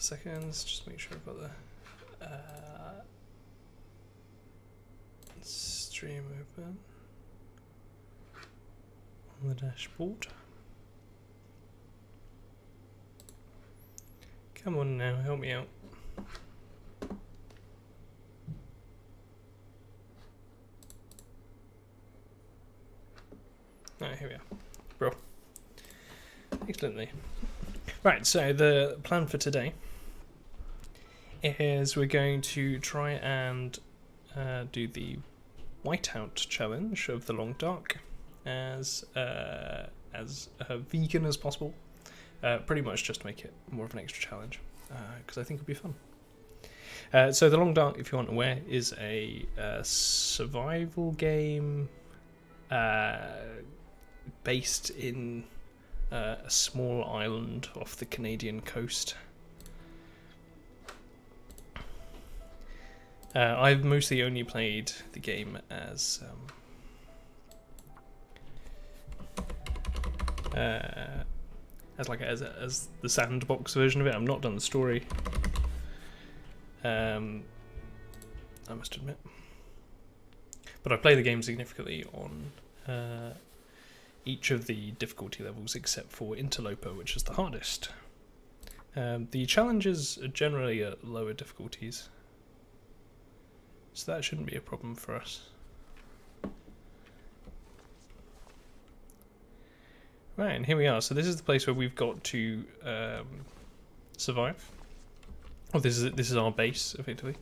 of seconds, just make sure I've got the stream open on the dashboard. Come on now, help me out. Alright, here we are. Bro. Excellently. Right, so the plan for today is we're going to try and do the Whiteout challenge of the Long Dark as vegan as possible. Pretty much just to make it more of an extra challenge, because I think it'll be fun. So the Long Dark, if you aren't aware, is a survival game based in a small island off the Canadian coast. I've mostly only played the game as the sandbox version of it. I've not done the story. I must admit, but I play the game significantly on each of the difficulty levels except for Interloper, which is the hardest. The challenges are generally at lower difficulties, so that shouldn't be a problem for us. Right, and here we are. So this is the place where we've got to survive. Oh, this is our base, effectively.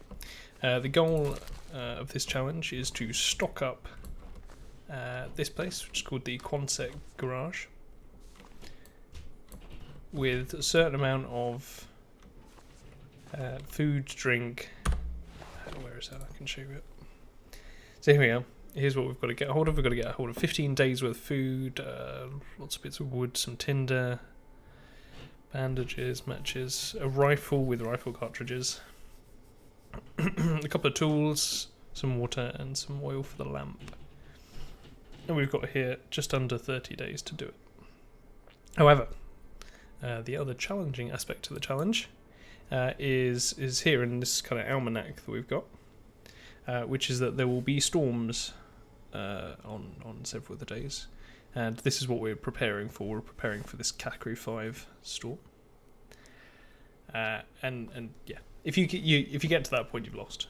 The goal of this challenge is to stock up this place, which is called the Quonset Garage, with a certain amount of food, drink. Where is that? I can show you it. So here we are. Here's what we've got to get a hold of. We've got to get a hold of 15 days worth of food, lots of bits of wood, some tinder, bandages, matches, a rifle with rifle cartridges, a couple of tools, some water, and some oil for the lamp. And we've got here just under 30 days to do it. However, the other challenging aspect to the challenge is here in this kind of almanac that we've got, which is that there will be storms on several of the days, and this is what we're preparing for. We're preparing for this Category 5 storm, and yeah, if you get to that point, you've lost.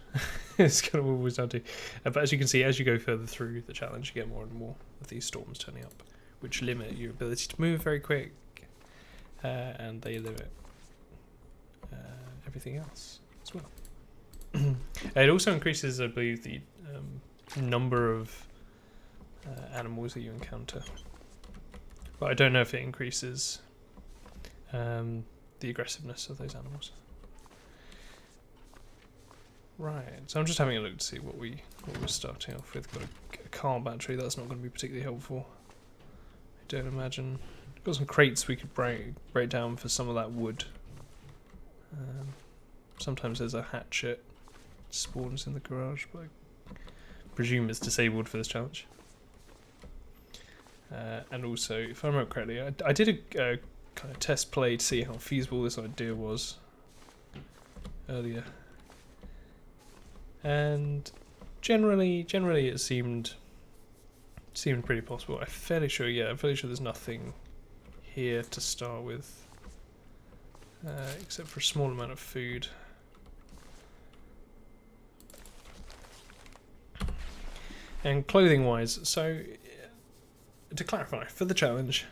It's kind of what it was down to. But as you can see, as you go further through the challenge, you get more and more of these storms turning up, which limit your ability to move very quick, and they limit everything else as well. It also increases, I believe, the number of animals that you encounter, but I don't know if it increases the aggressiveness of those animals. Right, so I'm just having a look to see what we're starting off with. Got a car battery. That's not going to be particularly helpful, I don't imagine. Got some crates we could break down for some of that wood. Sometimes there's a hatchet spawns in the garage, but I presume it's disabled for this challenge. And also, if I remember correctly, I did a kind of test play to see how feasible this idea was earlier, and generally it seemed pretty possible. I'm fairly sure there's nothing here to start with, except for a small amount of food. And clothing wise, so to clarify, for the challenge,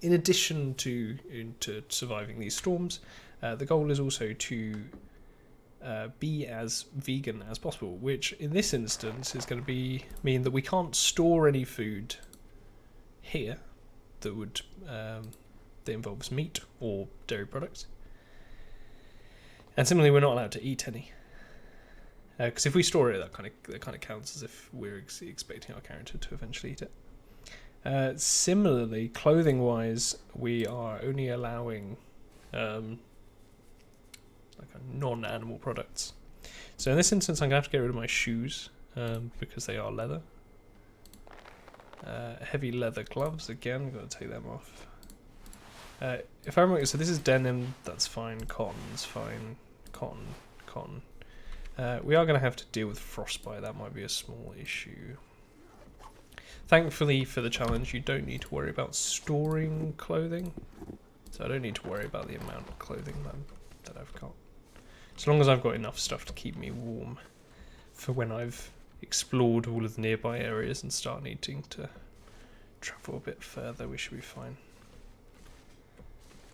in addition to surviving these storms, the goal is also to be as vegan as possible, which in this instance is going to mean that we can't store any food here that involves meat or dairy products, and similarly we're not allowed to eat any, because if we store it, that kind of counts as if we're expecting our character to eventually eat it. Similarly, clothing wise, we are only allowing non-animal products. So in this instance, I'm going to have to get rid of my shoes because they are leather. Heavy leather gloves, again, I've got to take them off. If I remember, so this is denim, that's fine, cotton's fine, cotton. We are going to have to deal with frostbite, that might be a small issue. Thankfully for the challenge, you don't need to worry about storing clothing, so I don't need to worry about the amount of clothing that I've got. As long as I've got enough stuff to keep me warm for when I've explored all of the nearby areas and start needing to travel a bit further, we should be fine.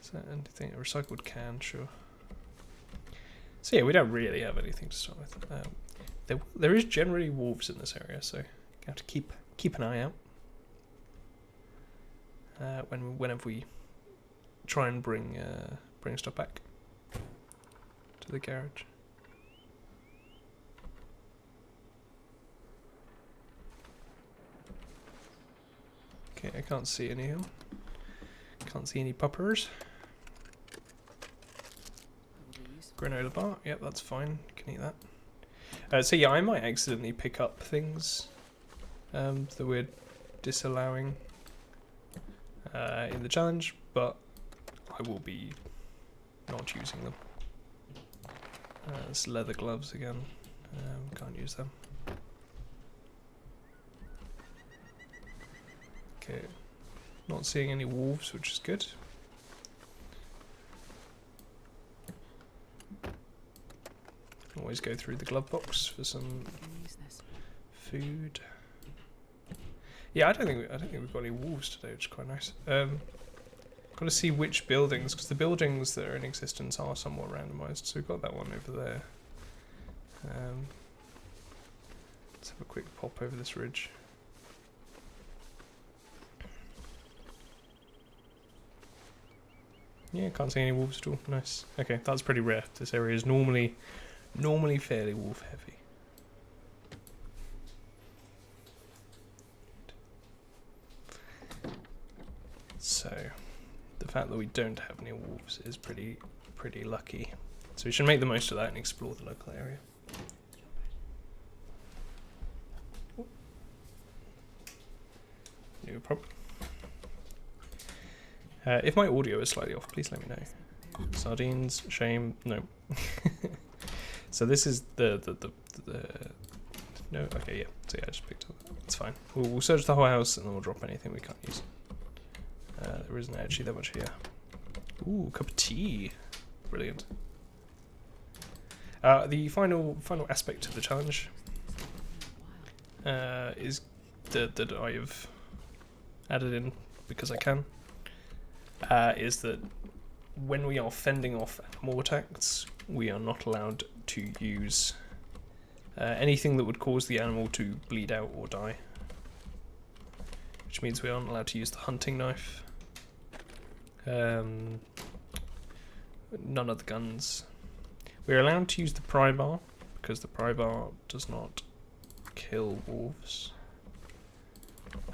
Is that anything? A recycled can, sure. So yeah, we don't really have anything to start with. There is generally wolves in this area, so you have to keep an eye out whenever we try and bring stuff back to the garage. Okay, I can't see any of them. Can't see any puppers. Granola bar, yep, that's fine. Can eat that. So yeah, I might accidentally pick up things that we're disallowing in the challenge, but I will be not using them. It's leather gloves again. Can't use them. Okay, not seeing any wolves, which is good. Always go through the glove box for some food. Yeah, I don't think we've got any wolves today, which is quite nice. Got to see which buildings, because the buildings that are in existence are somewhat randomised. So we've got that one over there. Let's have a quick pop over this ridge. Yeah, can't see any wolves at all. Nice. Okay, that's pretty rare. This area is normally fairly wolf heavy. So the fact that we don't have any wolves is pretty lucky. So we should make the most of that and explore the local area. No problem. If my audio is slightly off, please let me know. Sardines, shame, no. So this is the no, okay, yeah. So yeah, I just picked up. It's fine. We'll search the whole house and then we'll drop anything we can't use. There isn't actually that much here. Ooh, cup of tea. Brilliant. The final aspect of the challenge is that I have added in because I can. Is that when we are fending off animal attacks, we are not allowed to use anything that would cause the animal to bleed out or die. Which means we aren't allowed to use the hunting knife. None of the guns. We're allowed to use the pry bar, because the pry bar does not kill wolves.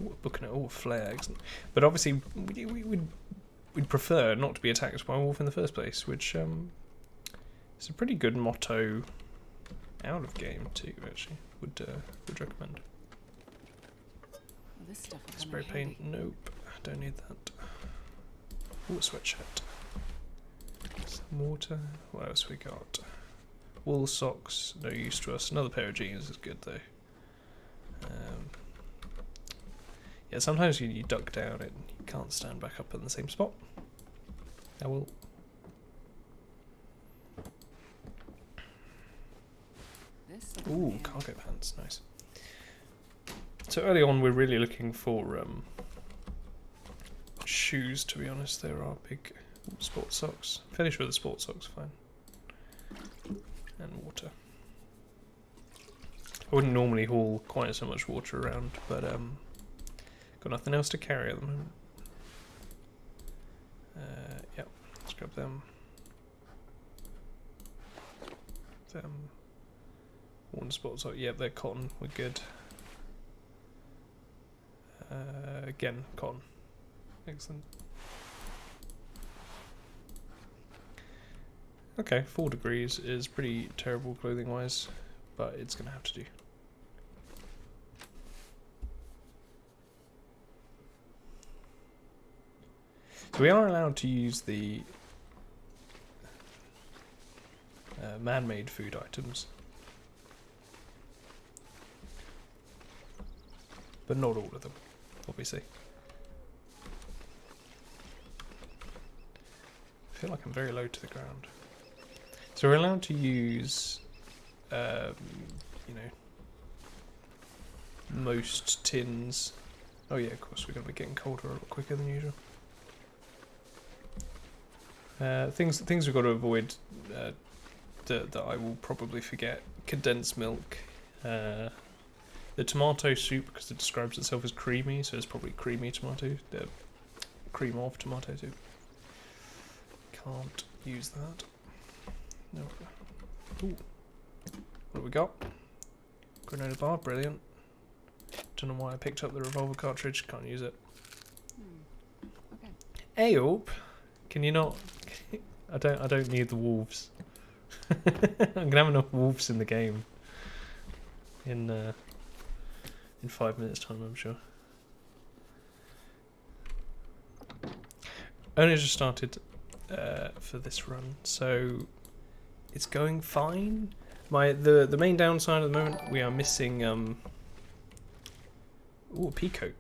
Ooh, booking it. Oh, flare, excellent. But obviously, we'd prefer not to be attacked by a wolf in the first place, which is a pretty good motto out of game too. Actually, would recommend. This stuff Spray paint. Nope, don't need that. Ooh, a sweatshirt. Some water. What else we got? Wool socks. No use to us. Another pair of jeans is good though. Yeah, sometimes you duck down and you can't stand back up in the same spot. I will. Ooh, cargo pants, nice. So early on, we're really looking for shoes. To be honest, there are big sports socks. Fairly sure the sports socks are fine, and water. I wouldn't normally haul quite so much water around, but got nothing else to carry at the moment. Yep, let's grab them. One spot, so yeah, they're cotton. We're good. Again, cotton. Excellent. Okay, 4 degrees is pretty terrible clothing-wise, but it's gonna have to do. So we are allowed to use the man-made food items, but not all of them, obviously. I feel like I'm very low to the ground. So we're allowed to use, you know, most tins. Oh yeah, of course, we're going to be getting colder a lot quicker than usual. Things we've got to avoid that I will probably forget: condensed milk, the tomato soup, because it describes itself as creamy, so it's probably creamy tomato, the cream of tomato soup. Can't use that. No. Ooh. What have we got? Grenade bar, brilliant. Don't know why I picked up the revolver cartridge. Can't use it. Okay. Ayope, can you not? I don't need the wolves. I'm gonna have enough wolves in the game. In 5 minutes' time, I'm sure. Only just started for this run, so it's going fine. The main downside at the moment, we are missing ooh, a pea coat.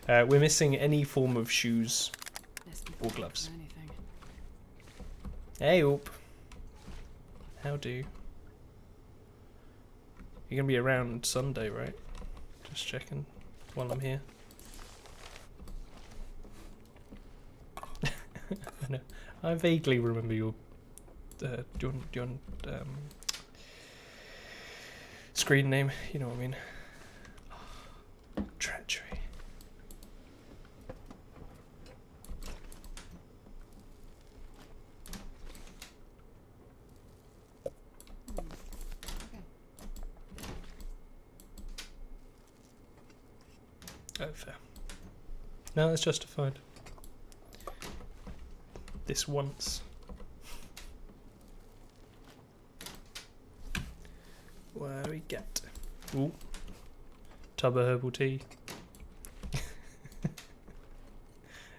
We're missing any form of shoes or gloves. Hey, oop. How do? You're gonna be around Sunday, right? Just checking while I'm here. I know. I vaguely remember your. Do you want screen name? You know what I mean. Treachery. Oh, fair. No, that's justified. This once. What do we get? Ooh. Tub of herbal tea.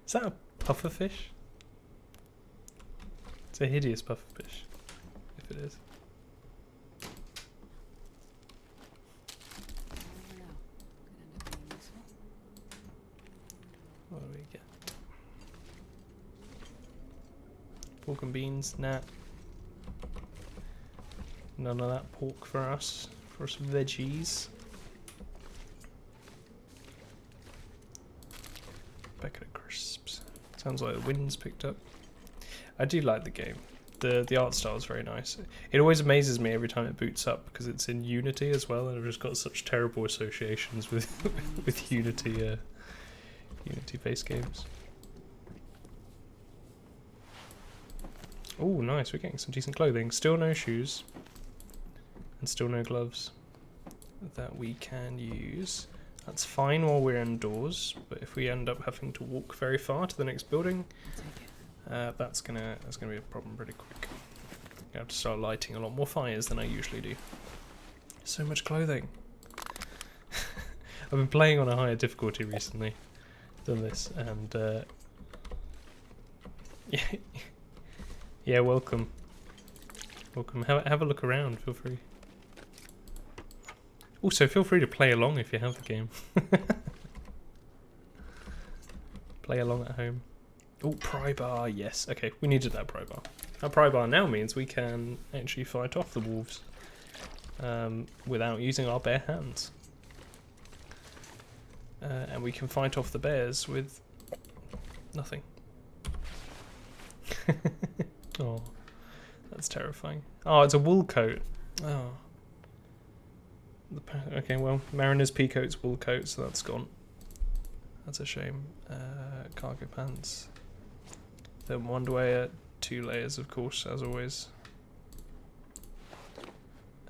Is that a puffer fish? It's a hideous puffer fish, if it is. What do we get? Pork and beans? Nah. None of that pork for us. For some veggies. Packet of crisps. Sounds like the wind's picked up. I do like the game. The art style is very nice. It always amazes me every time it boots up because it's in Unity as well, and I've just got such terrible associations with with Unity Unity-based games. Oh, nice! We're getting some decent clothing. Still no shoes, and still no gloves that we can use. That's fine while we're indoors, but if we end up having to walk very far to the next building, that's gonna be a problem pretty quick. I have to start lighting a lot more fires than I usually do. So much clothing. I've been playing on a higher difficulty recently than this, and yeah, welcome. Have a look around. Feel free. Also, feel free to play along if you have the game. Play along at home. Oh, pry bar, yes. Okay, we needed that pry bar. That pry bar now means we can actually fight off the wolves without using our bare hands. And we can fight off the bears with nothing. Oh, that's terrifying. Oh, it's a wool coat. Oh. Okay, well, Mariner's pea coat's wool coat, so that's gone. That's a shame. Cargo pants. Then underwear, 2 layers, of course, as always.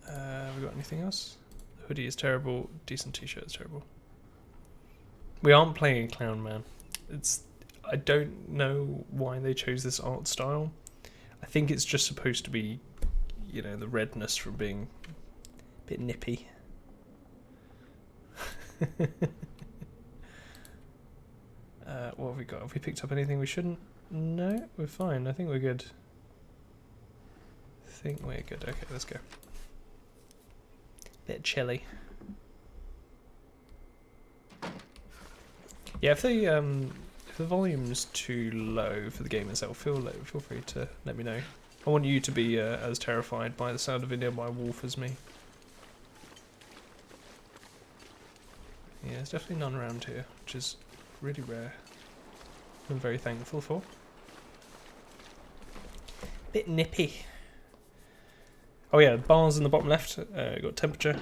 We got anything else? The hoodie is terrible. Decent t-shirt is terrible. We aren't playing Clown Man. I don't know why they chose this art style. I think it's just supposed to be, you know, the redness from being a bit nippy. What have we got? Have we picked up anything we shouldn't? No, we're fine. I think we're good. Okay, let's go. Bit chilly. Yeah, if the volume's too low for the game itself, feel free to let me know. I want you to be as terrified by the sound of a nearby wolf as me. Yeah, there's definitely none around here, which is really rare. I'm very thankful for. Bit nippy. Oh yeah, bars in the bottom left. Got temperature,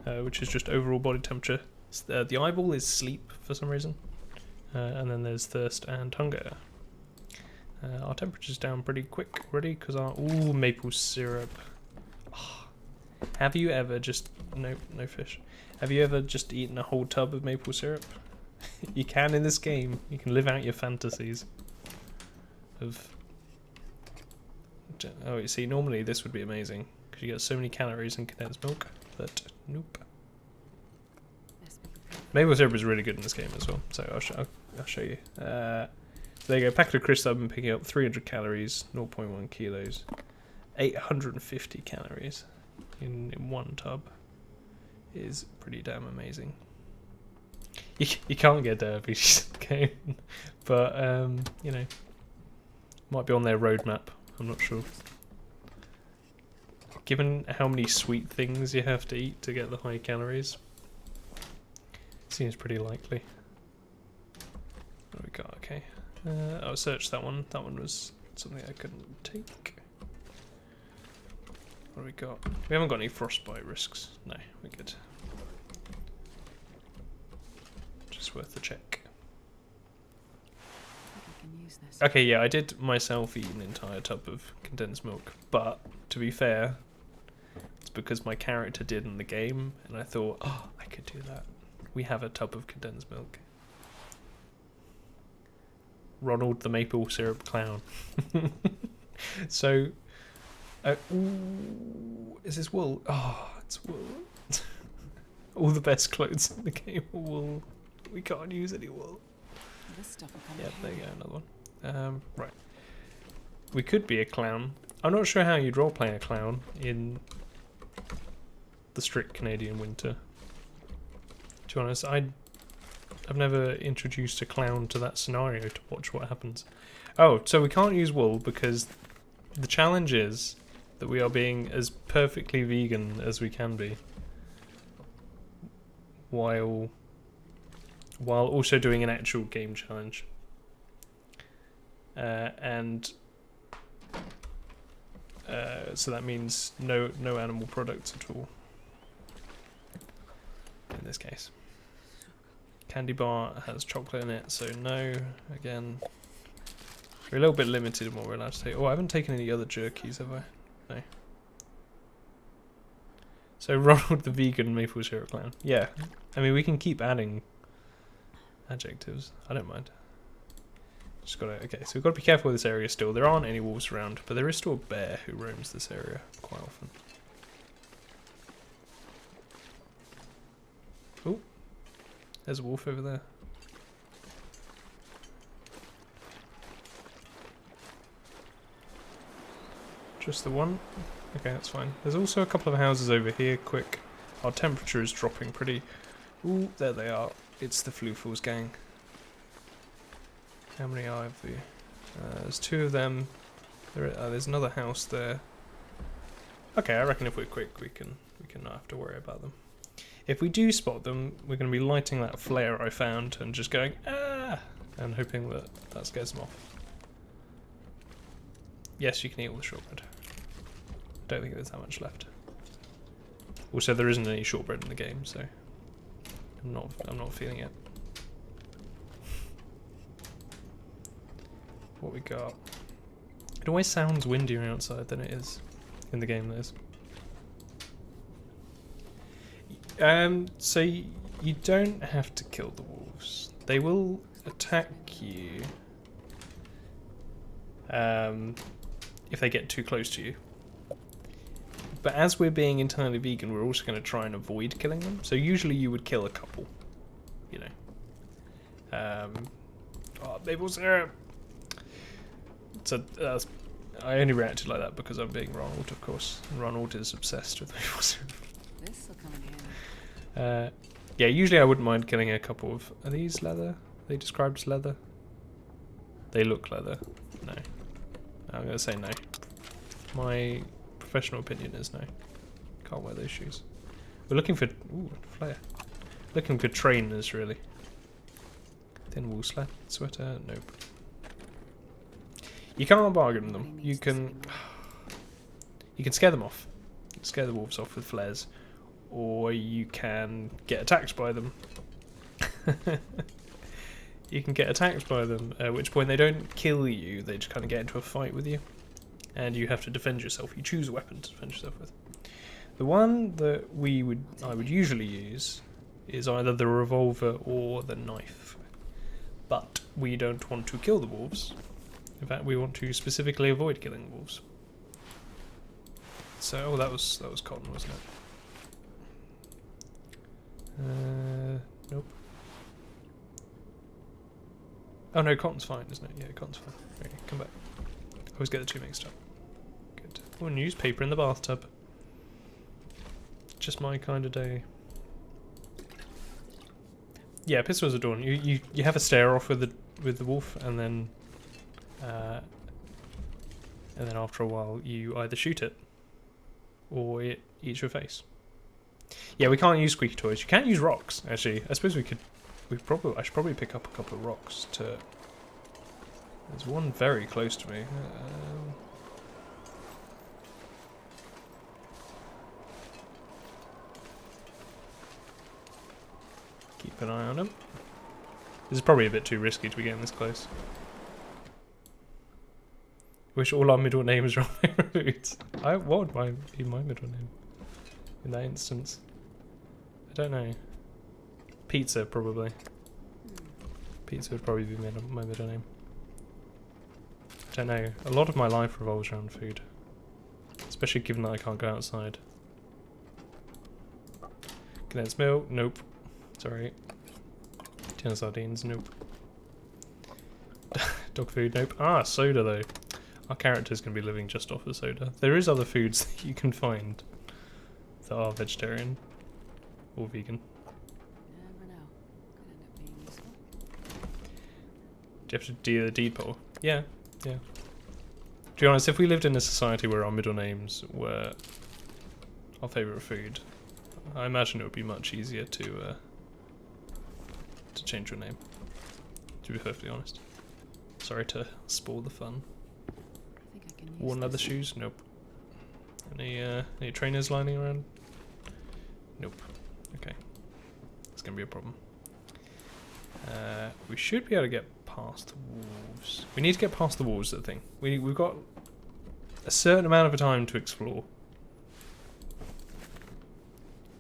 which is just overall body temperature. The eyeball is sleep for some reason, and then there's thirst and hunger. Our temperature's down pretty quick already because our maple syrup. Oh, have you ever just no fish? Have you ever just eaten a whole tub of maple syrup? You can in this game. You can live out your fantasies of. Oh, you see, normally this would be amazing because you get so many calories in condensed milk, but nope. Maple syrup is really good in this game as well, so I'll show you. There you go, packet of crisps I've been picking up, 300 calories, 0.1 kilos, 850 calories in one tub. Is pretty damn amazing. You can't get diabetes in the game, but you know, might be on their roadmap. I'm not sure. Given how many sweet things you have to eat to get the high calories, seems pretty likely. What do we got? Okay. I'll search that one. That one was something I couldn't take. What do we got? We haven't got any frostbite risks. No, we're good. Just worth a check. Okay, yeah, I did myself eat an entire tub of condensed milk, but to be fair, it's because my character did in the game, and I thought, oh, I could do that. We have a tub of condensed milk. Ronald the maple syrup clown. So, ooh, is this wool? Oh, it's wool. All the best clothes in the game are wool. We can't use any wool. This stuff will come Yeah, there you go, another one. Right. We could be a clown. I'm not sure how you'd roleplay a clown in the strict Canadian winter. To be honest, I've never introduced a clown to that scenario to watch what happens. Oh, so we can't use wool because the challenge is that we are being as perfectly vegan as we can be, while also doing an actual game challenge. So that means no animal products at all in this case. Candy bar has chocolate in it, so no. Again, we're a little bit limited in what we're allowed to take. Oh, I haven't taken any other jerkies, have I? No. So Ronald the vegan maple syrup clown. Yeah, I mean we can keep adding adjectives. I don't mind. Just gotta. Okay, so we've got to be careful with this area still. There aren't any wolves around, but there is still a bear who roams this area quite often. Oh, there's a wolf over there. Just the one? Okay, that's fine. There's also a couple of houses over here, quick. Our temperature is dropping pretty... Ooh, there they are. It's the Floofles gang. How many are there? There's two of them. There's another house there. Okay, I reckon if we're quick, we can not have to worry about them. If we do spot them, we're going to be lighting that flare I found and just going, ah! And hoping that scares them off. Yes, you can eat all the shortbread. Don't think there's that much left. Also, there isn't any shortbread in the game, so I'm not feeling it. What we got? It always sounds windier outside than it is in the game. That is. So you don't have to kill the wolves. They will attack you if they get too close to you. But as we're being entirely vegan, we're also going to try and avoid killing them. So usually you would kill a couple, you know. Oh, maple syrup! So, I only reacted like that because I'm being Ronald, of course. And Ronald is obsessed with maple syrup. This'll come in handy. Yeah, usually I wouldn't mind killing a couple of... Are these leather? Are they described as leather? They look leather. No. I'm going to say no. My professional opinion is no. Can't wear those shoes. We're looking for... Ooh, flare. Looking for trainers, really. Thin wool sweater? Nope. You can't bargain them. You can... You can scare them off. Scare the wolves off with flares. Or you can get attacked by them. You can get attacked by them, at which point they don't kill you, they just kind of get into a fight with you. And you have to defend yourself. You choose a weapon to defend yourself with. The one that I would usually use is either the revolver or the knife. But we don't want to kill the wolves. In fact, we want to specifically avoid killing wolves. So, oh, that was cotton, wasn't it? Nope. Oh no, cotton's fine, isn't it? Yeah, cotton's fine. Okay, come back. I always get the two mixed up. Good. Oh, newspaper in the bathtub. Just my kind of day. Yeah, pistols are dawn. You have a stare off with the wolf, and then after a while you either shoot it or it eats your face. Yeah, we can't use squeaky toys. You can't use rocks, actually. I suppose we could. I should probably pick up a couple of rocks to. There's one very close to me. Keep an eye on him. This is probably a bit too risky to be getting this close. Wish all our middle names were on my foods. What would be my middle name in that instance? I don't know. Pizza, probably. Pizza would probably be my middle name. I don't know. A lot of my life revolves around food. Especially given that I can't go outside. Condensed milk? Nope. Sorry. Tin of sardines? Nope. Dog food? Nope. Ah, soda though. Our character's going to be living just off of soda. There is other foods that you can find that are vegetarian or vegan. Never know. Could end up being useful. Do you have to do the deed poll? Yeah, yeah. To be honest, if we lived in a society where our middle names were our favourite food, I imagine it would be much easier to change your name, to be perfectly honest. Sorry to spoil the fun. I think I can use Worn leather this. shoes? Nope. Any trainers lining around? Nope. Okay. It's gonna be a problem. We should be able to get past the wolves. We need to get past the wolves, the thing. We've got a certain amount of time to explore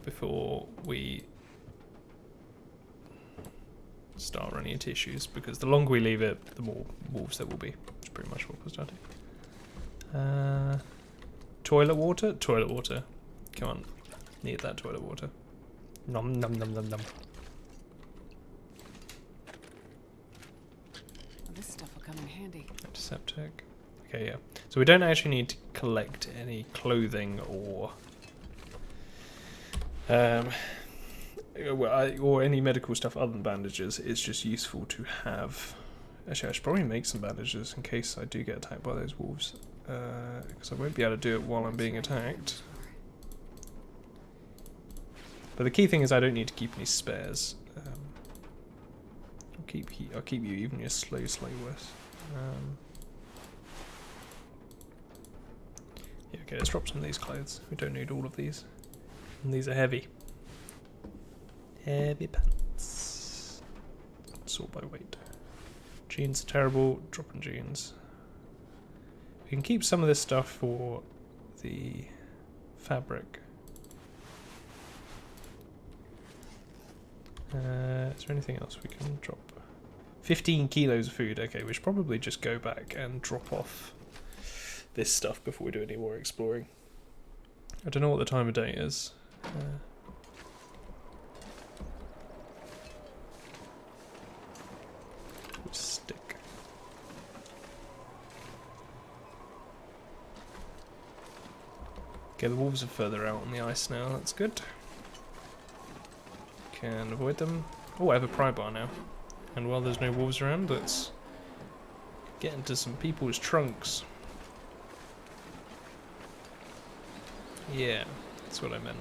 before we start running into issues, because the longer we leave it, the more wolves there will be. Which is pretty much what we're starting. Toilet water? Toilet water. Come on. Need that toilet water. Nom nom nom nom nom. Well, this stuff will come in handy. Antiseptic. Okay, yeah. So we don't actually need to collect any clothing or or any medical stuff other than bandages. It's just useful to have. Actually, I should probably make some bandages in case I do get attacked by those wolves, because I won't be able to do it while I'm being attacked. But the key thing is I don't need to keep any spares. I'll keep you even your slow worse. Yeah, okay, let's drop some of these clothes. We don't need all of these. And these are heavy. Heavy pants. Sort by weight. Jeans are terrible. Dropping jeans. We can keep some of this stuff for the fabric. Is there anything else we can drop? 15 kilos of food. Okay, we should probably just go back and drop off this stuff before we do any more exploring. I don't know what the time of day is. Stick. Okay, the wolves are further out on the ice now, that's good. Can avoid them. Oh, I have a pry bar now. And while there's no wolves around, let's get into some people's trunks. Yeah, that's what I meant.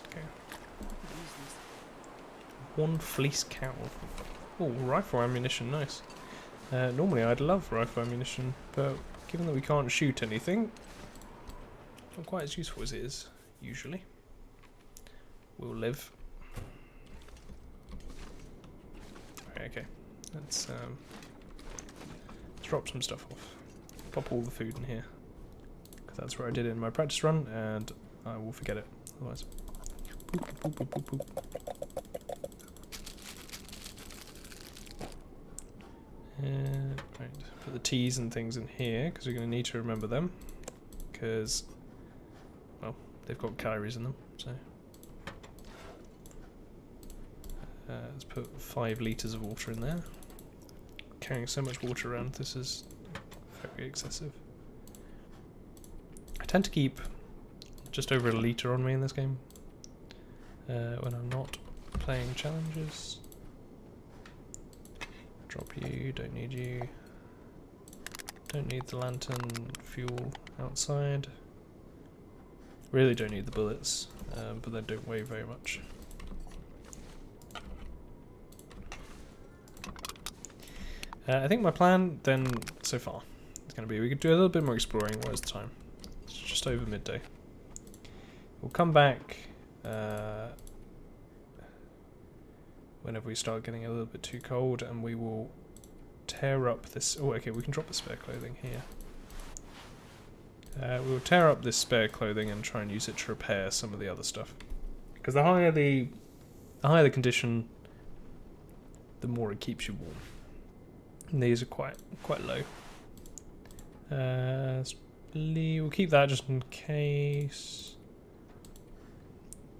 Okay. One fleece cow. Oh, rifle ammunition, nice. Normally I'd love rifle ammunition, but given that we can't shoot anything, not quite as useful as it is, usually. We'll live. Okay, let's drop some stuff off. Pop all the food in here, because that's where I did it in my practice run, and I will forget it otherwise. Boop, boop, boop, boop, boop, boop. Right, put the teas and things in here, because we're going to need to remember them, because, well, they've got calories in them, so. Let's put 5 litres of water in there. Carrying so much water around, this is very excessive. I tend to keep just over a litre on me in this game when I'm not playing challenges. Drop you, don't need you. Don't need the lantern fuel outside. Really don't need the bullets, but they don't weigh very much. I think my plan then, so far, is going to be we could do a little bit more exploring. What is the time? It's just over midday. We'll come back whenever we start getting a little bit too cold, and we will tear up this... Oh, okay, we can drop the spare clothing here. We'll tear up this spare clothing and try and use it to repair some of the other stuff. Because the higher the condition, the more it keeps you warm. And these are quite low. We'll keep that just in case.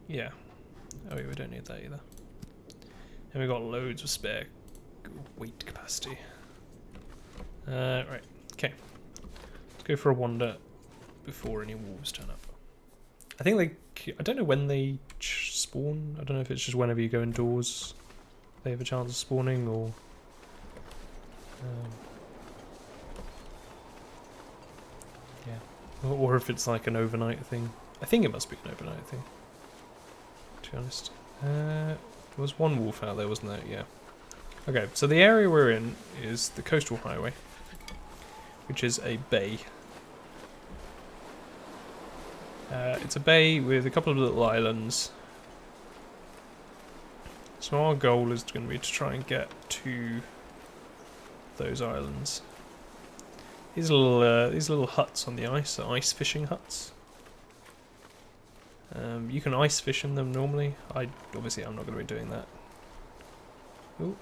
Yeah. Oh, yeah, we don't need that either. And we've got loads of spare weight capacity. Right. Okay. Let's go for a wander before any wolves turn up. I think I don't know when they spawn. I don't know if it's just whenever you go indoors they have a chance of spawning, or yeah, or if it's like an overnight thing. I think it must be an overnight thing, to be honest. There was one wolf out there, wasn't there? Yeah. Okay, so the area we're in is the coastal highway, which is a bay. It's a bay with a couple of little islands. So our goal is going to be to try and get to those islands. These little huts on the ice are ice fishing huts. You can ice fish in them normally. Obviously I'm not going to be doing that. Ooh,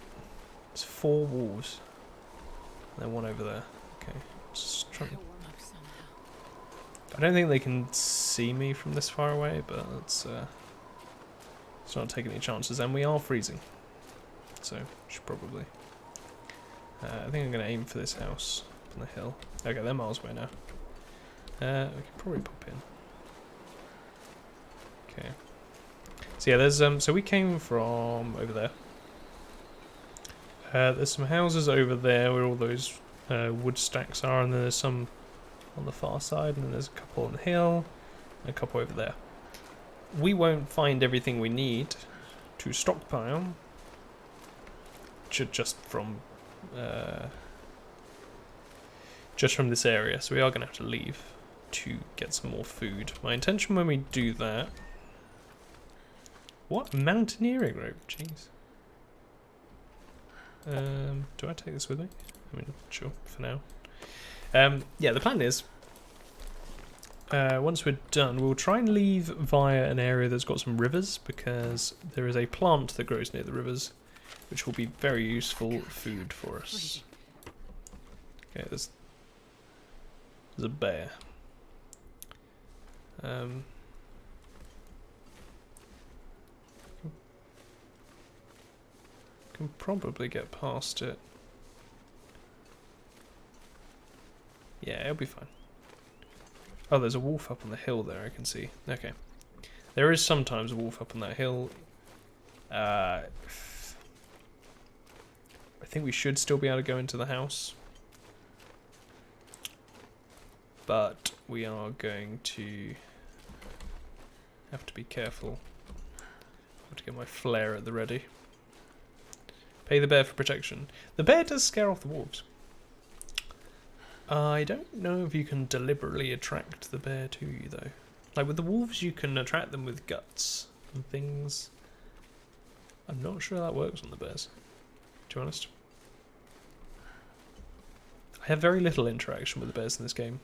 there's 4 wolves. And then one over there. Okay, just trying. I don't think they can see me from this far away, but let's not take any chances. And we are freezing, so should probably. I think I'm going to aim for this house up on the hill. Okay, they're miles away now. We can probably pop in. Okay. So yeah, there's so we came from over there. There's some houses over there where all those wood stacks are, and then there's some on the far side, and then there's a couple on the hill, and a couple over there. We won't find everything we need to stockpile just from this area, so we are going to have to leave to get some more food. My intention when we do that... What? Mountaineering rope? Jeez. Do I take this with me? I mean, sure, for now. Yeah, the plan is, once we're done, we'll try and leave via an area that's got some rivers, because there is a plant that grows near the rivers, which will be very useful food for us. Okay, there's a bear. Can probably get past it. Yeah, it'll be fine. Oh, there's a wolf up on the hill there, I can see. Okay. There is sometimes a wolf up on that hill. I think we should still be able to go into the house. But we are going to have to be careful. I have to get my flare at the ready. Pay the bear for protection. The bear does scare off the wolves. I don't know if you can deliberately attract the bear to you, though. Like with the wolves, you can attract them with guts and things. I'm not sure that works on the bears, to be honest. I have very little interaction with the bears in this game.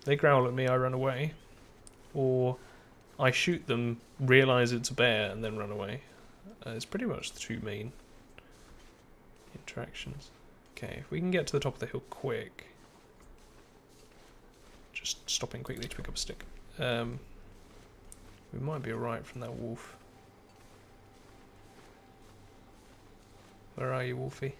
They growl at me, I run away. Or I shoot them, realise it's a bear, and then run away. It's pretty much the two main interactions. Okay, if we can get to the top of the hill quick. Just stopping quickly to pick up a stick. We might be alright from that wolf. Where are you, Wolfie?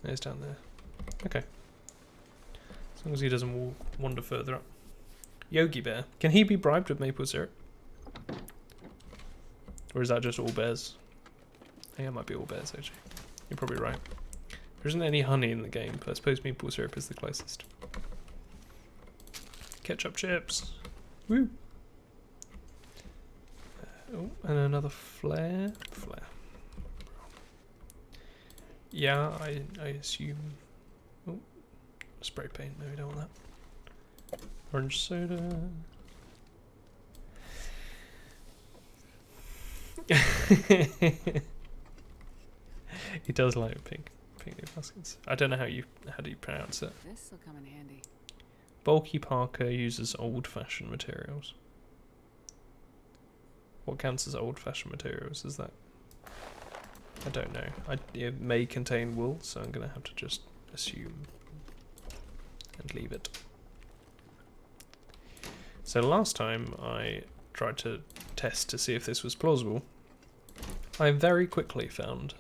He's down there. Okay. As long as he doesn't wander further up. Yogi Bear. Can he be bribed with maple syrup? Or is that just all bears? I think it might be all bears, actually. You're probably right. There isn't any honey in the game, but I suppose maple syrup is the closest. Ketchup chips. Woo! Oh, and another flare. Flare. Yeah, I assume... Oh, spray paint. No, we don't want that. Orange soda. He does like pink baskets. I don't know how do you pronounce it. This will come in handy. Bulky Parker uses old-fashioned materials. What counts as old-fashioned materials? Is that? I don't know. It may contain wool, so I'm gonna have to just assume and leave it. So last time I tried to test to see if this was plausible, I very quickly found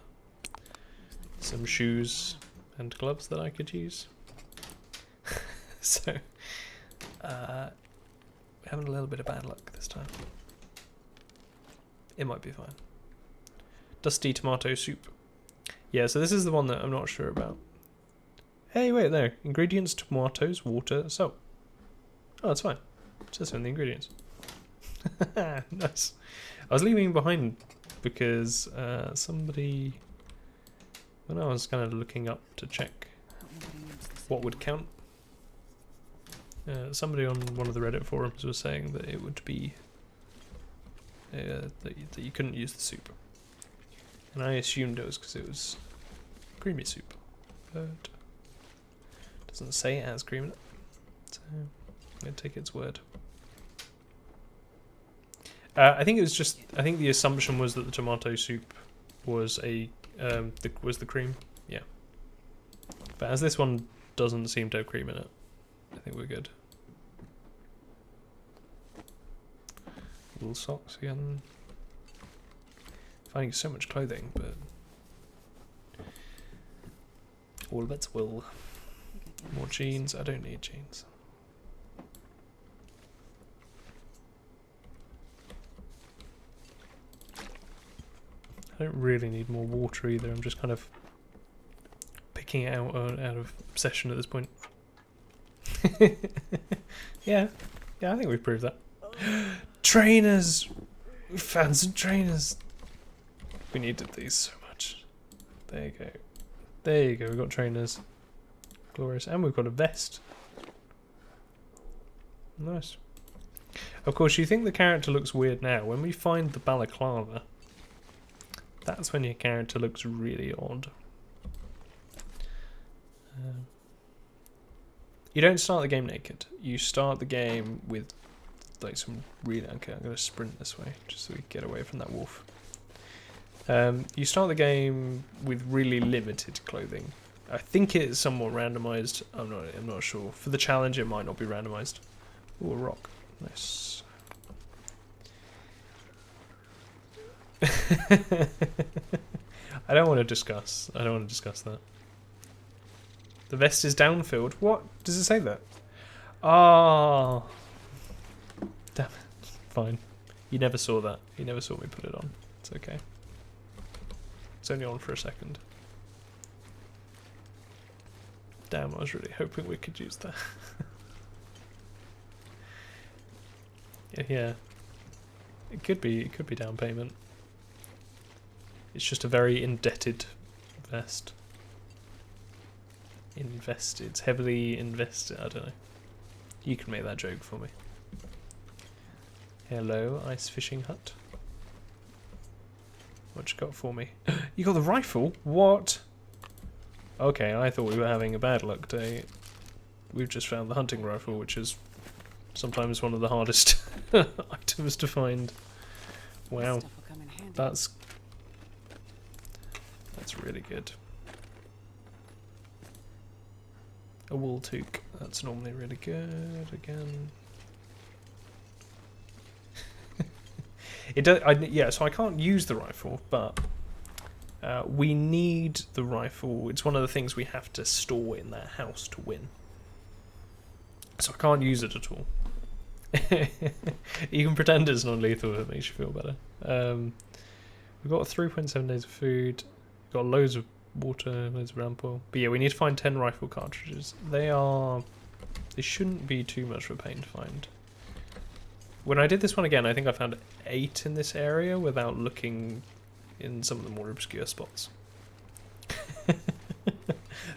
some shoes and gloves that I could use. So, we're having a little bit of bad luck this time. It might be fine. Dusty tomato soup. Yeah, so this is the one that I'm not sure about. Hey, wait, there. Ingredients, tomatoes, water, salt. Oh, that's fine. It says so in the ingredients. Nice. I was leaving behind because somebody... When I was kind of looking up to check what would count, somebody on one of the Reddit forums was saying that it would be that you couldn't use the soup, and I assumed it was because it was creamy soup, but it doesn't say it has cream in it, so I'm gonna take its word. I think it was just. I think the assumption was that the tomato soup was was the cream, yeah. But as this one doesn't seem to have cream in it, I think we're good. Wool socks again. Finding so much clothing, but all of it's wool. More jeans. I don't need jeans. I don't really need more water either. I'm just kind of picking it out of obsession at this point. Yeah, I think we've proved that. Trainers! We found some trainers. We needed these so much. There you go. There you go. We've got trainers. Glorious. And we've got a vest. Nice. Of course, you think the character looks weird now. When we find the balaclava, that's when your character looks really odd. You don't start the game naked. You start the game with like some really... Okay, I'm going to sprint this way just so we get away from that wolf. You start the game with really limited clothing. I think it's somewhat randomized. I'm not sure. For the challenge, it might not be randomized. Ooh, a rock. Nice. I don't want to discuss. I don't want to discuss that. The vest is downfilled. What? Does it say that? Ah. Damn it. Fine. You never saw that. You never saw me put it on. It's okay. It's only on for a second. Damn, I was really hoping we could use that. Yeah. It could be down payment. It's just a very indebted vest. Invested. It's heavily invested. I don't know. You can make that joke for me. Hello, ice fishing hut. What you got for me? You got the rifle? What? Okay, I thought we were having a bad luck day. We've just found the hunting rifle, which is sometimes one of the hardest items to find. Wow, that's really good. A wool toque, that's normally really good. Again, it does. Yeah, so I can't use the rifle, but we need the rifle. It's one of the things we have to store in that house to win. So I can't use it at all. You can pretend it's non-lethal if it makes you feel better. We've got 3.7 days of food. Got loads of water, loads of ramp oil. But yeah, we need to find 10 rifle cartridges. They shouldn't be too much of a pain to find. When I did this one again, I think I found 8 in this area without looking in some of the more obscure spots.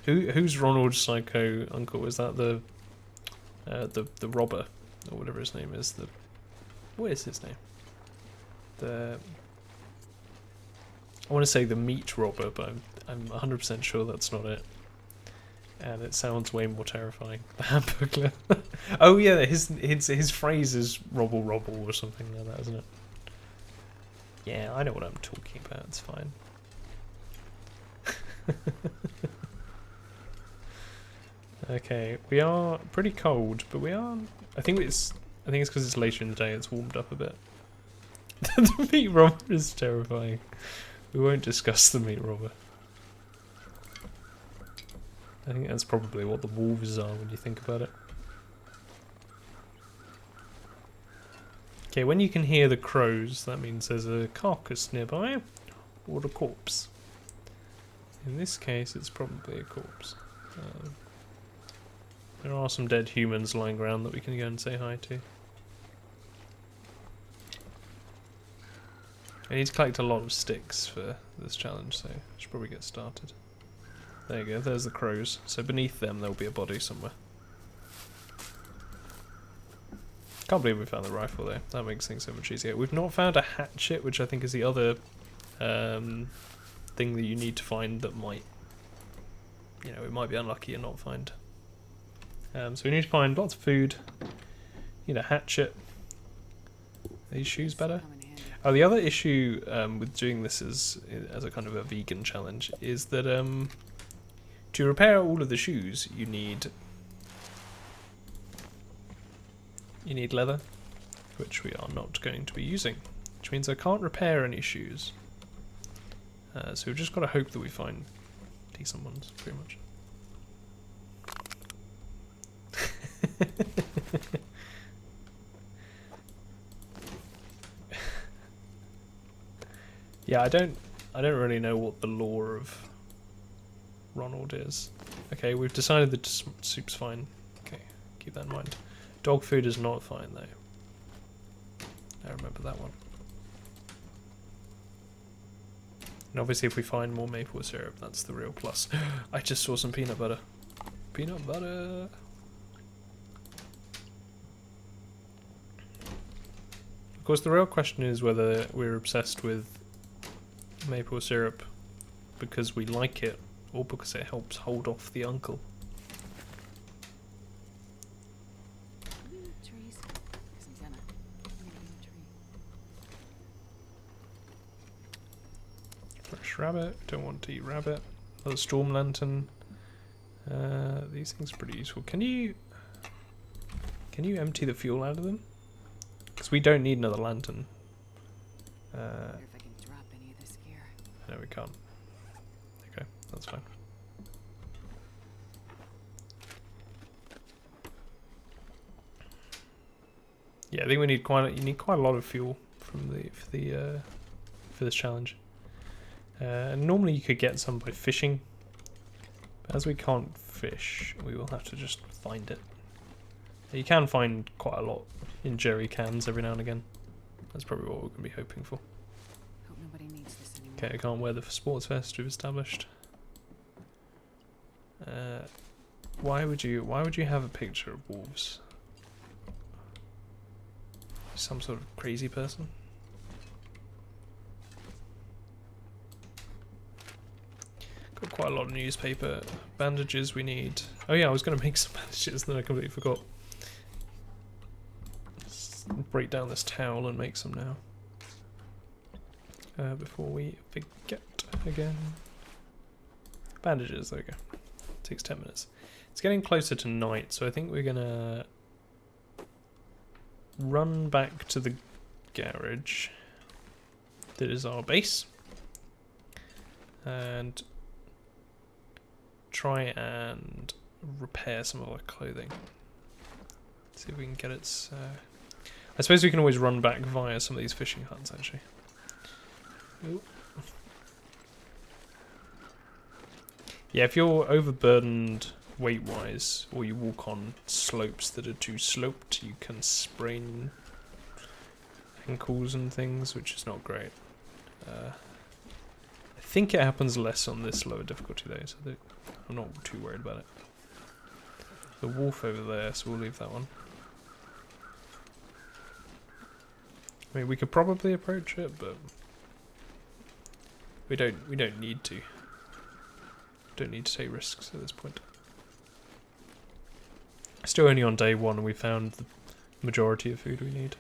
Who's Ronald's psycho uncle? Is that the robber or whatever his name is? What is his name? I want to say the meat robber, but I'm 100% sure that's not it. And it sounds way more terrifying. The hamburglar. Oh yeah, his phrase is robble robble or something like that, isn't it? Yeah, I know what I'm talking about. It's fine. Okay, we are pretty cold, but we are. I think it's because it's later in the day. It's warmed up a bit. The meat robber is terrifying. We won't discuss the meat robber. I think that's probably what the wolves are when you think about it. Okay, when you can hear the crows, that means there's a carcass nearby, or a corpse. In this case, it's probably a corpse. There are some dead humans lying around that we can go and say hi to. I need to collect a lot of sticks for this challenge, so I should probably get started. There you go, there's the crows. So beneath them there'll be a body somewhere. Can't believe we found the rifle though. That makes things so much easier. We've not found a hatchet, which I think is the other thing that you need to find that might, it might be unlucky and not find. So we need to find lots of food. Need a hatchet. Are these shoes better? Oh, the other issue with doing this as a kind of a vegan challenge is that to repair all of the shoes you need leather, which we are not going to be using, which means I can't repair any shoes. So we've just got to hope that we find decent ones, pretty much. Yeah, I don't really know what the lore of Ronald is. Okay, we've decided that soup's fine. Okay, keep that in mind. Dog food is not fine though. I remember that one. And obviously if we find more maple syrup, that's the real plus. I just saw some peanut butter. Peanut butter! Of course the real question is whether we're obsessed with maple syrup because we like it or because it helps hold off the uncle. Trees. Isn't Anna? Fresh rabbit. Don't want to eat rabbit. Another storm lantern. These things are pretty useful. Can you empty the fuel out of them? Because we don't need another lantern. If I can drive. No, we can't. Okay, that's fine. Yeah, I think we need you need quite a lot of fuel from for this challenge. Normally you could get some by fishing, but as we can't fish, we will have to just find it. You can find quite a lot in jerry cans every now and again. That's probably what we're going to be hoping for. Hope nobody needs this anymore. Okay, I can't wear the sports vest we've established. Why would you have a picture of wolves? Some sort of crazy person? Got quite a lot of newspaper. Bandages we need. Oh yeah, I was going to make some bandages, then I completely forgot. Let's break down this towel and make some now. Before we forget again. Bandages, there we go. Takes 10 minutes. It's getting closer to night, so I think we're gonna run back to the garage that is our base and try and repair some of our clothing. See if we can get its... I suppose we can always run back via some of these fishing huts, actually. Ooh. Yeah, if you're overburdened weight-wise, or you walk on slopes that are too sloped, you can sprain ankles and things, which is not great. I think it happens less on this lower difficulty though, so I'm not too worried about it. The wolf over there, so we'll leave that one. I mean, we could probably approach it, but we don't need to. Don't need to take risks at this point. Still only on day one and we found the majority of food we need.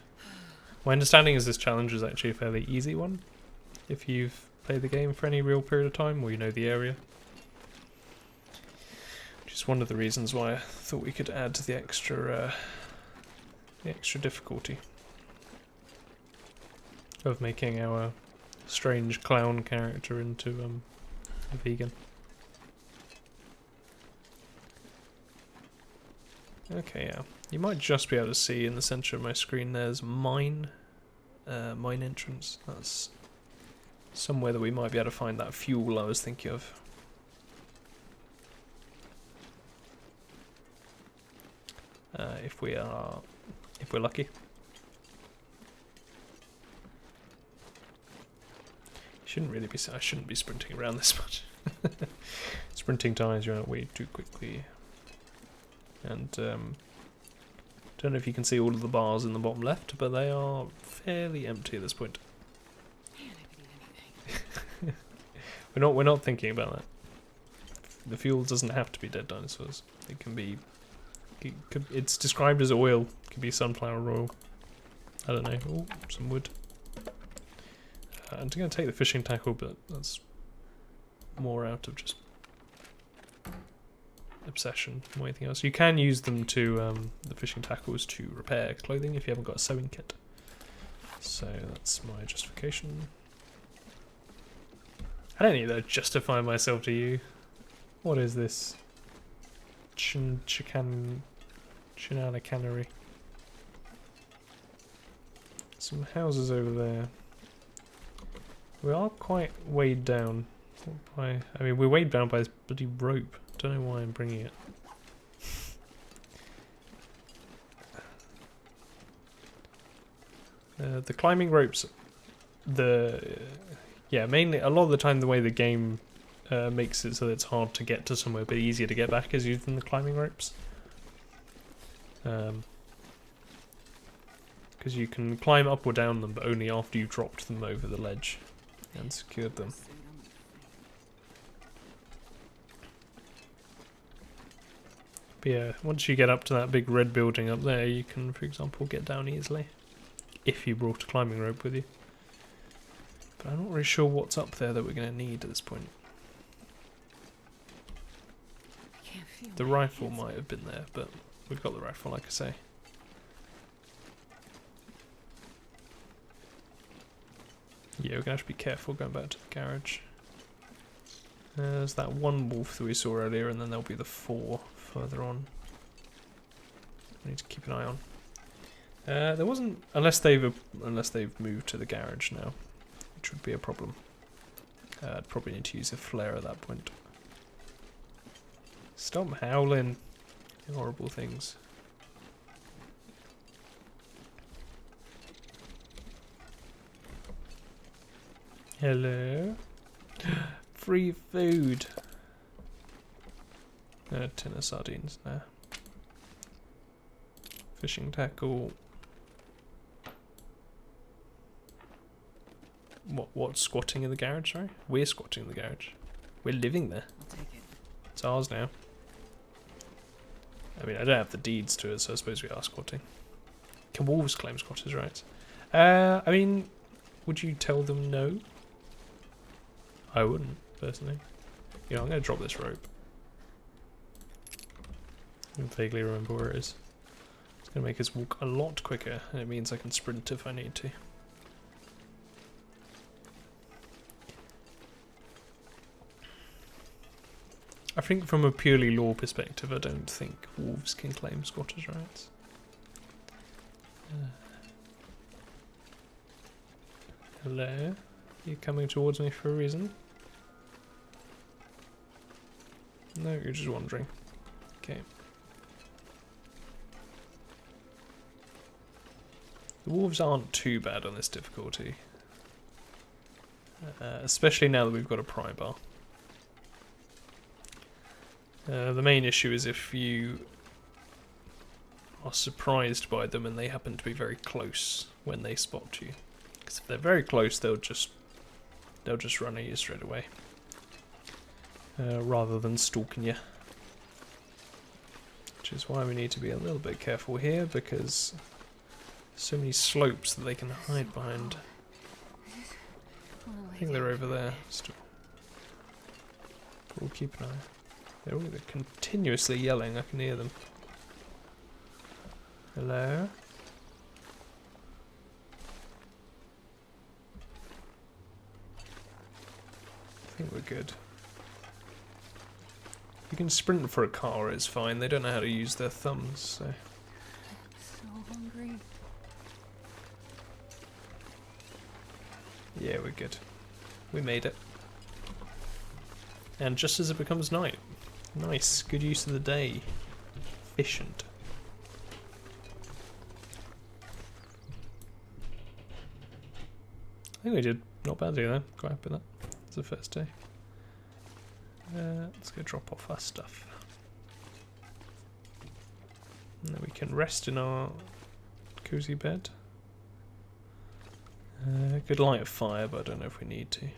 My understanding is this challenge is actually a fairly easy one if you've played the game for any real period of time or you know the area. Which is one of the reasons why I thought we could add the extra difficulty of making our strange clown character into a vegan. Okay, yeah. You might just be able to see in the centre of my screen there's mine entrance. That's somewhere that we might be able to find that fuel I was thinking of. If we're lucky. I shouldn't be sprinting around this much. Sprinting tires you out way too quickly. And don't know if you can see all of the bars in the bottom left, but they are fairly empty at this point. We're not thinking about that. The fuel doesn't have to be dead dinosaurs. It can be. It's described as oil. It could be sunflower oil. I don't know. Oh, some wood. I'm going to take the fishing tackle, but that's more out of just obsession or anything else. You can use them to the fishing tackles to repair clothing if you haven't got a sewing kit. So that's my justification. I don't need to justify myself to you. What is this? Shenaniganery. Some houses over there. We are quite weighed down. I mean, we're weighed down by this bloody rope. Don't know why I'm bringing it. The climbing ropes, mainly a lot of the time the way the game makes it so that it's hard to get to somewhere but easier to get back is using the climbing ropes. Because you can climb up or down them, but only after you've dropped them over the ledge and secured them. But yeah, once you get up to that big red building up there, you can, for example, get down easily. If you brought a climbing rope with you. But I'm not really sure what's up there that we're going to need at this point. The rifle might have been there, but we've got the rifle, like I say. Yeah, we're going to have to be careful going back to the garage. There's that one wolf that we saw earlier, and then there'll be the 4 further on. We need to keep an eye on. There wasn't, unless they've moved to the garage now, which would be a problem. I'd probably need to use a flare at that point. Stop howling, you horrible things. Hello. Free food. A tin of sardines now. Fishing tackle. What's squatting in the garage, sorry? We're squatting in the garage. We're living there. I'll take it. It's ours now. I mean, I don't have the deeds to it, so I suppose we are squatting. Can wolves claim squatters' rights? I mean, would you tell them no? I wouldn't, personally. You know, I'm going to drop this rope. I vaguely remember where it is. It's going to make us walk a lot quicker, and it means I can sprint if I need to. I think from a purely law perspective, I don't think wolves can claim squatters' rights. Hello? You coming towards me for a reason? No, you're just wandering. Okay. The wolves aren't too bad on this difficulty. Especially now that we've got a pry bar. The main issue is if you are surprised by them and they happen to be very close when they spot you. Because if they're very close, they'll just run at you straight away, rather than stalking you. Which is why we need to be a little bit careful here, because so many slopes that they can hide behind. I think they're over there still. We'll keep an eye. They're continuously yelling, I can hear them. Hello? I think we're good. You can sprint for a car, it's fine. They don't know how to use their thumbs, so... I'm so hungry. Yeah, we're good. We made it. And just as it becomes night. Nice, good use of the day. Efficient. I think we did not badly there. Quite happy with that. It's the first day. Let's go drop off our stuff. And then we can rest in our cozy bed. Could light a fire, but I don't know if we need to.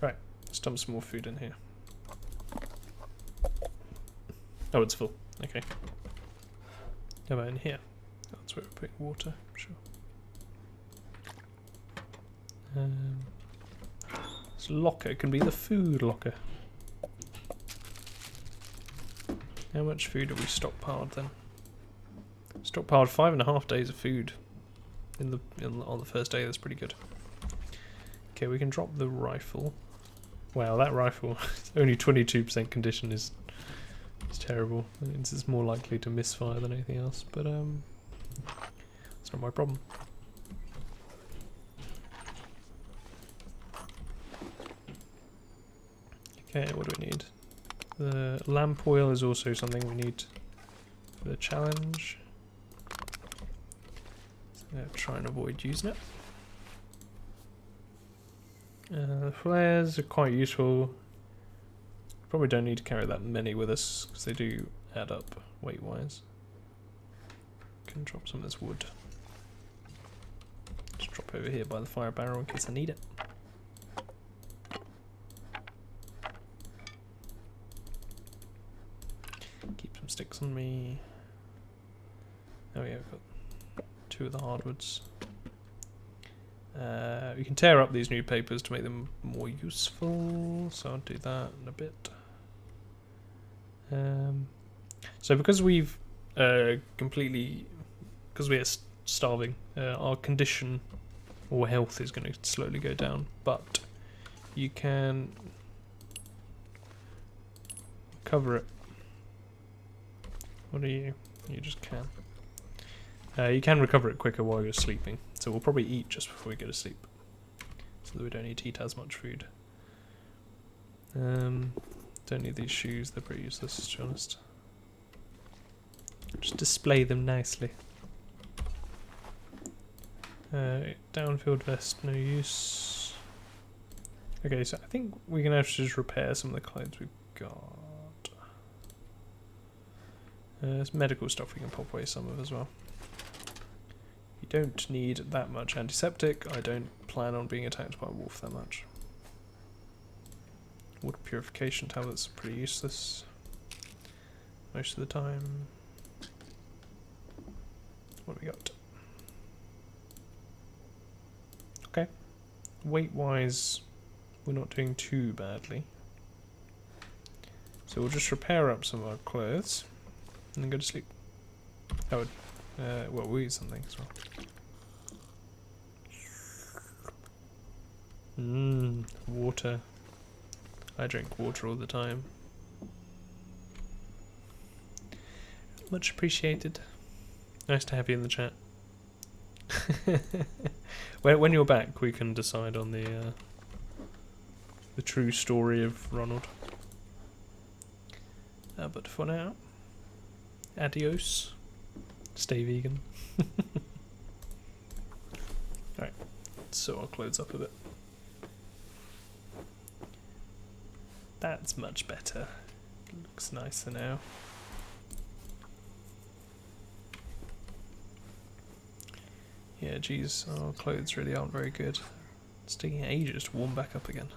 Right, let's dump some more food in here. Oh, it's full. Okay. How about in here? That's where we're putting water. Sure. This locker can be the food locker. How much food have we stockpiled then? Stockpiled 5.5 days of food on the first day. That's pretty good. Okay, we can drop the rifle. Wow, that rifle only 22% condition is terrible. It means it's more likely to misfire than anything else, but it's not my problem. Okay, what do we need? The lamp oil is also something we need for the challenge. So I'm going to try and avoid using it. The flares are quite useful. Probably don't need to carry that many with us because they do add up weight-wise. Can drop some of this wood. Just drop over here by the fire barrel in case I need it. Keep some sticks on me. Oh yeah, we've got 2 of the hardwoods. We can tear up these new papers to make them more useful, so I'll do that in a bit. So because we've because we're starving, our condition or health is going to slowly go down, but you can cover it. What are you? You just can. You can recover it quicker while you're sleeping, so we'll probably eat just before we go to sleep, so that we don't need to eat as much food. Don't need these shoes, they're pretty useless to be honest. Just display them nicely. Downfield vest, no use. Okay, so I think we can actually just repair some of the clothes we've got. There's medical stuff we can pop away some of as well. You don't need that much antiseptic. I don't plan on being attacked by a wolf that much. Water purification tablets are pretty useless most of the time. What have we got? Okay. Weight-wise, we're not doing too badly. So we'll just repair up some of our clothes and then go to sleep. Oh, well, we'll eat something as well. Water. I drink water all the time. Much appreciated. Nice to have you in the chat. When you're back, we can decide on the true story of Ronald. But for now, adios. Stay vegan. Alright, sew our clothes up a bit. That's much better. Looks nicer now. Yeah, geez, our clothes really aren't very good. It's taking ages to warm back up again.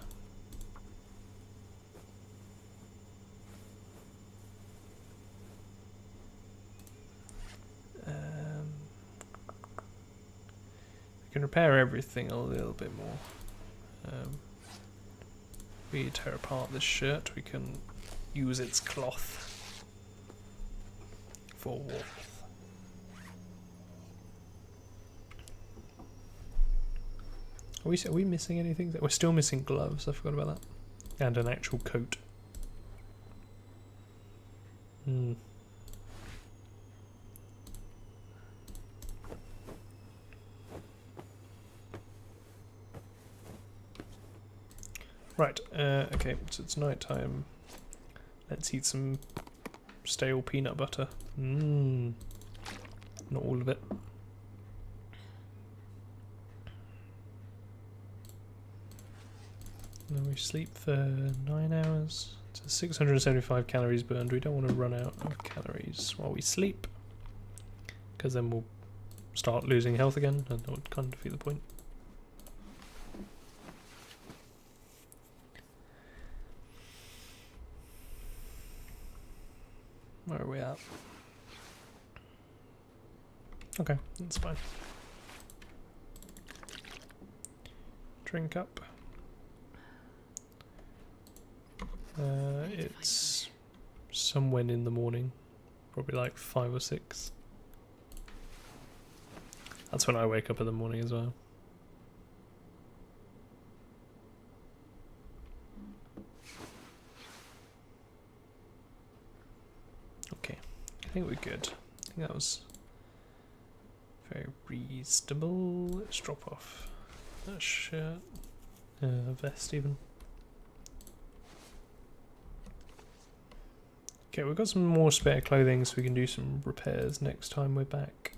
We can repair everything a little bit more. We tear apart this shirt, we can use its cloth for warmth. Are we missing anything? We're still missing gloves, I forgot about that. And an actual coat. Right, okay, so it's night time. Let's eat some stale peanut butter. Not all of it. And then we sleep for 9 hours. So 675 calories burned. We don't want to run out of calories while we sleep, because then we'll start losing health again, and that would kind of defeat the point. Where are we at? Okay, that's fine. Drink up. It's somewhere in the morning, probably like 5 or 6. That's when I wake up in the morning as well. Okay, I think we're good. I think that was very reasonable. Let's drop off that shirt, vest even. Okay, we've got some more spare clothing, so we can do some repairs next time we're back.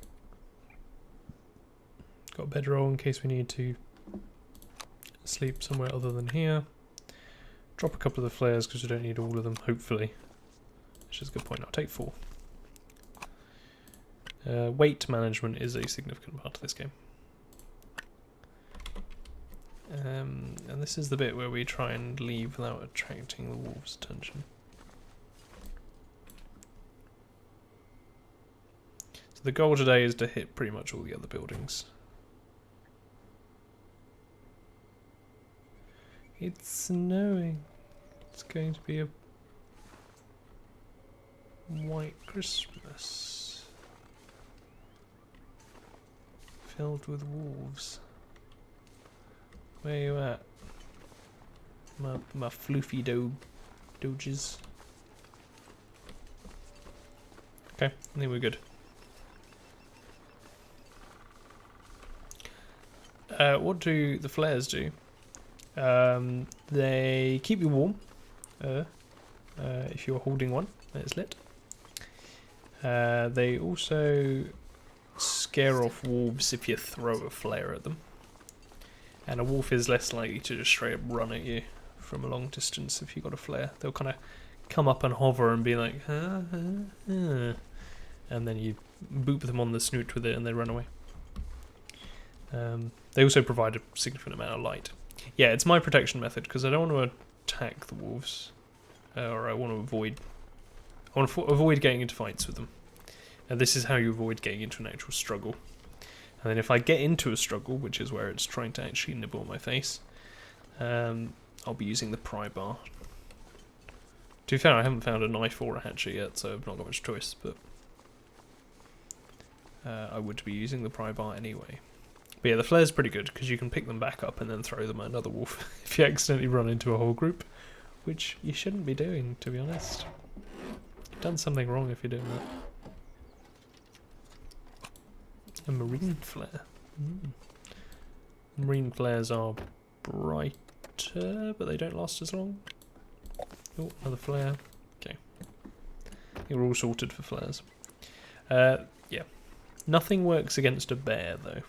Got a bedroll in case we need to sleep somewhere other than here. Drop a couple of the flares because we don't need all of them, hopefully. Which is a good point. I'll take 4. Weight management is a significant part of this game. And this is the bit where we try and leave without attracting the wolves' attention. So the goal today is to hit pretty much all the other buildings. It's snowing. It's going to be a white Christmas. Filled with wolves. Where are you at? my floofy doges. Okay, I think we're good. What do the flares do? They keep you warm if you're holding one that is lit. They also scare off wolves if you throw a flare at them. And a wolf is less likely to just straight up run at you from a long distance if you've got a flare. They'll kind of come up and hover and be like, huh, huh, huh. And then you boop them on the snoot with it and they run away. They also provide a significant amount of light. Yeah, it's my protection method because I don't want to attack the wolves. Or I want to avoid getting into fights with them. And this is how you avoid getting into an actual struggle. And then if I get into a struggle, which is where it's trying to actually nibble my face, I'll be using the pry bar. To be fair, I haven't found a knife or a hatchet yet, so I've not got much choice, but I would be using the pry bar anyway. But yeah, the flare's pretty good, because you can pick them back up and then throw them at another wolf if you accidentally run into a whole group, which you shouldn't be doing, to be honest. You've done something wrong if you're doing that. A marine flare. Marine flares are brighter, but they don't last as long. Oh, another flare. Okay. I think we're all sorted for flares. Yeah. Nothing works against a bear, though.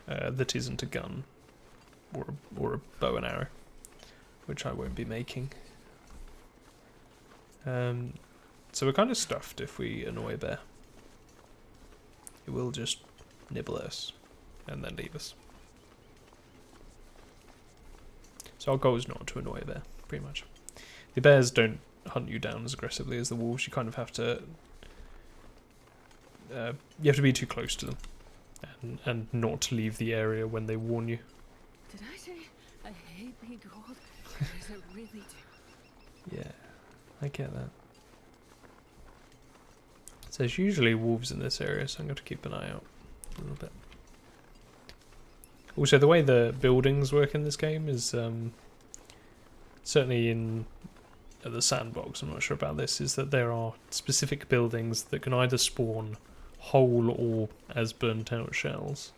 That isn't a gun. Or a bow and arrow. Which I won't be making. So we're kind of stuffed if we annoy a bear. It will just nibble us and then leave us. So our goal is not to annoy a bear, pretty much. The bears don't hunt you down as aggressively as the wolves. You kind of have to... you have to be too close to them. And not leave the area when they warn you. Did I say I hate being cold? Does it really do? Yeah, I get that. So there's usually wolves in this area, so I'm going to keep an eye out a little bit. Also, the way the buildings work in this game is certainly in the sandbox, I'm not sure about this, is that there are specific buildings that can either spawn whole or as burnt out shells,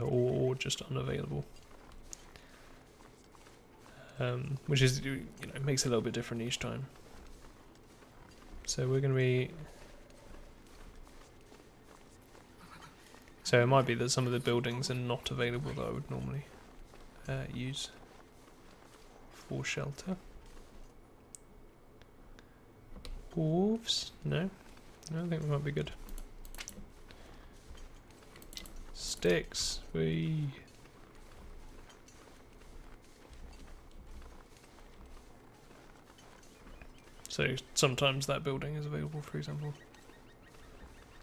or just unavailable. Which is, you know, makes it a little bit different each time. So we're going to be... So it might be that some of the buildings are not available that I would normally use for shelter. Wolves? No. I think we might be good. Sticks. We. So sometimes that building is available, for example.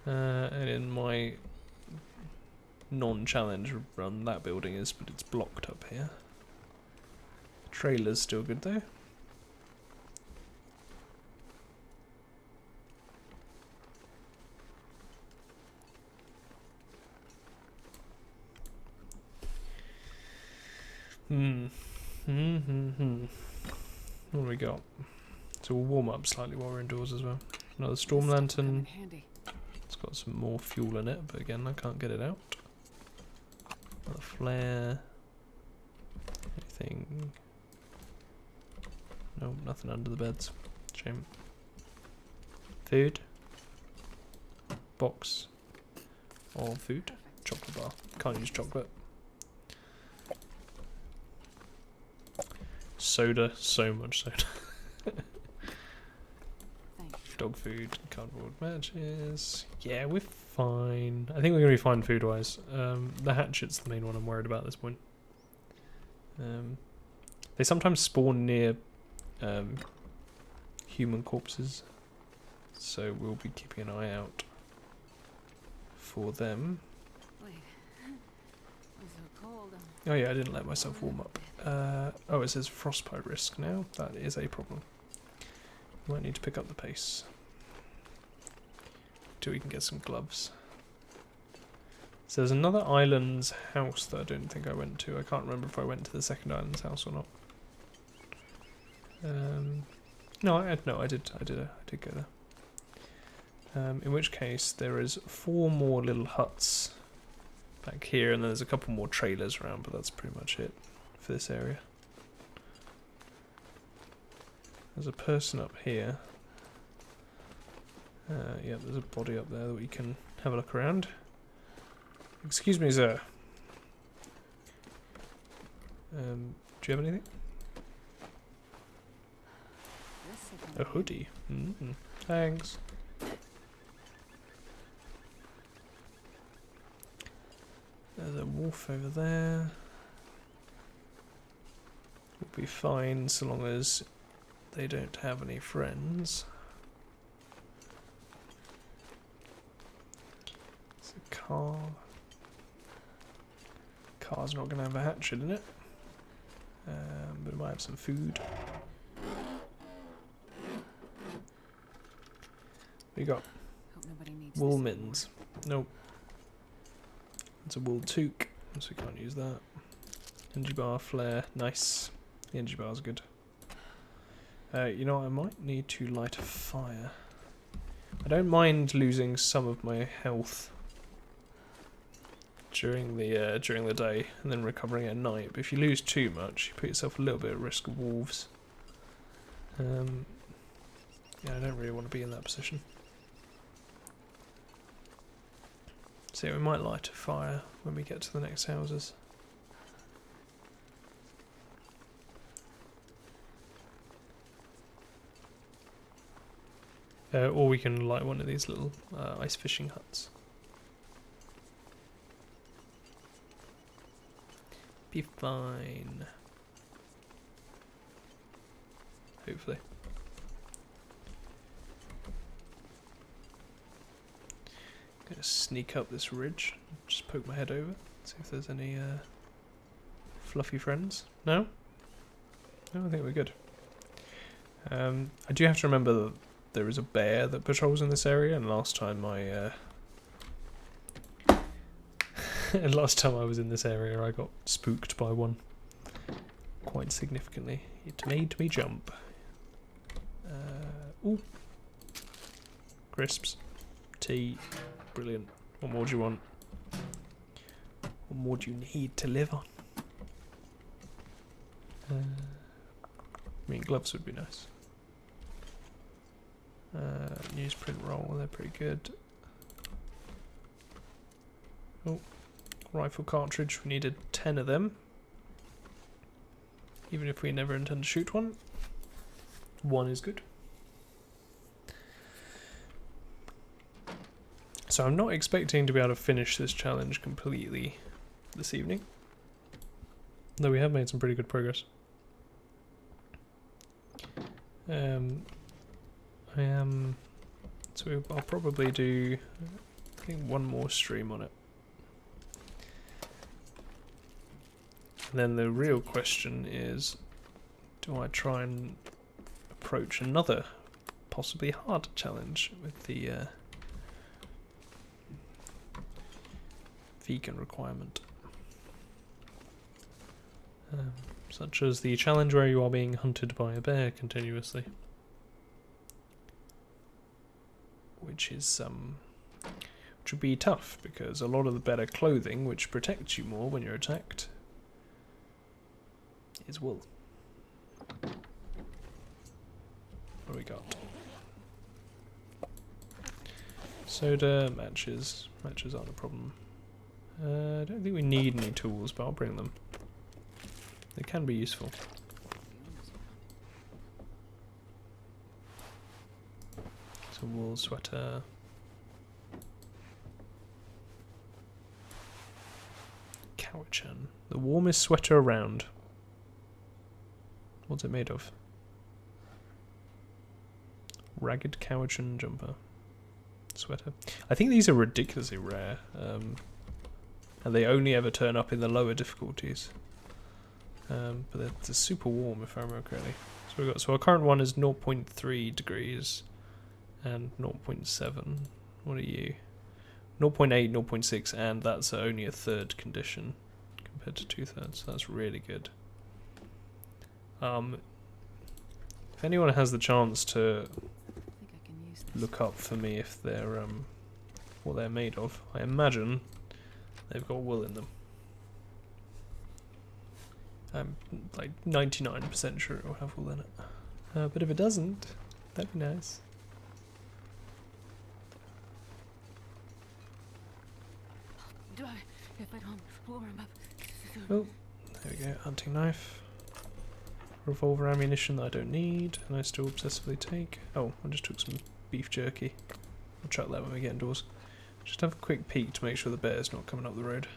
And in my non-challenge run, that building is, but it's blocked up here. Trailer's still good though. What do we got? So we'll warm up slightly while we're indoors as well. Another storm lantern. It's got some more fuel in it, but again, I can't get it out. Another flare. Anything? No, nothing under the beds. Shame. Food. Box of food. Chocolate bar. Can't use chocolate. Soda. So much soda. Dog food, cardboard matches. Yeah, we're fine. I think we're going to be fine food-wise. The hatchet's the main one I'm worried about at this point. They sometimes spawn near human corpses, so we'll be keeping an eye out for them. Wait. It's so cold. Oh yeah, I didn't let myself warm up. Oh, it says frostbite risk now. That is a problem. Might need to pick up the pace till we can get some gloves. So there's another island's house that I don't think I went to. I can't remember if I went to the second island's house or not. No, I did go there. In which case, there is 4 more little huts back here, and then there's a couple more trailers around, but that's pretty much it for this area. There's a person up here. Yeah, there's a body up there that we can have a look around. Excuse me, sir. Do you have anything? A hoodie. Thanks. There's a wolf over there. We'll be fine so long as they don't have any friends. It's a car. Car's not going to have a hatchet in it. But it might have some food. We got wool mittens. Nope. It's a wool toque, so we can't use that. Energy bar, flare, nice. The energy bar's good. You know what, I might need to light a fire. I don't mind losing some of my health during the day and then recovering at night, but if you lose too much, you put yourself a little bit at risk of wolves. Yeah, I don't really want to be in that position. So yeah, we might light a fire when we get to the next houses. Or we can light one of these little ice fishing huts. Be fine. Hopefully. Gonna sneak up this ridge, just poke my head over, see if there's any fluffy friends. No? No, I think we're good. I do have to remember that there is a bear that patrols in this area, and last time I was in this area I got spooked by one quite significantly. It made me jump. Ooh. Crisps. Tea. Brilliant. What more do you want? What more do you need to live on? I mean, gloves would be nice. Newsprint roll, they're pretty good. Oh, rifle cartridge, we needed 10 of them. Even if we never intend to shoot one. 1 is good. So I'm not expecting to be able to finish this challenge completely this evening. Though we have made some pretty good progress. So I'll probably do, I think, 1 more stream on it. And then the real question is, do I try and approach another possibly harder challenge with the vegan requirement? Such as the challenge where you are being hunted by a bear continuously. Which would be tough, because a lot of the better clothing, which protects you more when you're attacked, is wool. What do we got? Soda, matches. Matches aren't a problem. I don't think we need any tools, but I'll bring them. They can be useful. So wool sweater. Cowichan. The warmest sweater around. What's it made of? Ragged Cowichan jumper. Sweater. I think these are ridiculously rare. And they only ever turn up in the lower difficulties. But they're super warm if I remember correctly. So our current one is 0.3 degrees and 0.7. What are you? 0.8, 0.6, and that's only a third condition compared to 2/3. That's really good. If anyone has the chance to I think I can use this. look up for me if they're what they're made of, I imagine they've got wool in them. I'm like 99% sure it will have wool in it. But if it doesn't, that'd be nice. Do I? If I don't warm up. Oh, there we go. Hunting knife. Revolver ammunition that I don't need, and I still obsessively take. Oh, I just took some beef jerky. I'll chuck that when we get indoors. Just have a quick peek to make sure the bear's not coming up the road.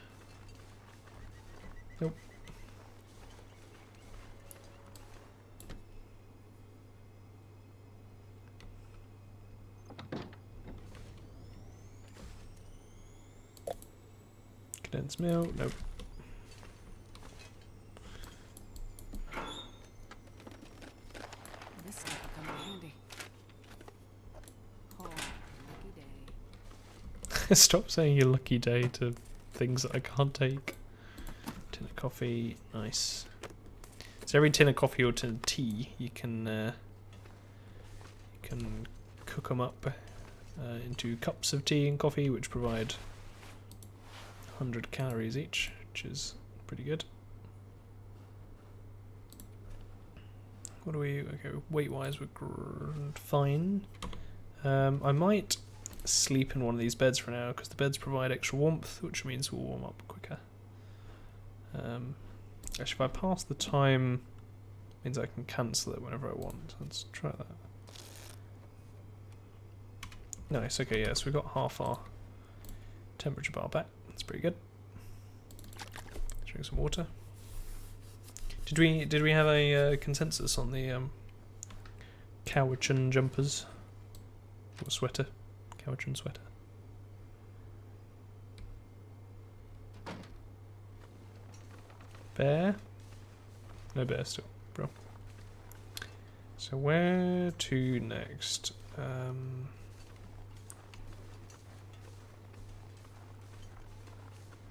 Nope. Condensed milk, nope. This stuff will come in handy. Oh, lucky day. Stop saying your lucky day to things that I can't take. Tin of coffee, nice. So every tin of coffee or tin of tea, you can cook them up into cups of tea and coffee, which provide 100 calories each, which is pretty good. What do we? Okay, weight-wise, we're fine. I might sleep in one of these beds for now because the beds provide extra warmth, which means we'll warm up quicker. Actually, if I pass the time, it means I can cancel it whenever I want. Let's try that. Nice. Okay, yeah. So we've got half our temperature bar back. That's pretty good. Drink some water. Did we have a consensus on the Cowichan jumpers or sweater? Cowichan sweater. Bear? No bear still, bro. So where to next?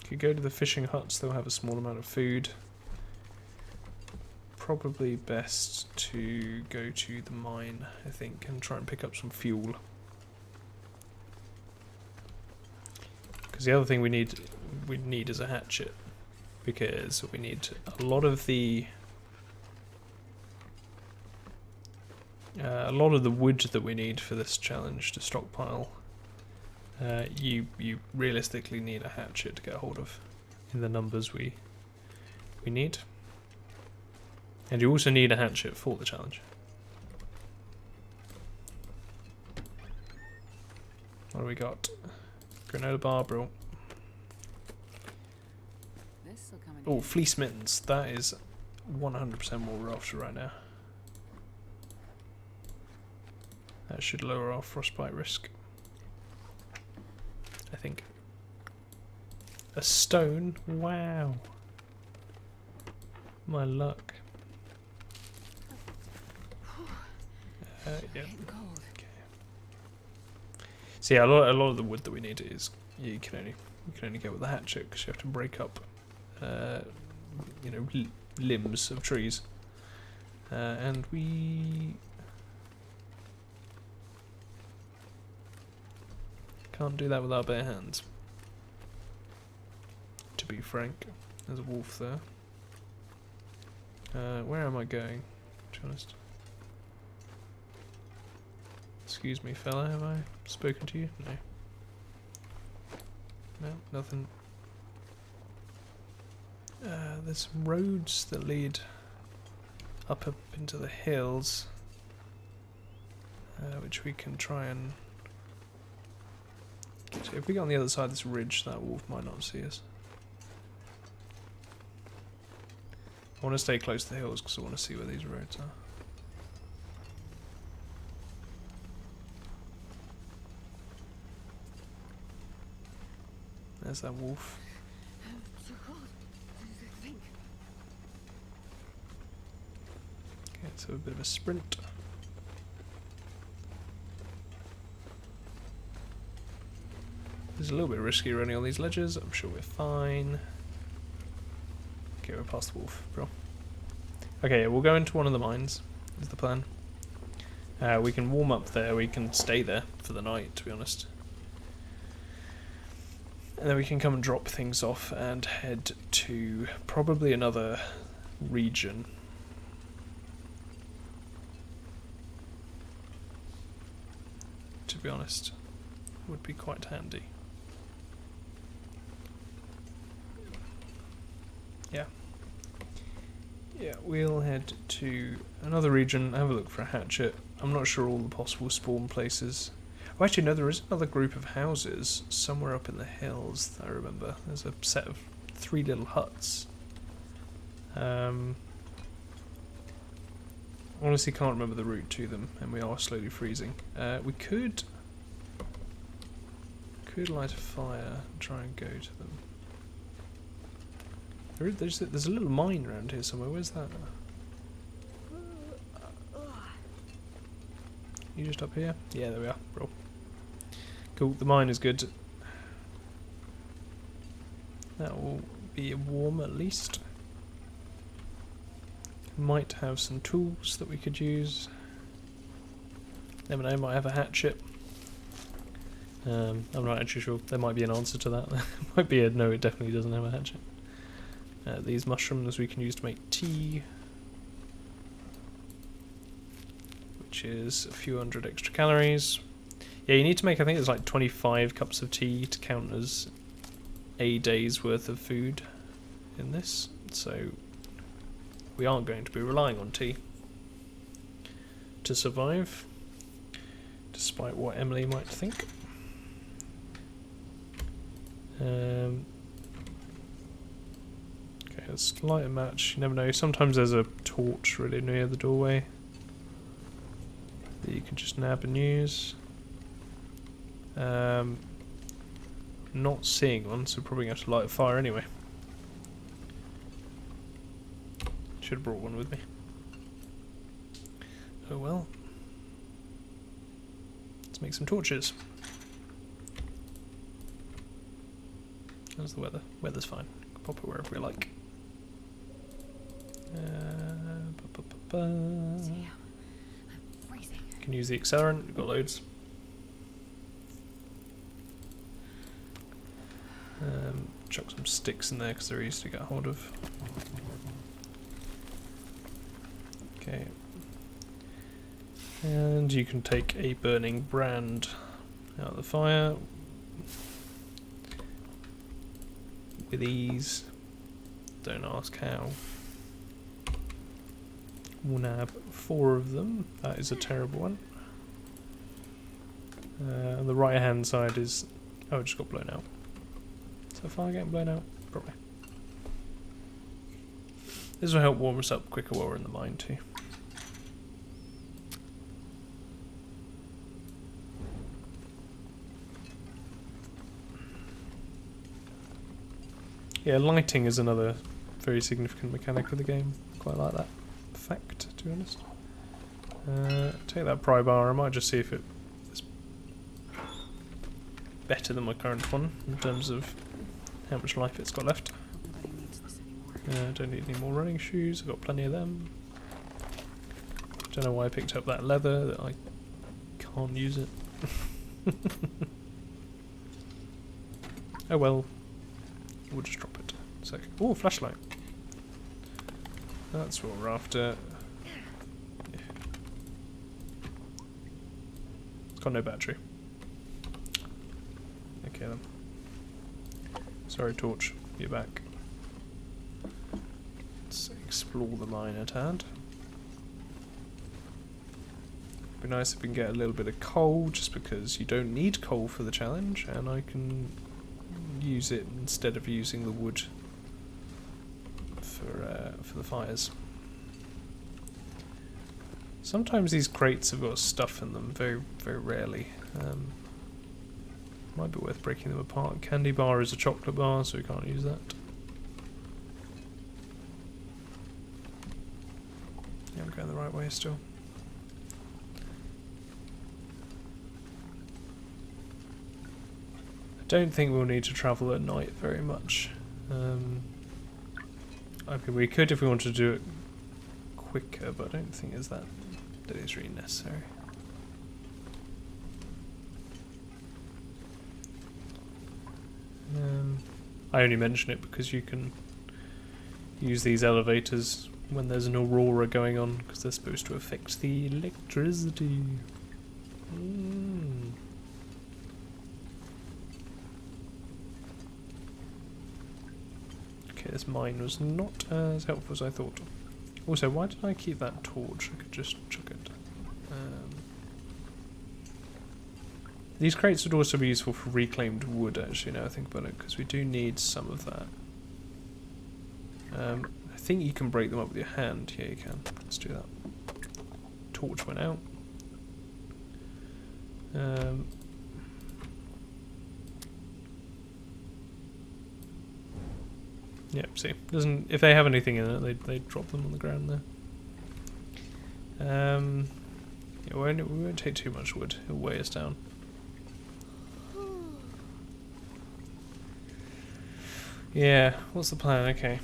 Could go to the fishing huts. They'll have a small amount of food. Probably best to go to the mine, I think, and try and pick up some fuel. Because the other thing we need is a hatchet, because we need a lot of the wood that we need for this challenge to stockpile. You realistically need a hatchet to get hold of in the numbers we need. And you also need a hatchet for the challenge. What do we got? Granola bar, bro. This'll come in Oh, handy. fleece mittens. That is 100% what we're after right now. That should lower our frostbite risk, I think. A stone? Wow. My luck. Yeah. Getting cold. So yeah, a lot of the wood that we need is you can only get with a hatchet because you have to break up, limbs of trees, and we can't do that with our bare hands. To be frank, there's a wolf there. Where am I going? To be honest. Excuse me, fella, have I spoken to you? No. No, nothing. There's some roads that lead up into the hills, which we can try and... So if we get on the other side of this ridge, that wolf might not see us. I want to stay close to the hills because I want to see where these roads are. There's that wolf. So cold. I think. Okay, so a bit of a sprint. It's a little bit risky running on these ledges. I'm sure we're fine. Okay, we're past the wolf, bro. Okay, we'll go into one of the mines, is the plan. We can warm up there, we can stay there for the night, to be honest. And then we can come and drop things off and head to probably another region. To be honest, would be quite handy. Yeah. Yeah, we'll head to another region, have a look for a hatchet. I'm not sure all the possible spawn places. Oh, actually, no, there is another group of houses somewhere up in the hills that I remember. There's a set of 3 little huts. Honestly, can't remember the route to them, and we are slowly freezing. We could light a fire and try and go to them. There's a little mine around here somewhere. Where's that? You just up here? Yeah, there we are. Roll. Cool. The mine is good. That will be warm at least. Might have some tools that we could use. Never know. Might have a hatchet. I'm not actually sure. There might be an answer to that. There might be a no. It definitely doesn't have a hatchet. These mushrooms we can use to make tea, which is a few hundred extra calories. Yeah, you need to make, I think it's like 25 cups of tea to count as a day's worth of food in this, so we aren't going to be relying on tea to survive, despite what Emily might think. Okay, let's light a match. You never know. Sometimes there's a torch really near the doorway that you can just nab and use. Not seeing one, so probably going to have to light a fire anyway. Should have brought one with me. Oh well. Let's make some torches. How's the weather? Weather's fine. Pop it wherever we like. Damn, I'm freezing. Can use the accelerant. We've got loads. Chuck some sticks in there because they're easy to get hold of. Okay. And you can take a burning brand out of the fire with ease. Don't ask how. We'll nab 4 of them. That is a terrible one. And the right hand side is... oh, it just got blown out. So fire getting blown out? Probably. This will help warm us up quicker while we're in the mine too. Yeah, lighting is another very significant mechanic of the game. Quite like that fact, to be honest. Take that pry bar. I might just see if it is better than my current one in terms of how much life it's got left. Nobody needs this anymore. Don't need any more running shoes. I've got plenty of them. Don't know why I picked up that leather. That I can't use it. Oh well. We'll just drop it. So, oh, flashlight. That's what we're after. Yeah. It's got no battery. Okay then. Sorry, torch. You're back. Let's explore the mine at hand. Be nice if we can get a little bit of coal, just because you don't need coal for the challenge, and I can use it instead of using the wood for the fires. Sometimes these crates have got stuff in them, very, very rarely. Might be worth breaking them apart. Candy bar is a chocolate bar, so we can't use that. Yeah, I'm going the right way still. don't think we'll need to travel at night very much. Okay, we could if we wanted to do it quicker, but I don't think that is really necessary. I only mention it because you can use these elevators when there's an aurora going on, because they're supposed to affect the electricity. Okay, this mine was not as helpful as I thought. Also, why did I keep that torch? I could just chuck it. These crates would also be useful for reclaimed wood, actually, now I think about it, because we do need some of that. I think you can break them up with your hand. Yeah, you can. Let's do that. Torch went out. Yeah, see, doesn't, if they have anything in it, they drop them on the ground there. Yeah, we won't take too much wood. It'll weigh us down. Yeah, what's the plan? Okay.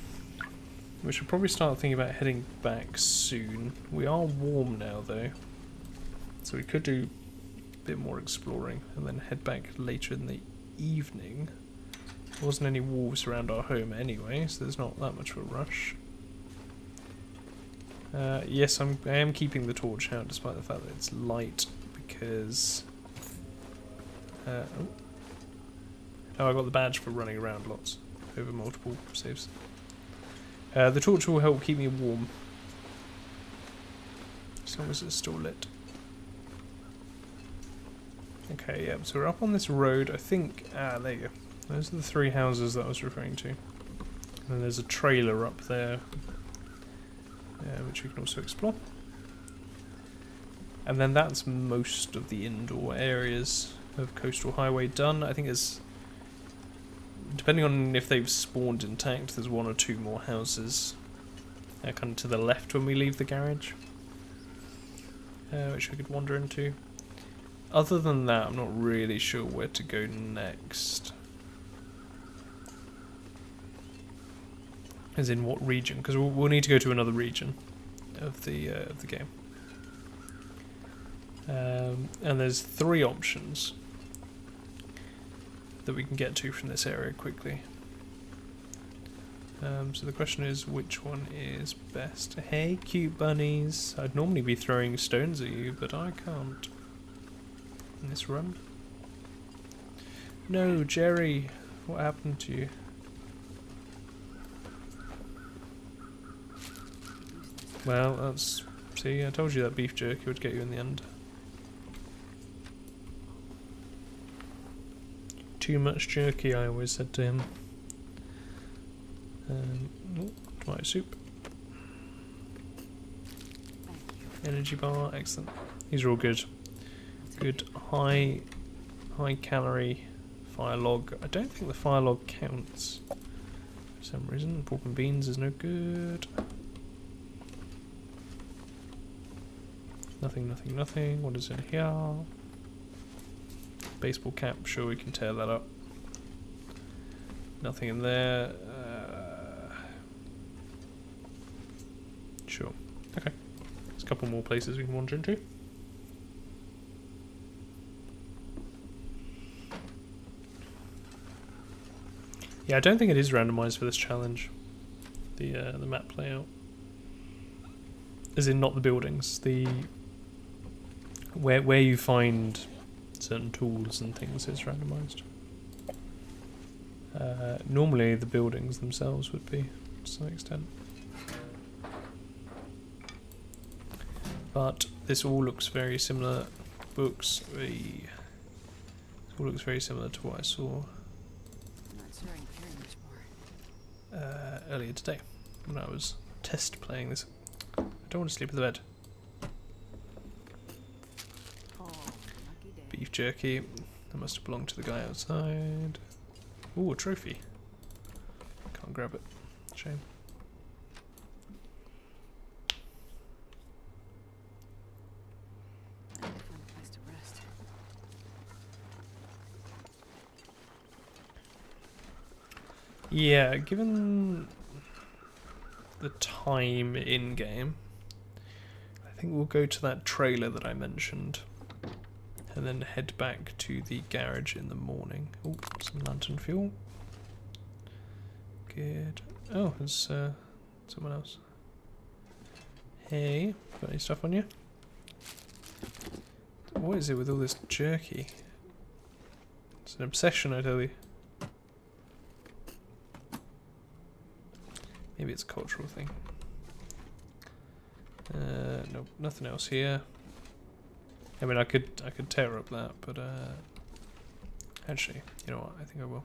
We should probably start thinking about heading back soon. We are warm now, though. So we could do a bit more exploring and then head back later in the evening. There wasn't any wolves around our home anyway, so there's not that much of a rush. Yes, I am keeping the torch out despite the fact that it's light, because... oh, I got the badge for running around lots over multiple saves. The torch will help keep me warm, as long as it's still lit. Okay, yeah, so we're up on this road, I think... Ah, there you go. Those are the 3 houses that I was referring to. And then there's a trailer up there, which we can also explore. And then that's most of the indoor areas of Coastal Highway done. I think there's... Depending on if they've spawned intact, there's 1 or 2 more houses kind of to the left when we leave the garage, which we could wander into. Other than that, I'm not really sure where to go next. As in what region? Because we'll need to go to another region of the game. And there's 3 options that we can get to from this area quickly. So the question is, which one is best? Hey, cute bunnies! I'd normally be throwing stones at you, but I can't. In this run. No, Jerry! What happened to you? Well, that's... See, I told you that beef jerky would get you in the end. Too much jerky, I always said to him. Oh, tomato soup. Energy bar, excellent. These are all good. Good high calorie fire log. I don't think the fire log counts for some reason. Pork and beans is no good. Nothing, nothing, nothing. What is in here? Baseball cap, sure we can tear that up. Nothing in there. Sure. Okay. There's a couple more places we can wander into. Yeah, I don't think it is randomised for this challenge. The map layout. As in not the buildings, the where you find certain tools and things is randomised. Normally the buildings themselves would be, to some extent. But this all looks very similar. Books, this all looks very similar to what I saw earlier today when I was test playing this. I don't want to sleep in the bed. Beef jerky. That must have belonged to the guy outside. Ooh, a trophy. Can't grab it. Shame. Yeah, given the time in game, I think we'll go to that trailer that I mentioned and then head back to the garage in the morning. Oh, some lantern fuel. Good. Oh, there's someone else. Hey, got any stuff on you? What is it with all this jerky? It's an obsession, I tell you. Maybe it's a cultural thing. Nope, nothing else here. I mean, I could tear up that, but actually, you know what? I think I will.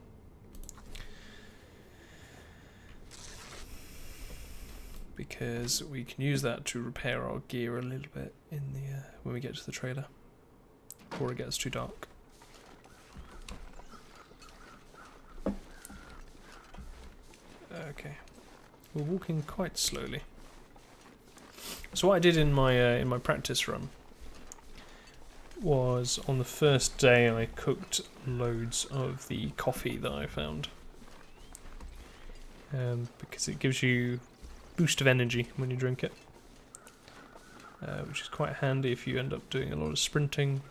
Because we can use that to repair our gear a little bit in the when we get to the trailer, before it gets too dark. Okay, we're walking quite slowly. So what I did in my practice run was on the first day I cooked loads of the coffee that I found, because it gives you boost of energy when you drink it, which is quite handy if you end up doing a lot of sprinting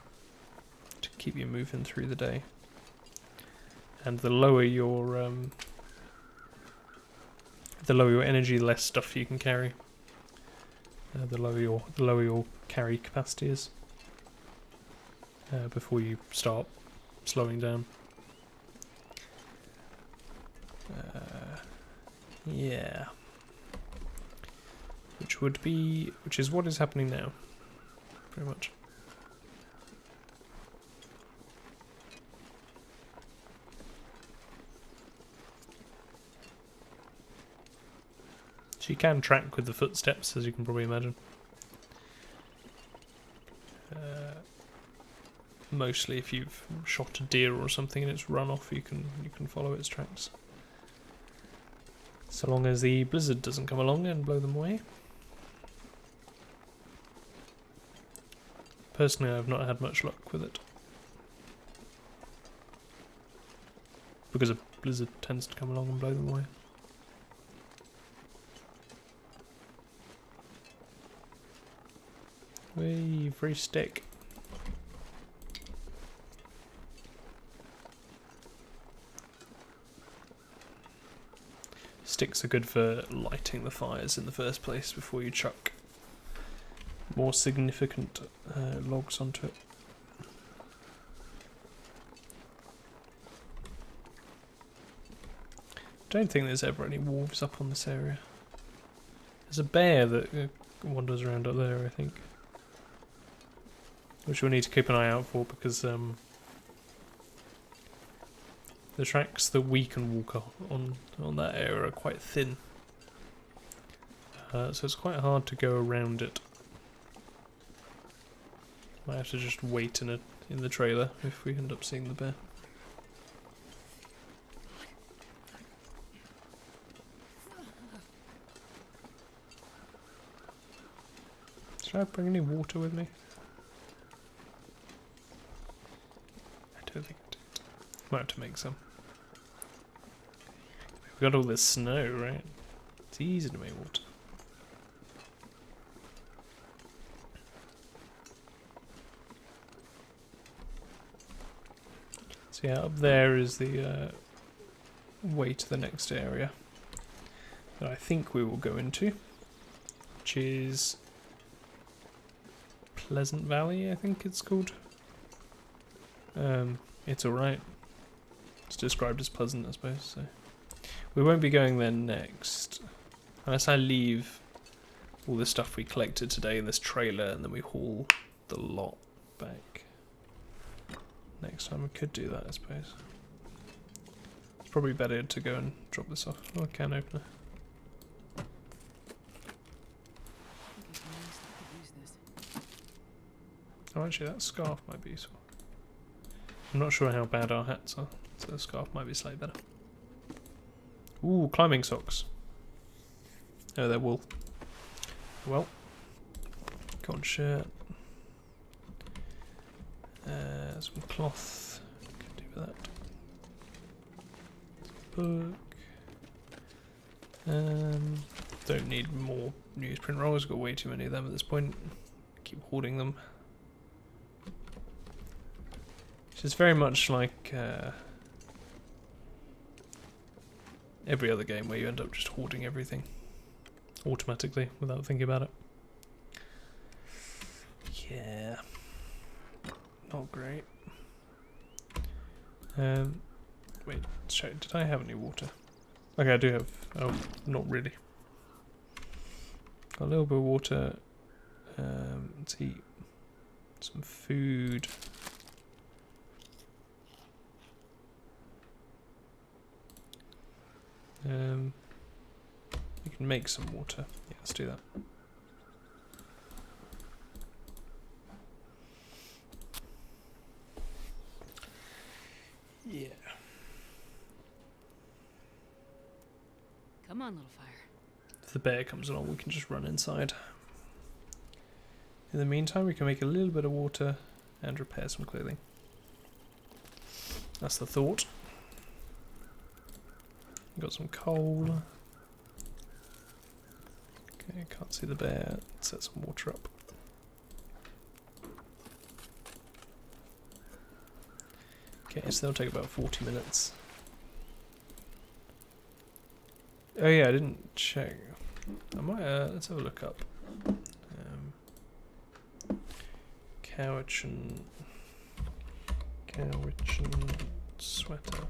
to keep you moving through the day. And the lower your energy, the less stuff you can carry. The lower your carry capacity is before you start slowing down. Yeah. Which is what is happening now, pretty much. So you can track with the footsteps, as you can probably imagine. Mostly, if you've shot a deer or something and it's run off, you can follow its tracks. So long as the blizzard doesn't come along and blow them away. Personally, I've not had much luck with it, because a blizzard tends to come along and blow them away. Whee, free stick. Sticks are good for lighting the fires in the first place before you chuck more significant logs onto it. Don't think there's ever any wolves up on this area. There's a bear that wanders around up there, I think, which we'll need to keep an eye out for, because the tracks that we can walk on that area are quite thin, so it's quite hard to go around it. Might have to just wait in the trailer if we end up seeing the bear. Should I bring any water with me? I don't think I do. Might have to make some. We got all this snow, right? It's easy to make water. So yeah, up there is the way to the next area that I think we will go into, which is Pleasant Valley, I think it's called. It's alright. It's described as pleasant, I suppose. So we won't be going there next, unless I leave all the stuff we collected today in this trailer and then we haul the lot back. Next time we could do that, I suppose. It's probably better to go and drop this off. Oh, can opener. Oh, actually, that scarf might be useful. I'm not sure how bad our hats are, so the scarf might be slightly better. Ooh, climbing socks. Oh, they're wool. Well, cotton shirt. Some cloth. Could do with that. Book. Don't need more newsprint rolls. Got way too many of them at this point. Keep hoarding them. Which is very much like every other game where you end up just hoarding everything automatically without thinking about it. Yeah, not great. Wait, check. Did I have any water? Okay, I do have. Oh, not really. Got a little bit of water. Let's eat some food. We can make some water. Yeah, let's do that. Yeah. Come on, little fire. If the bear comes along, we can just run inside. In the meantime, we can make a little bit of water and repair some clothing. That's the thought. Got some coal. Okay, can't see the bear. Let's set some water up. Okay, so they'll take about 40 minutes. Oh yeah, I didn't check. I might, let's have a look up. Cowichan sweater.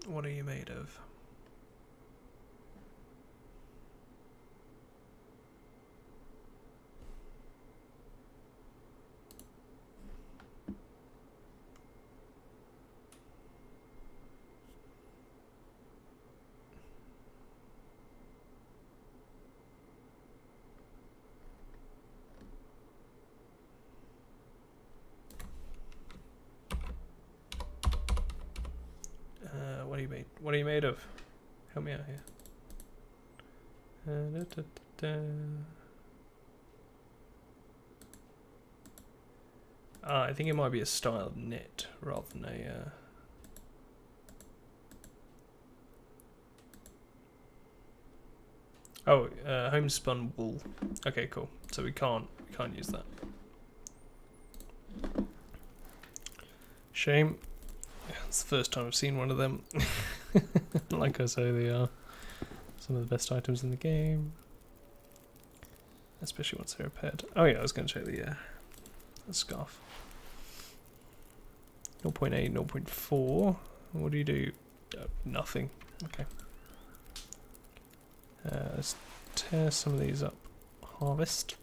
What are you made of? What are you made of? Help me out here. I think it might be a style of knit rather than a. Homespun wool. Okay, cool. So we can't use that. Shame. It's the first time I've seen one of them. Like I say, they are some of the best items in the game. Especially once they're repaired. Oh yeah, I was going to show the scarf. 0.8, 0.4. What do you do? Nothing. Okay. Let's tear some of these up. Harvest.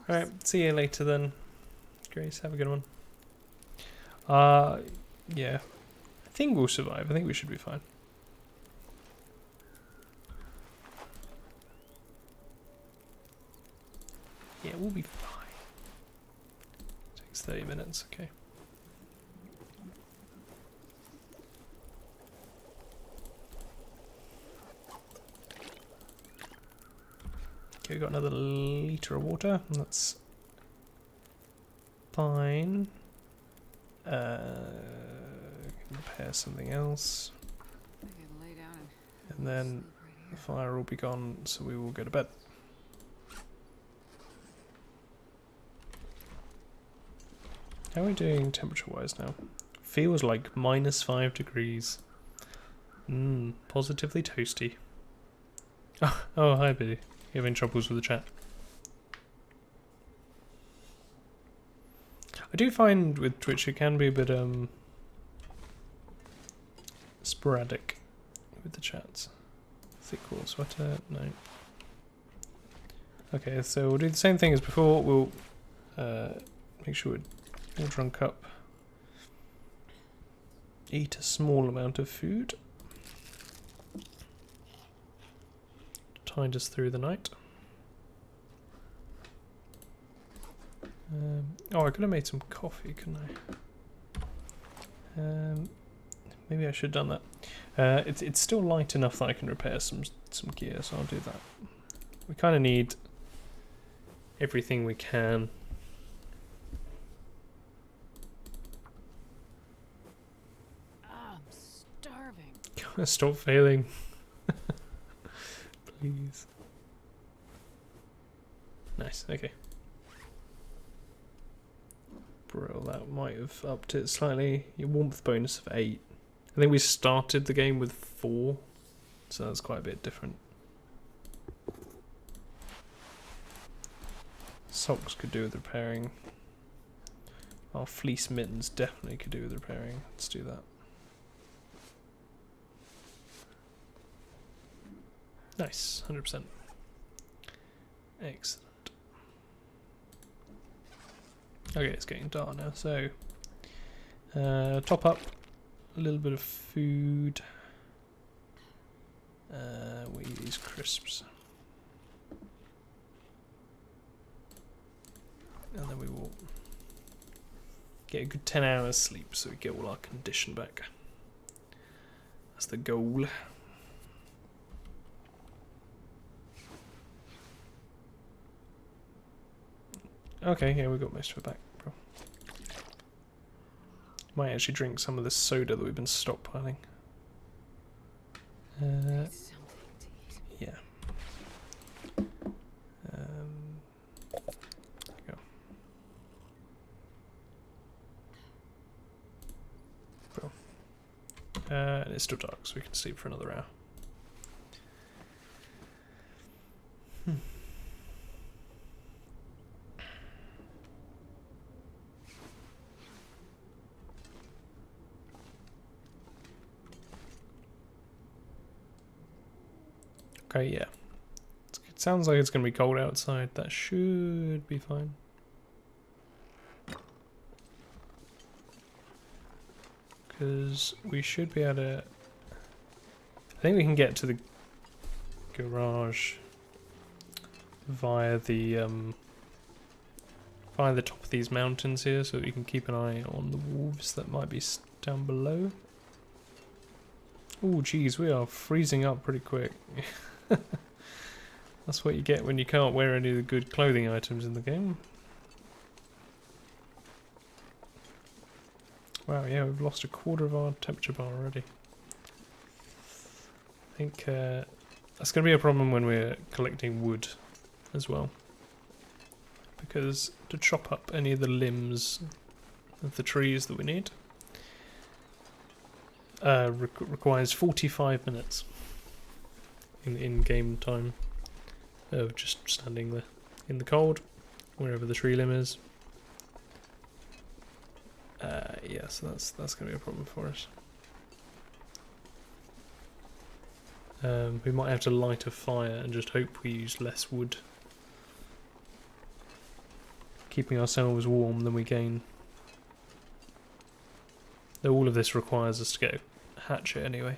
Alright, see you later then. Grace, have a good one. Yeah. I think we'll survive. I think we should be fine. Yeah, we'll be fine. Takes 30 minutes, okay. Okay, we've got another litre of water. That's fine. Repair something else. I can lay down And then the fire will be gone, so we will go to bed. How are we doing temperature-wise now? Feels like -5 degrees. Positively toasty. Oh, hi, Biddy. You having troubles with the chat? I do find with Twitch it can be a bit sporadic with the chats. Thick wool sweater, no. Okay, so we'll do the same thing as before. We'll make sure we're all drunk up. Eat a small amount of food. Tide us through the night. Oh, I could have made some coffee, couldn't I? Maybe I should have done that. It's still light enough that I can repair some gear, so I'll do that. We kind of need everything we can. Stop failing. Please. Nice, okay. Bro, that might have upped it slightly. Your warmth bonus of 8. I think we started the game with 4, so that's quite a bit different. Socks could do with repairing. Our fleece mittens definitely could do with repairing. Let's do that. Nice, 100%. Excellent. Okay, it's getting dark now, so top up a little bit of food. We use crisps. And then we will get a good 10 hours sleep so we get all our condition back. That's the goal. Okay, yeah, we got most of it back, bro. Might actually drink some of this soda that we've been stockpiling. Yeah. Go. Bro. And it's still dark, so we can sleep for another hour. Okay, yeah. It sounds like it's going to be cold outside. That should be fine. Because we should be able to... I think we can get to the garage via the top of these mountains here, so that we can keep an eye on the wolves that might be down below. Oh, geez, we are freezing up pretty quick. That's what you get when you can't wear any of the good clothing items in the game. Wow, yeah, we've lost a quarter of our temperature bar already. I think that's going to be a problem when we're collecting wood as well. Because to chop up any of the limbs of the trees that we need requires 45 minutes in game time of just standing there in the cold, wherever the tree limb is. Yeah, so that's going to be a problem for us. We might have to light a fire and just hope we use less wood, keeping ourselves warm than we gain. Though all of this requires us to get a hatchet anyway.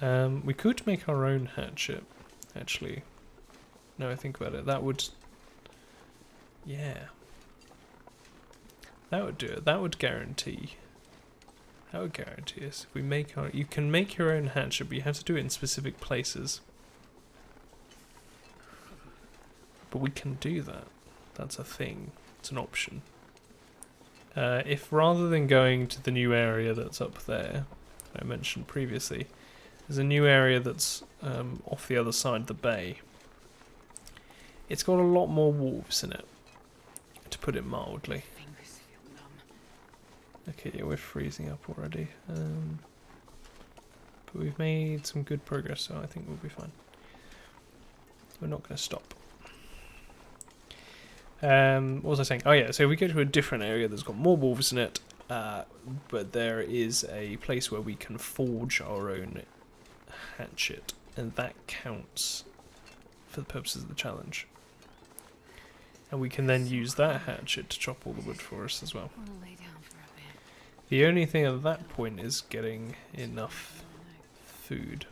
We could make our own hatchet, actually. No, I think about it. That would... Yeah. That would do it. That would guarantee... That would guarantee us. If we make our... You can make your own hatchet, but you have to do it in specific places. But we can do that. That's a thing. It's an option. If rather than going to the new area that's up there, I mentioned previously, there's a new area that's off the other side of the bay. It's got a lot more wolves in it, to put it mildly. Fingers feel numb. Okay, yeah, we're freezing up already. But we've made some good progress, so I think we'll be fine. We're not going to stop. What was I saying? Oh yeah, so we go to a different area that's got more wolves in it, but there is a place where we can forge our own hatchet, and that counts for the purposes of the challenge. And we can then use that hatchet to chop all the wood for us as well. Wanna lay down for a bit. The only thing at that point is getting enough food.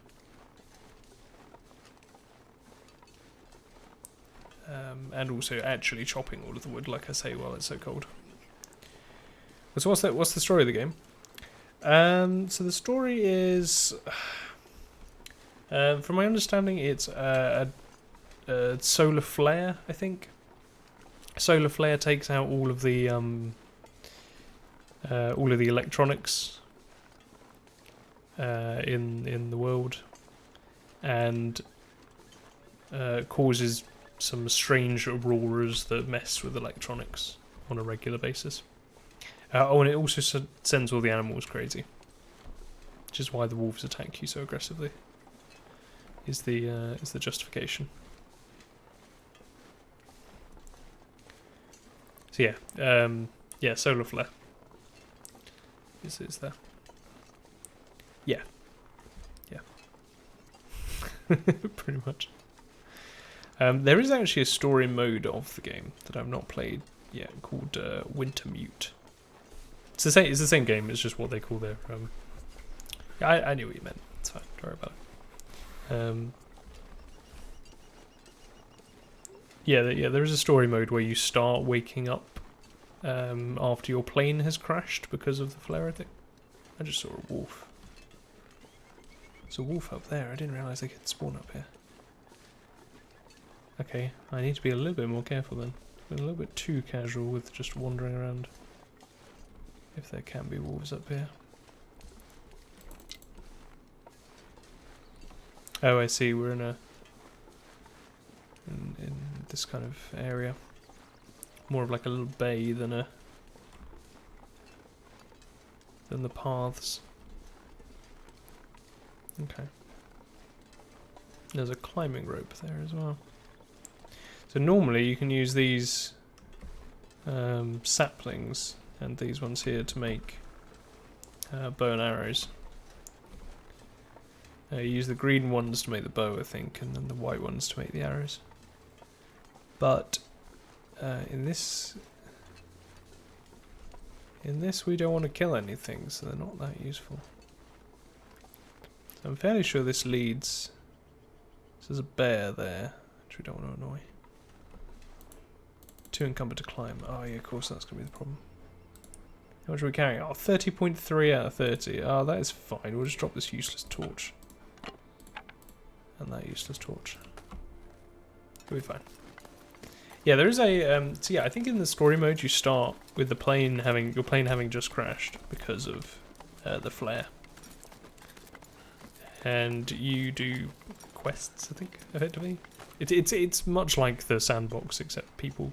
And also actually chopping all of the wood, like I say, while it's so cold. So what's the story of the game? So the story is, from my understanding, it's a solar flare, I think. Solar flare takes out all of the electronics in the world, and causes some strange auroras that mess with electronics on a regular basis. Oh, and it also sends all the animals crazy, which is why the wolves attack you so aggressively. Is the justification? So yeah, solar flare. Is there? Yeah. Pretty much. There is actually a story mode of the game that I've not played yet called Wintermute. It's the same game. It's just what they call their. I knew what you meant. It's fine. Don't worry about it. There is a story mode where you start waking up after your plane has crashed because of the flare. I think. I just saw a wolf. There's a wolf up there. I didn't realise they could spawn up here. Okay, I need to be a little bit more careful then. Been a little bit too casual with just wandering around. If there can be wolves up here. Oh, I see. We're in in this kind of area. More of like a little bay than the paths. Okay. There's a climbing rope there as well. So normally you can use these saplings and these ones here to make bow and arrows. You use the green ones to make the bow, I think, and then the white ones to make the arrows. But in this we don't want to kill anything, so they're not that useful. So I'm fairly sure this leads. So there's a bear there, which we don't want to annoy. Too encumbered to climb. Oh yeah, of course that's going to be the problem. How much are we carrying? Oh, 30.3 out of 30. Oh, that is fine. We'll just drop this useless torch. And that useless torch. We'll be fine. Yeah, there is a... so yeah, I think in the story mode you start with the plane having... Your plane having just crashed because of the flare. And you do quests, I think, effectively. It's much like the sandbox, except people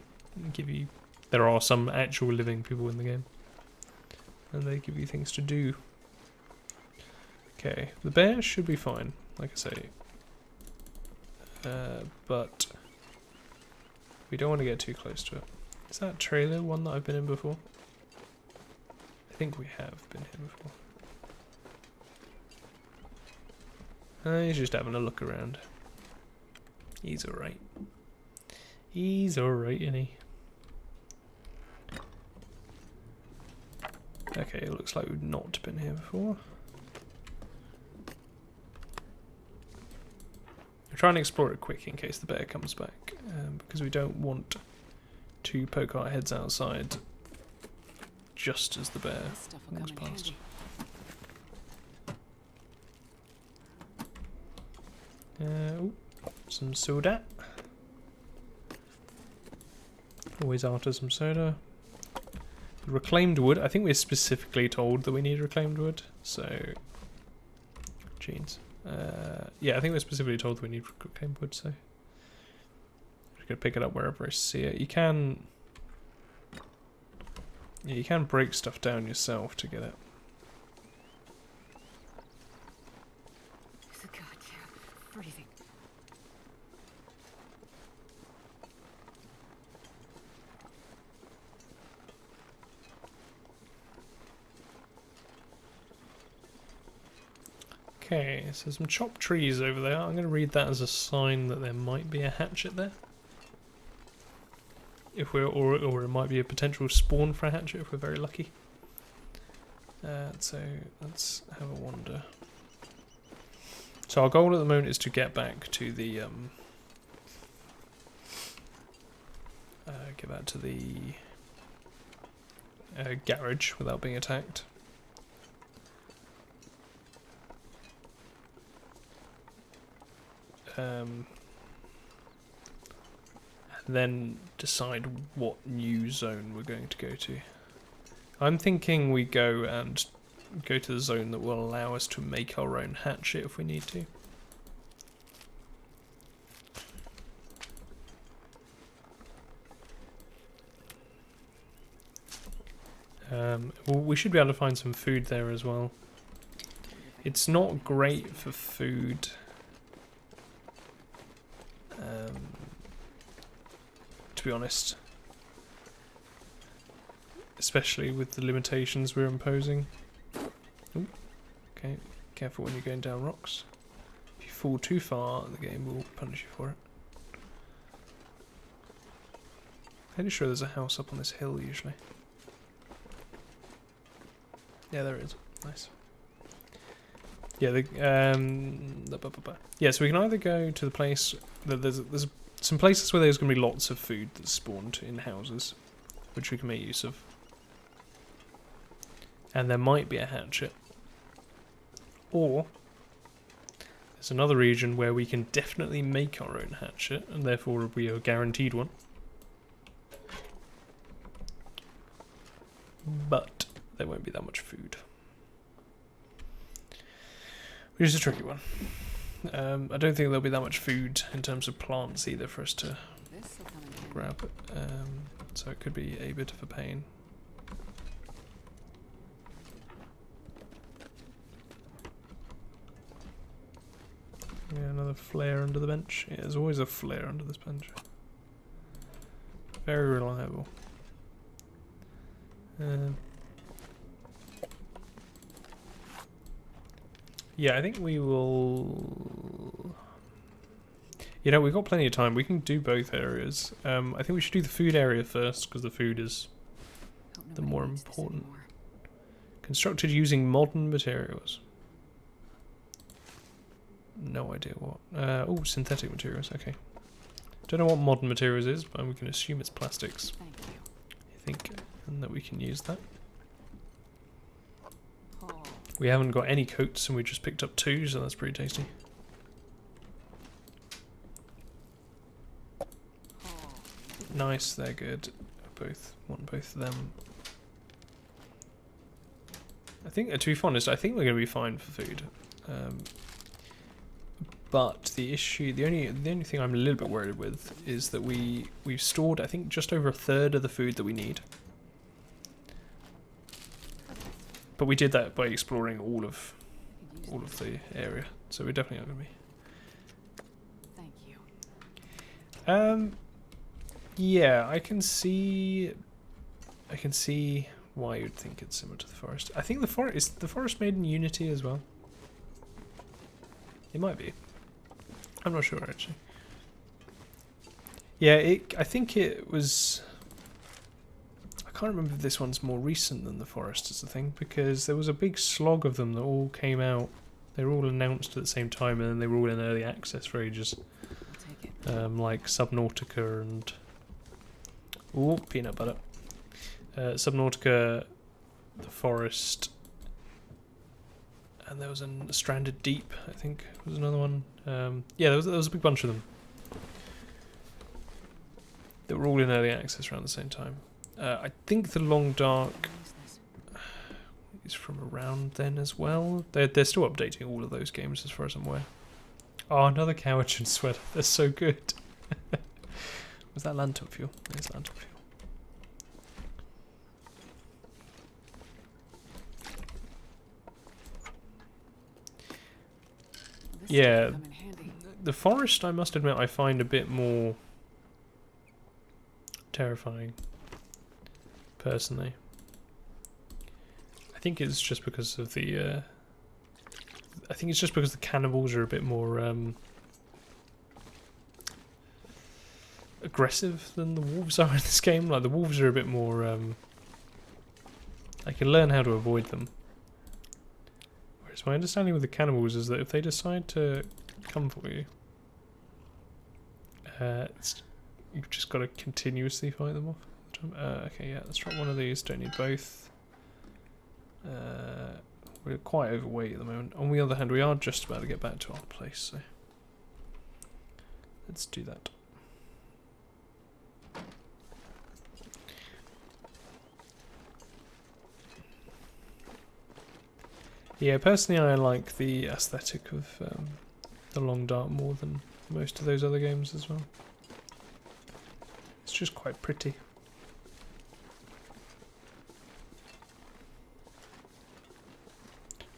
give you... There are some actual living people in the game. And they give you things to do. Okay, the bear should be fine, like I say. But we don't want to get too close to it. Is that trailer one that I've been in before? I think we have been here before. He's just having a look around. He's alright. He's alright, isn't he? Okay, it looks like we've not been here before. We'll try and explore it quick in case the bear comes back, because we don't want to poke our heads outside just as the bear walks past. Some soda. Always after some soda. Reclaimed wood. I think we're specifically told that we need reclaimed wood. So, jeans. Yeah, I think we're specifically told that we need reclaimed wood. So, I'm just gonna pick it up wherever I see it. You can, yeah, you can break stuff down yourself to get it. God, freezing. Okay, so some chopped trees over there. I'm going to read that as a sign that there might be a hatchet there. If we're, or it might be a potential spawn for a hatchet if we're very lucky. So let's have a wander. So our goal at the moment is to get back to the garage without being attacked. And then decide what new zone we're going to go to. I'm thinking we go and go to the zone that will allow us to make our own hatchet if we need to. Well, we should be able to find some food there as well. It's not great for food. To be honest. Especially with the limitations we're imposing. Ooh, okay, careful when you're going down rocks. If you fall too far, the game will punish you for it. Pretty sure there's a house up on this hill usually. Yeah, there is. Nice. Yeah, yeah. So we can either go to the place. There's some places where there's going to be lots of food that's spawned in houses, which we can make use of. And there might be a hatchet. Or there's another region where we can definitely make our own hatchet, and therefore we are guaranteed one. But there won't be that much food. Which is a tricky one. I don't think there'll be that much food in terms of plants either for us to grab. So it could be a bit of a pain. Yeah, another flare under the bench. Yeah, there's always a flare under this bench. Very reliable. Yeah, I think we will... You know, we've got plenty of time. We can do both areas. I think we should do the food area first, because the food is the more important. Constructed using modern materials. No idea what. Oh, synthetic materials, okay. Don't know what modern materials is, but we can assume it's plastics. I think, and that we can use that. We haven't got any coats and we just picked up 2, so that's pretty tasty. Nice, they're good. Want both of them. I think, to be honest, I think we're going to be fine for food. But the issue, the only thing I'm a little bit worried with is that we've stored, I think, just over 1/3 of the food that we need. But we did that by exploring all of the area, so we're definitely not going to be. Thank you. Yeah, I can see why you'd think it's similar to the forest. I think the forest made in Unity as well. It might be. I'm not sure actually. Yeah, I think it was. I can't remember if this one's more recent than the forest is the thing, because there was a big slog of them that all came out. They were all announced at the same time, and then they were all in early access for ages. Like Subnautica and peanut butter. Subnautica, the forest, and there was a Stranded Deep, I think, was another one. Yeah, there was a big bunch of them. They were all in early access around the same time. I think the Long Dark is from around then as well. They're still updating all of those games as far as I'm aware. Oh, another Cowagen sweater. They're so good. Was that lantern fuel? There's lantern fuel. Yeah, the forest, I must admit, I find a bit more terrifying, personally. I think it's just because of the, I think it's just because the cannibals are a bit more aggressive than the wolves are in this game. Like, the wolves are a bit more, I can learn how to avoid them. Whereas my understanding with the cannibals is that if they decide to come for you, you've just got to continuously fight them off. Okay, yeah, let's try one of these. Don't need both. We're quite overweight at the moment. On the other hand, we are just about to get back to our place, so let's do that. Yeah, personally I like the aesthetic of the Long Dark more than most of those other games as well. It's just quite pretty.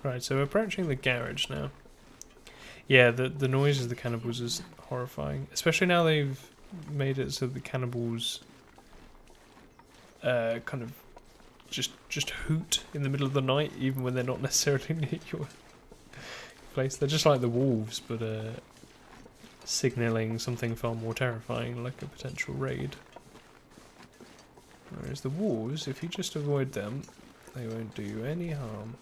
Right, so we're approaching the garage now. Yeah, the noise of the cannibals is horrifying. Especially now they've made it so the cannibals kind of just hoot in the middle of the night, even when they're not necessarily near your place. They're just like the wolves, but signalling something far more terrifying, like a potential raid. Whereas the wolves, if you just avoid them, they won't do you any harm.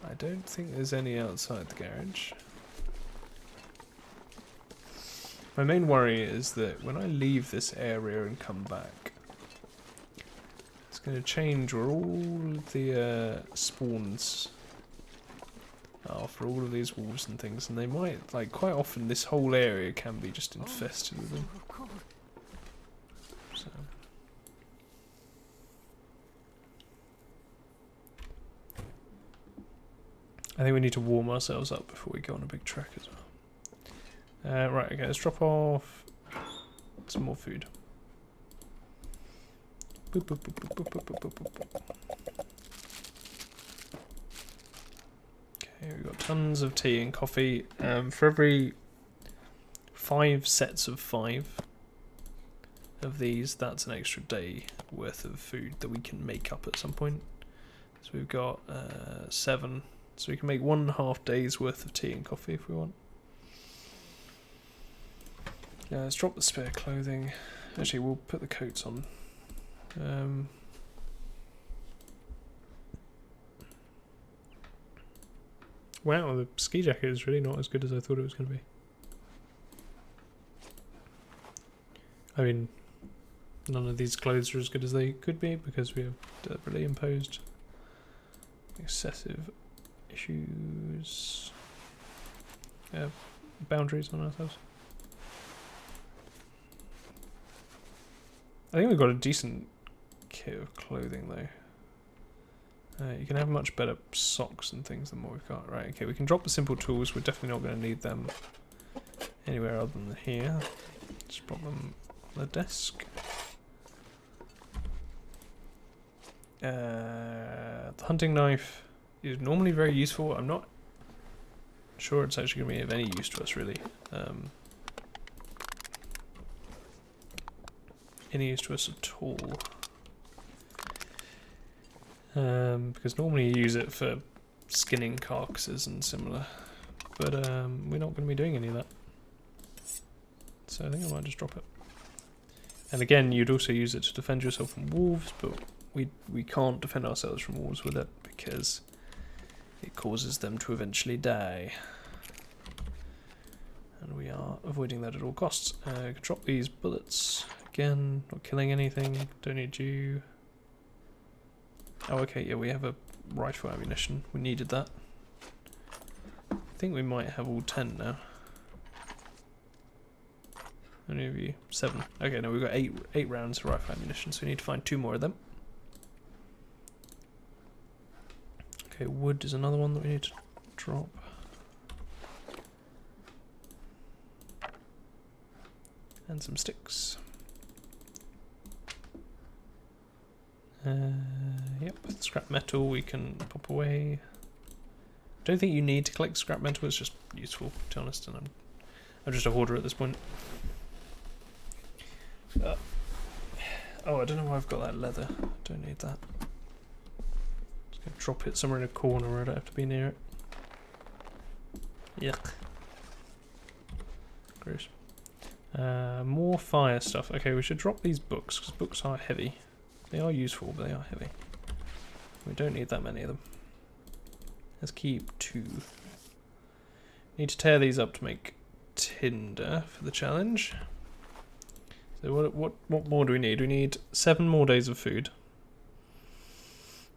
I don't think there's any outside the garage. My main worry is that when I leave this area and come back, it's going to change where all of the spawns are for all of these wolves and things, and they might, like, quite often this whole area can be just infested with them. So. I think we need to warm ourselves up before we go on a big trek as well. Right, okay, let's drop off some more food. Boop, boop, boop, boop, boop, boop, boop, boop, boop. Okay, we've got tons of tea and coffee. For every 5 sets of 5 of these, that's an extra day worth of food that we can make up at some point. So we've got 7. So we can make 1.5 days worth of tea and coffee if we want. Yeah, let's drop the spare clothing. Actually, we'll put the coats on. Wow, the ski jacket is really not as good as I thought it was going to be. I mean, none of these clothes are as good as they could be because we have deliberately imposed excessive issues, boundaries on ourselves. I think we've got a decent kit of clothing though. You can have much better socks and things than what we've got. Right, okay, we can drop the simple tools. We're definitely not going to need them anywhere other than here. Just pop them on the desk. The hunting knife is normally very useful. I'm not sure it's actually going to be of any use to us, really. Any use to us at all. Because normally you use it for skinning carcasses and similar. But we're not going to be doing any of that. So I think I might just drop it. And again, you'd also use it to defend yourself from wolves, but we can't defend ourselves from wolves with it because it causes them to eventually die. And we are avoiding that at all costs. Can drop these bullets. Again, not killing anything. Don't need you. Oh, okay, yeah, we have a rifle ammunition. We needed that. I think we might have all 10 now. How many of you? 7. Okay, no, we've got 8 rounds of rifle ammunition, so we need to find 2 more of them. Okay, wood is another one that we need to drop. And some sticks. Yep, scrap metal we can pop away. Don't think you need to collect scrap metal, it's just useful, to be honest, and I'm just a hoarder at this point. Oh, I don't know why I've got that leather. Don't need that. Just gonna drop it somewhere in a corner where I don't have to be near it. Yuck. Gross. More fire stuff. Okay, we should drop these books, because books are heavy. They are useful, but they are heavy. We don't need that many of them. Let's keep 2. Need to tear these up to make tinder for the challenge. So what more do we need? We need 7 more days of food.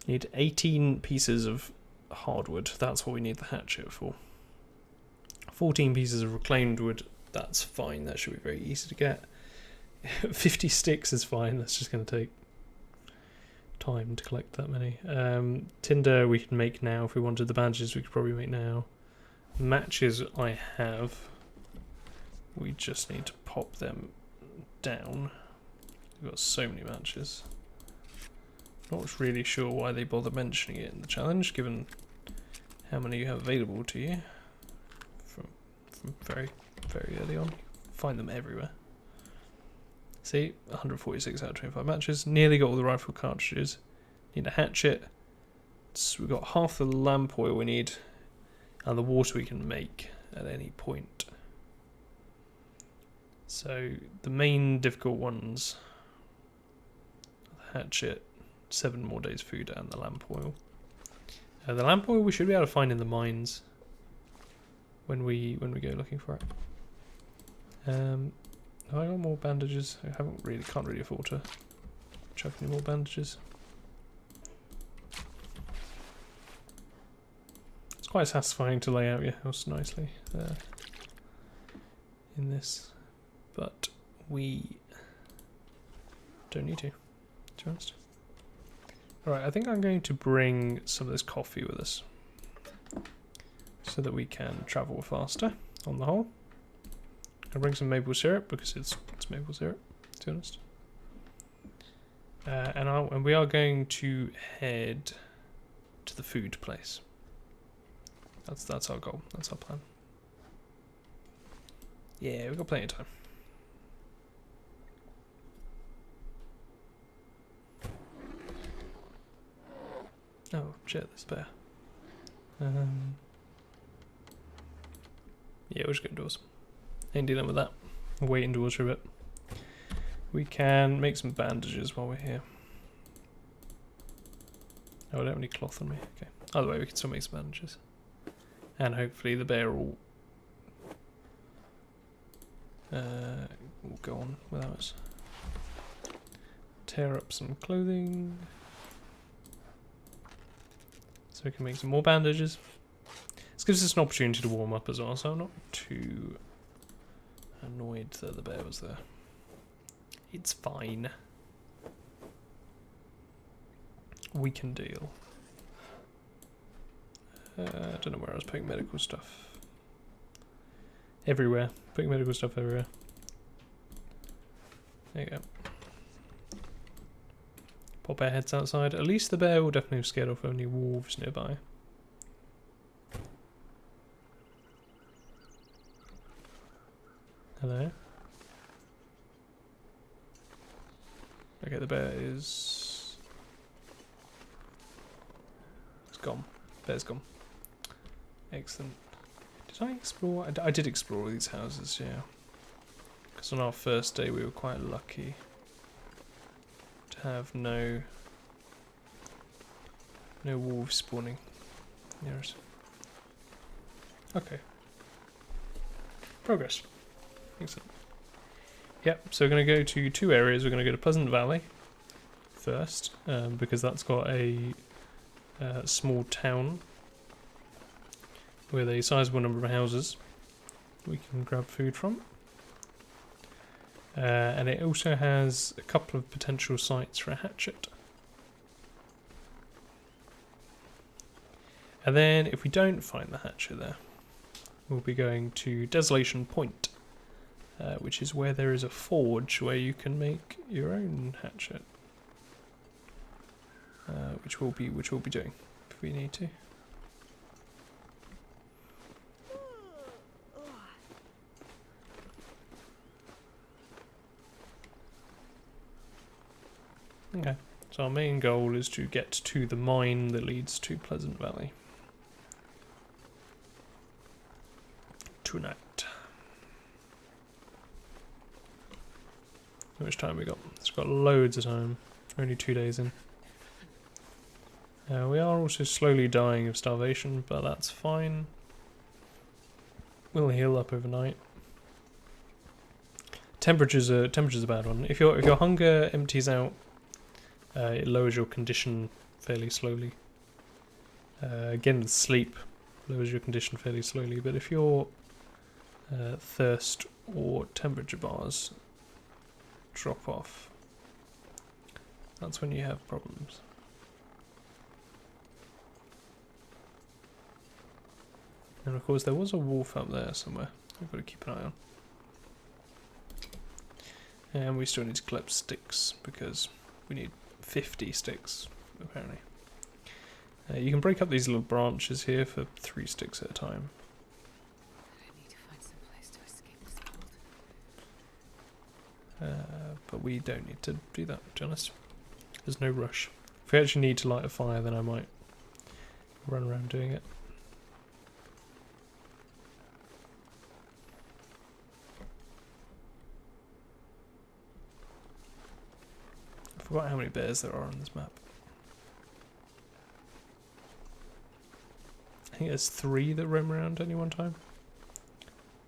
Need 18 pieces of hardwood. That's what we need the hatchet for. 14 pieces of reclaimed wood. That's fine. That should be very easy to get. 50 sticks is fine. That's just going to take time to collect that many. Tinder we can make now. If we wanted the bandages, we could probably make now. Matches I have. We just need to pop them down. We've got so many matches. Not really sure why they bother mentioning it in the challenge, given how many you have available to you from very, very early on. Find them everywhere. See, 146 out of 25 matches. Nearly got all the rifle cartridges. Need a hatchet. So we've got half the lamp oil we need, and the water we can make at any point. So the main difficult ones: the hatchet, 7 more days food, and the lamp oil. The lamp oil we should be able to find in the mines when we go looking for it. Have I got more bandages? I can't really afford to chuck any more bandages. It's quite satisfying to lay out your house nicely in this, but we don't need to be honest. Alright, I think I'm going to bring some of this coffee with us so that we can travel faster on the whole. I'll bring some maple syrup because it's maple syrup, to be honest. And we are going to head to the food place. That's our goal. That's our plan. Yeah, we've got plenty of time. Oh shit, there's a bear. Yeah, we'll just go indoors. Ain't dealing with that. We'll wait indoors for a bit. We can make some bandages while we're here. Oh, I don't have any cloth on me. Okay. Either way, we can still make some bandages. And hopefully the bear will go on without us. Tear up some clothing. So we can make some more bandages. This gives us an opportunity to warm up as well, so I'm not too annoyed that the bear was there. It's fine. We can deal. I don't know where I was putting medical stuff. Everywhere. Putting medical stuff everywhere. There you go. Pop our heads outside. At least the bear will definitely have scared off only wolves nearby. Hello? Okay, the bear is... It's gone. Bear's gone. Excellent. Did I explore? I did explore these houses, yeah. Because on our first day we were quite lucky to have no wolves spawning near us. Okay. Progress. Excellent. Yep, so we're going to go to 2 areas. We're going to go to Pleasant Valley first, because that's got a small town with a sizable number of houses we can grab food from. And it also has a couple of potential sites for a hatchet. And then if we don't find the hatchet there, we'll be going to Desolation Point, which is where there is a forge where you can make your own hatchet, which we'll be doing if we need to. Okay, so our main goal is to get to the mine that leads to Pleasant Valley tonight. How much time we got? It's got loads of time. We're only 2 days in. We are also slowly dying of starvation, but that's fine. We'll heal up overnight. Temperature's a bad one. If your hunger empties out, it lowers your condition fairly slowly. Again, with sleep lowers your condition fairly slowly, but if your thirst or temperature bars drop off, that's when you have problems. And of course there was a wolf up there somewhere. We've got to keep an eye on. And we still need to collect sticks because we need 50 sticks apparently. You can break up these little branches here for 3 sticks at a time. I need to find some place to escape this cold. But we don't need to do that, to be honest. There's no rush. If we actually need to light a fire, then I might run around doing it. I forgot how many bears there are on this map. I think there's 3 that roam around at any one time.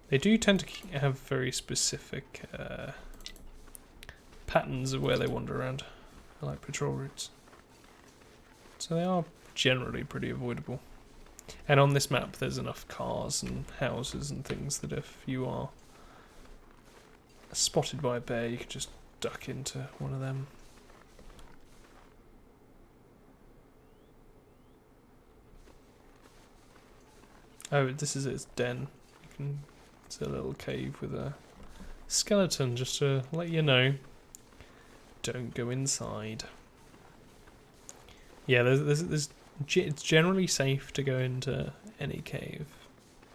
They do tend to have very specific patterns of where they wander around, like patrol routes. So they are generally pretty avoidable. And on this map there's enough cars and houses and things that if you are spotted by a bear you can just duck into one of them. Oh, this is its den. It's a little cave with a skeleton, just to let you know. Don't go inside. Yeah, it's generally safe to go into any cave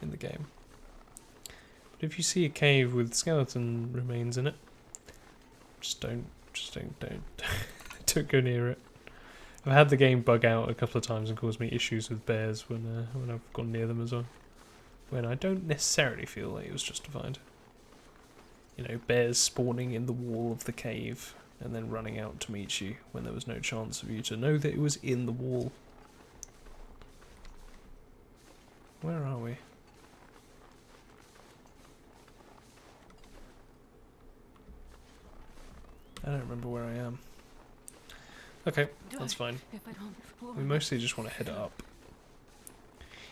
in the game. But if you see a cave with skeleton remains in it, don't don't go near it. I've had the game bug out a couple of times and caused me issues with bears when I've gone near them as well. When I don't necessarily feel like it was justified. You know, bears spawning in the wall of the cave and then running out to meet you when there was no chance of you to know that it was in the wall. Where are we? I don't remember where I am. Okay, that's fine. We mostly just want to head up.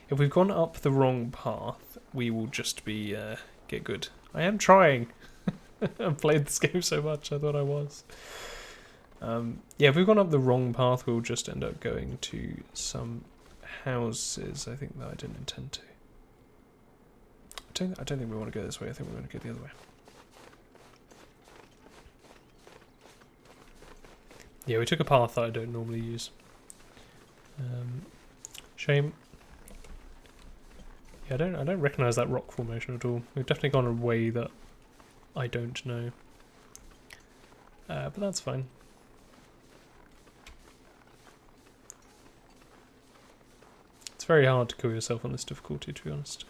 If we've gone up the wrong path, we will just be get good. I am trying. I've played this game so much, I thought I was. Yeah, if we've gone up the wrong path, we'll just end up going to some houses, I think, that I didn't intend to. I don't think we want to go this way, I think we want to go the other way. Yeah, we took a path that I don't normally use. Shame. Yeah, I don't recognise that rock formation at all. We've definitely gone a way that I don't know. But that's fine. It's very hard to kill yourself on this difficulty, to be honest.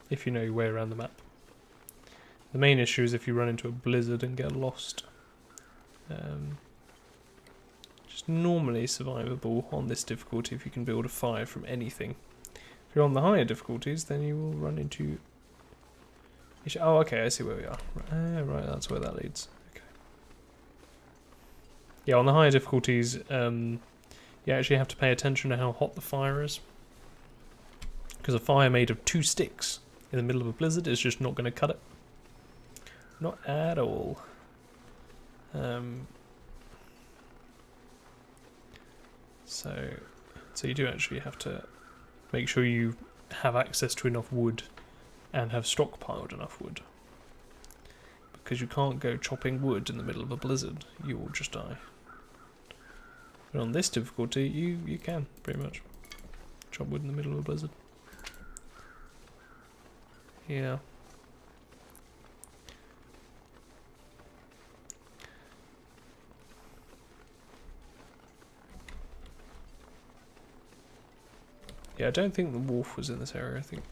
If you know your way around the map. The main issue is if you run into a blizzard and get lost. Just normally survivable on this difficulty if you can build a fire from anything. If you're on the higher difficulties, then you will run into... Oh, okay, I see where we are. Right, that's where that leads. Okay. Yeah, on the higher difficulties, you actually have to pay attention to how hot the fire is. Because a fire made of 2 sticks in the middle of a blizzard is just not going to cut it. Not at all. So you do actually have to make sure you have access to enough wood and have stockpiled enough wood. Because you can't go chopping wood in the middle of a blizzard. You will just die. But on this difficulty, you can, pretty much. Chop wood in the middle of a blizzard. Yeah. Yeah, I don't think the wolf was in this area, I think...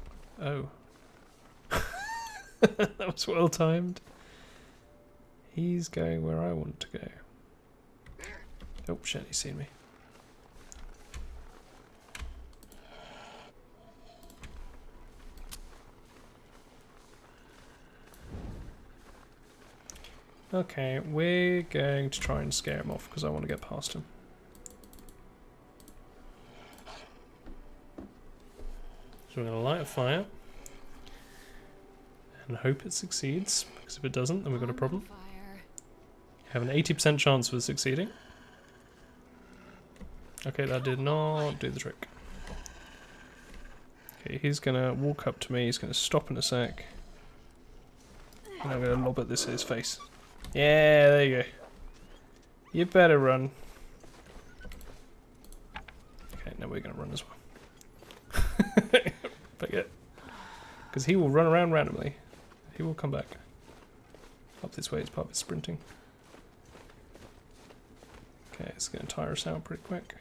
Oh. That was well timed. He's going where I want to go. Oh shit, he's seen me. Okay, we're going to try and scare him off because I want to get past him. So we're going to light a fire and hope it succeeds, because if it doesn't, then we've got a problem. We have an 80% chance of it succeeding. Okay, that did not do the trick. Okay, he's gonna walk up to me, he's gonna stop in a sec. And I'm gonna lob at this his face. Yeah, there you go. You better run. Okay, now we're gonna run as well. But yeah. Because he will run around randomly. He will come back. Up this way is part of his sprinting. Okay, it's going to tire us out pretty quick.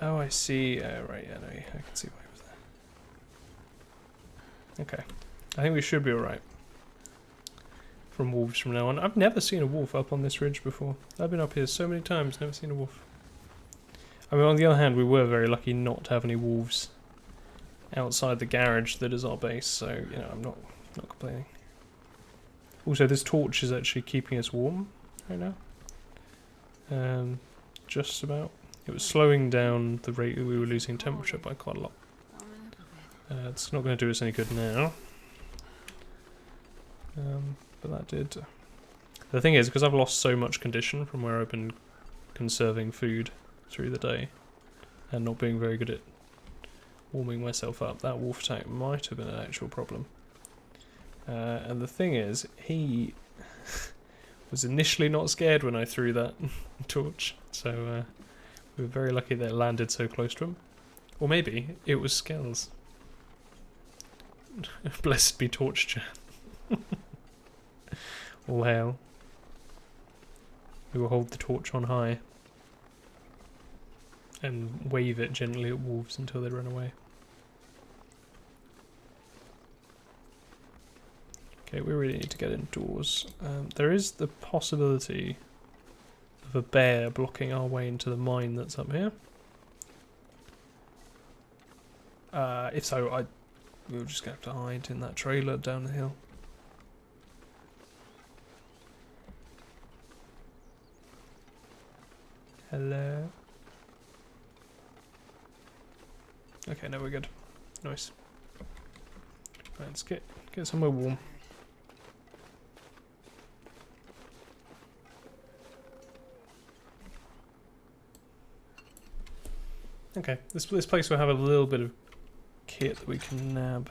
Oh, I see. Right, yeah, no, I can see why he was there. Okay. I think we should be alright. From wolves from now on. I've never seen a wolf up on this ridge before. I've been up here so many times, never seen a wolf. I mean, on the other hand, we were very lucky not to have any wolves outside the garage that is our base, so, you know, I'm not complaining. Also, this torch is actually keeping us warm right now. Just about. It was slowing down the rate that we were losing temperature by quite a lot. It's not going to do us any good now. But that did. The thing is, because I've lost so much condition from where I've been conserving food through the day, and not being very good at warming myself up, that wolf attack might have been an actual problem. And the thing is, he was initially not scared when I threw that torch, so we were very lucky that it landed so close to him. Or maybe it was Skells. Blessed be Torch Chan. All hail. We will hold the torch on high and wave it gently at wolves until they run away. Okay, we really need to get indoors. There is the possibility of a bear blocking our way into the mine that's up here. If so, we're just going to have to hide in that trailer down the hill. Hello? Okay, now we're good. Nice. Right, let's get somewhere warm. Okay, this place will have a little bit of kit that we can nab.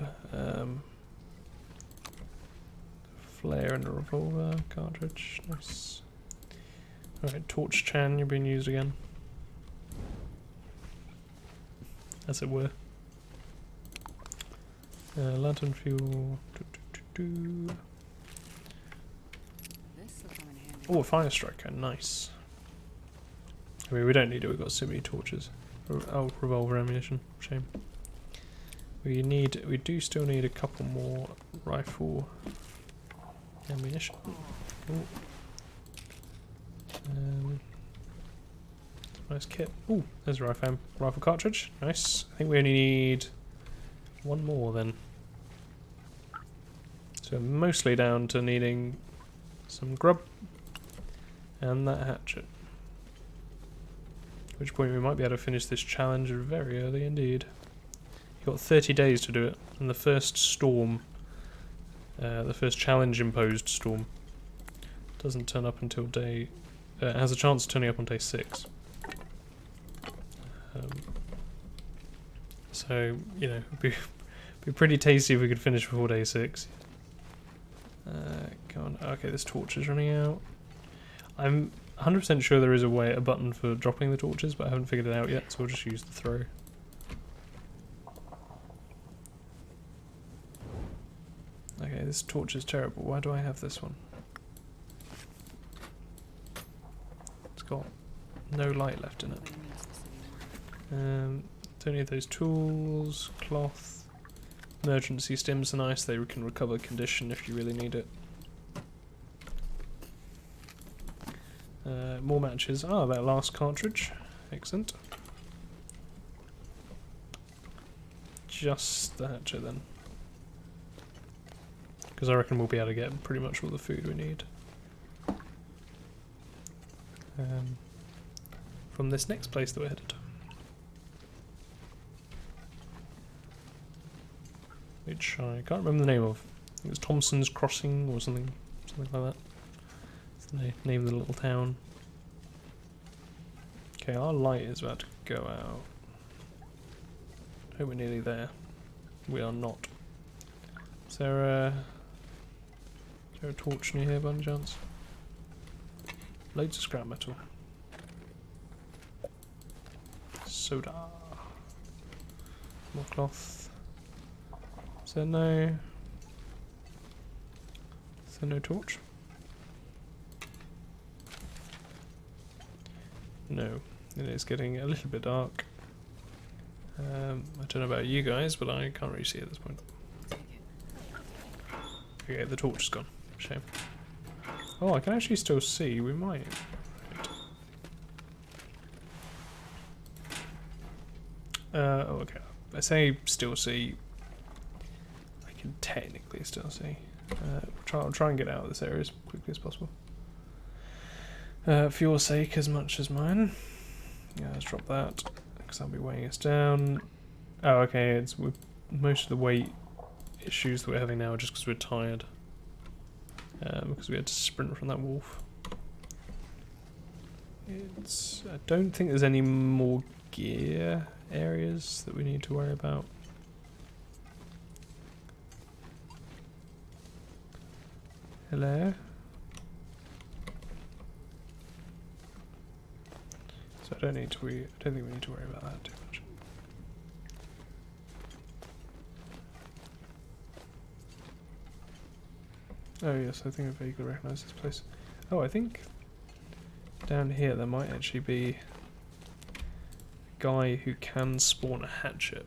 Flare and a revolver cartridge, nice. Alright, Torch Chan, you're being used again. As it were. Lantern fuel. Oh, a fire striker, nice. I mean, we don't need it, we've got so many torches. Oh, revolver ammunition, shame. We do still need a couple more rifle ammunition. Ooh. Nice kit. Ooh, there's a rifle cartridge. Nice. I think we only need one more then. So mostly down to needing some grub and that hatchet. At which point we might be able to finish this challenge very early indeed. You've got 30 days to do it, and the first storm, the first challenge imposed storm, doesn't turn up until day... has a chance of turning up on day 6. So, you know, it'd be pretty tasty if we could finish before day 6. Come on. Okay, this torch is running out. I'm 100% sure there is a button for dropping the torches, but I haven't figured it out yet, so we'll just use the throw. Okay, this torch is terrible. Why do I have this one? It's got no light left in it. Don't need those tools, cloth, emergency stims are nice, they can recover condition if you really need it. More matches. Ah, that last cartridge. Excellent. Just the hatchet then. Because I reckon we'll be able to get pretty much all the food we need. From this next place that we're headed. Which I can't remember the name of. I think it's Thompson's Crossing or something like that. It's the name of the little town. Okay, our light is about to go out. Hope we're nearly there. We are not. Is there a torch near here by any chance? Loads of scrap metal. Soda. More cloth. Is there no torch? No. It is getting a little bit dark. I don't know about you guys, but I can't really see at this point. Okay, the torch is gone. Shame. Oh, I can actually still see. We might. Oh, okay. I say still see. I can technically still see. I'll try and get out of this area as quickly as possible. For your sake, as much as mine. Yeah, let's drop that because that'll be weighing us down. Oh, okay. It's with most of the weight issues that we're having now are just because we're tired. Because we had to sprint from that wolf. I don't think there's any more gear areas that we need to worry about. Hello? So I don't think we need to worry about that too much. Oh yes, I think I vaguely recognise this place. Oh, I think down here there might actually be a guy who can spawn a hatchet.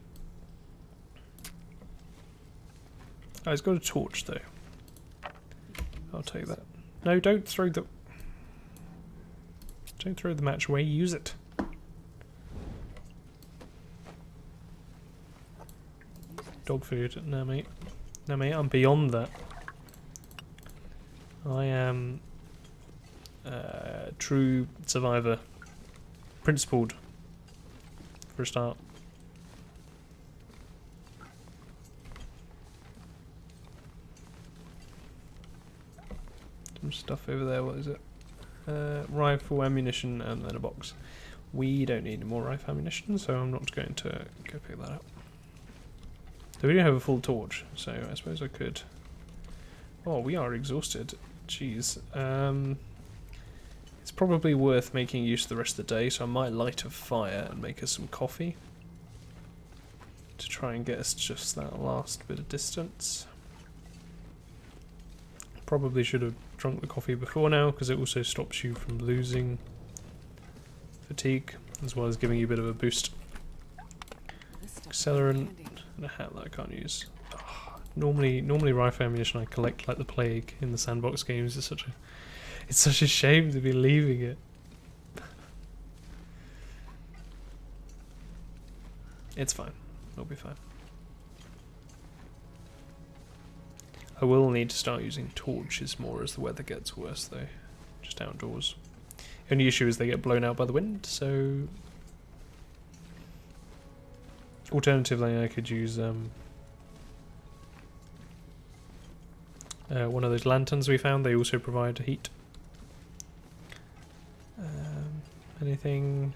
Oh, he's got a torch though. I'll take that. No, don't throw the match away, use it. Dog food. No mate. No mate, I'm beyond that. I am a true survivor. Principled. For a start. Some stuff over there, what is it? Rifle, ammunition, and then a box. We don't need any more rifle ammunition, so I'm not going to go pick that up. So we do have a full torch, so I suppose I could... Oh, we are exhausted. Jeez. It's probably worth making use of the rest of the day, so I might light a fire and make us some coffee. To try and get us just that last bit of distance. Probably should have drunk the coffee before now, because it also stops you from losing fatigue, as well as giving you a bit of a boost. Accelerant and a hat that I can't use. Oh, normally rifle ammunition I collect like the plague in the sandbox games. It's such a shame to be leaving it. It's fine. It'll be fine. I will need to start using torches more as the weather gets worse though. Just outdoors. Only issue is they get blown out by the wind, so... Alternatively I could use one of those lanterns we found. They also provide heat. Anything...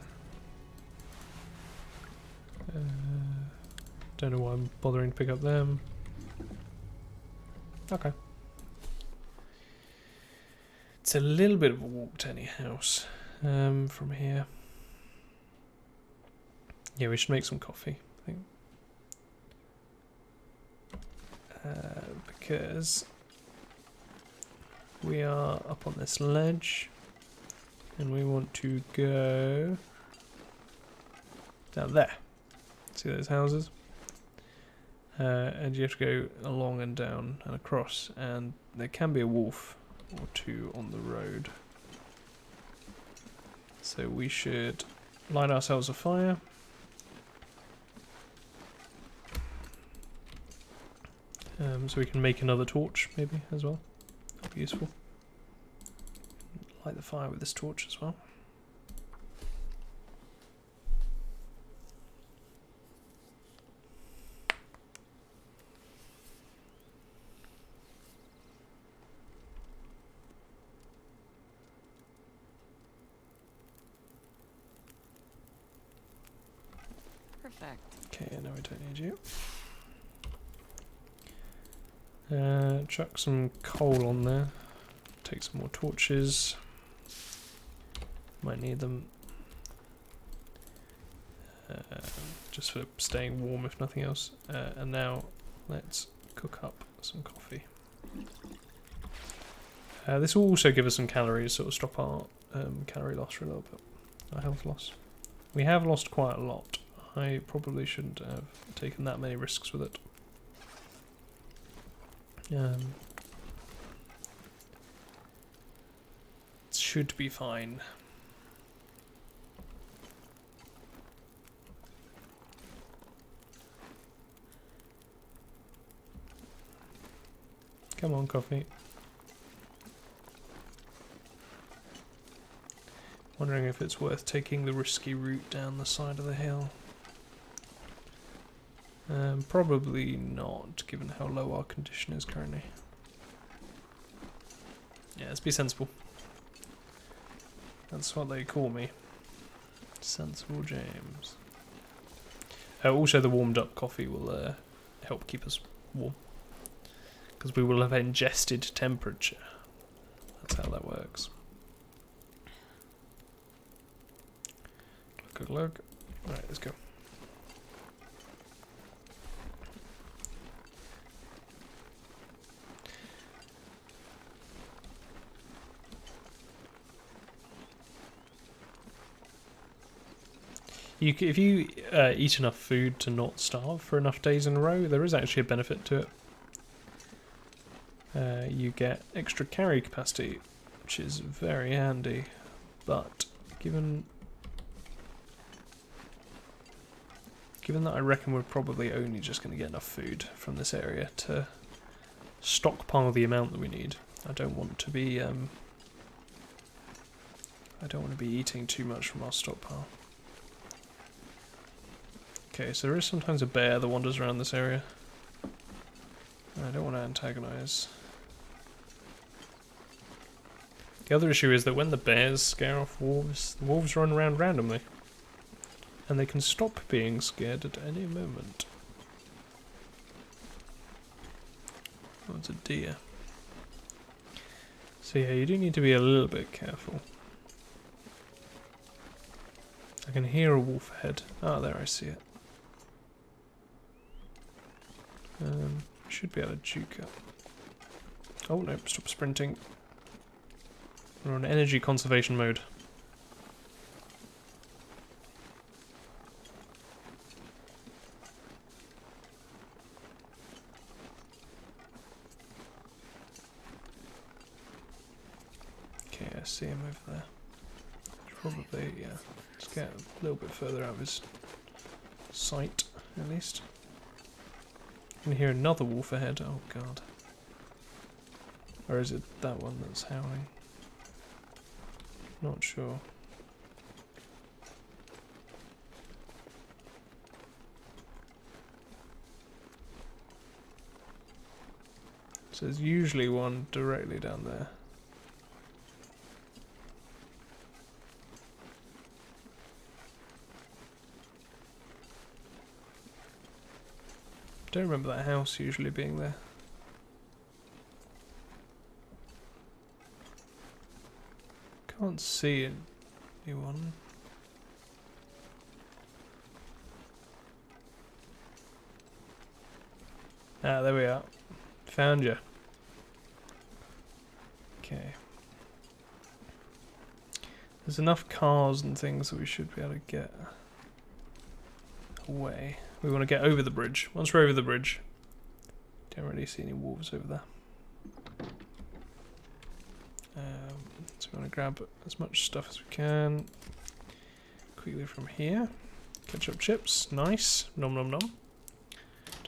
don't know why I'm bothering to pick up them. Okay. It's a little bit of a walk to any house from here. Yeah, we should make some coffee, I think. Because we are up on this ledge and we want to go down there. See those houses? And you have to go along and down and across, and there can be a wolf or two on the road. So we should light ourselves a fire. So we can make another torch maybe as well. That'd be useful. Light the fire with this torch as well. Perfect. Okay, no, we don't need you. Chuck some coal on there. Take some more torches. Might need them. Just for staying warm, if nothing else. And now let's cook up some coffee. This will also give us some calories, sort of stop our calorie loss for a little bit. Our health loss. We have lost quite a lot. I probably shouldn't have taken that many risks with it. It should be fine. Come on, coffee. Wondering if it's worth taking the risky route down the side of the hill. Probably not, given how low our condition is currently. Yeah, let's be sensible. That's what they call me. Sensible James. Also, the warmed up coffee will help keep us warm. Because we will have ingested temperature. That's how that works. Good luck. Alright, let's go. If you eat enough food to not starve for enough days in a row, there is actually a benefit to it. You get extra carry capacity, which is very handy, but given that I reckon we're probably only just going to get enough food from this area to stockpile the amount that we need, I don't want to be eating too much from our stockpile. Okay, so there is sometimes a bear that wanders around this area. I don't want to antagonise. The other issue is that when the bears scare off wolves, the wolves run around randomly. And they can stop being scared at any moment. Oh, it's a deer. So yeah, you do need to be a little bit careful. I can hear a wolf ahead. Ah, there, I see it. Should be able to juke up. Oh no, stop sprinting. We're on energy conservation mode. Okay, I see him over there. Probably, yeah. Let's get a little bit further out of his sight, at least. I can hear another wolf ahead. Oh god. Or is it that one that's howling? Not sure. So there's usually one directly down there. Don't remember that house usually being there. Can't see anyone. Ah, there we are. Found you. Okay. There's enough cars and things that we should be able to get away. We want to get over the bridge. Once we're over the bridge, don't really see any wolves over there. So we want to grab as much stuff as we can quickly from here. Ketchup chips, nice. Nom nom nom.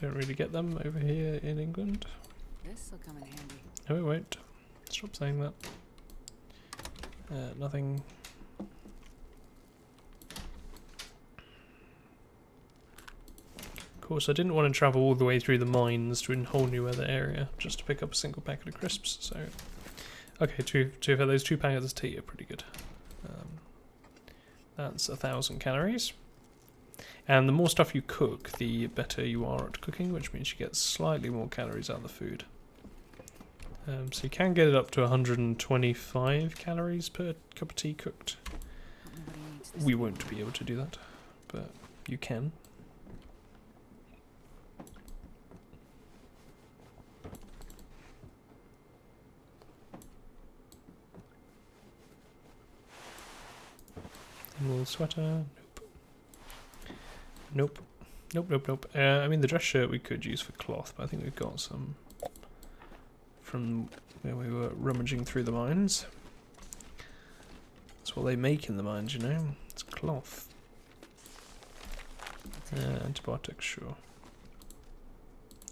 Don't really get them over here in England. This'll come in handy. No, it won't. Stop saying that. Nothing. Of course, I didn't want to travel all the way through the mines to a whole new other area just to pick up a single packet of crisps. So, okay, two of those 2 packets of tea are pretty good. That's 1,000 calories. And the more stuff you cook, the better you are at cooking, which means you get slightly more calories out of the food. So you can get it up to 125 calories per cup of tea cooked. We won't be able to do that, but you can. Wool sweater, nope. Nope. I mean, the dress shirt we could use for cloth, but I think we've got some from when we were rummaging through the mines. That's what they make in the mines, you know. It's cloth. Antibiotics, sure.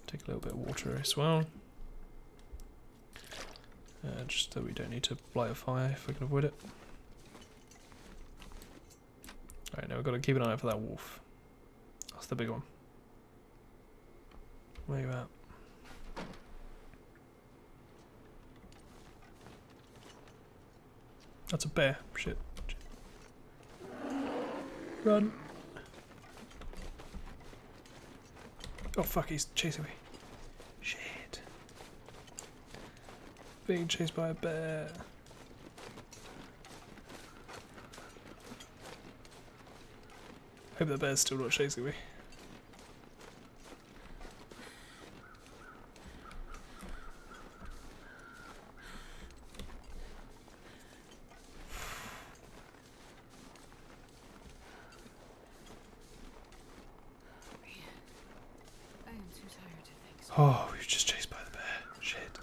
Take a little bit of water as well. Just so we don't need to light a fire if we can avoid it. Alright, now we've got to keep an eye out for that wolf. That's the big one. Where you at? That's a bear. Shit. Run. Oh fuck, he's chasing me. Shit. Being chased by a bear. Hope the bear's still not chasing me. I am too tired to think so. Oh, we were just chased by the bear. Shit.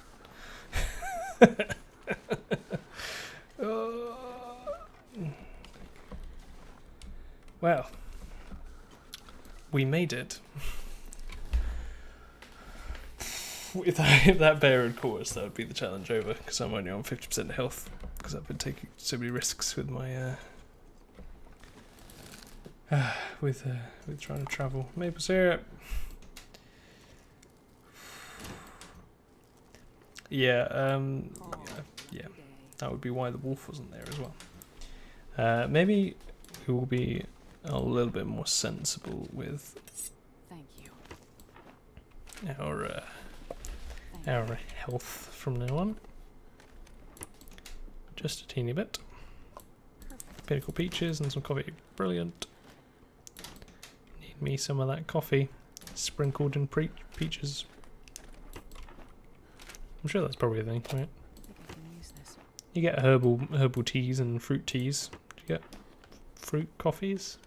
Well, we made it. If that bear had caught us, that would be the challenge over, because I'm only on 50% health, because I've been taking so many risks with my with trying to travel. Maple syrup. Yeah, yeah, that would be why the wolf wasn't there as well. Maybe we will be a little bit more sensible with Thank you. our health from now on. Just a teeny bit. Pinnacle peaches and some coffee. Brilliant. Need me some of that coffee sprinkled in peaches. I'm sure that's probably a thing, right? I think I can use this. You get herbal teas and fruit teas. Do you get fruit coffees?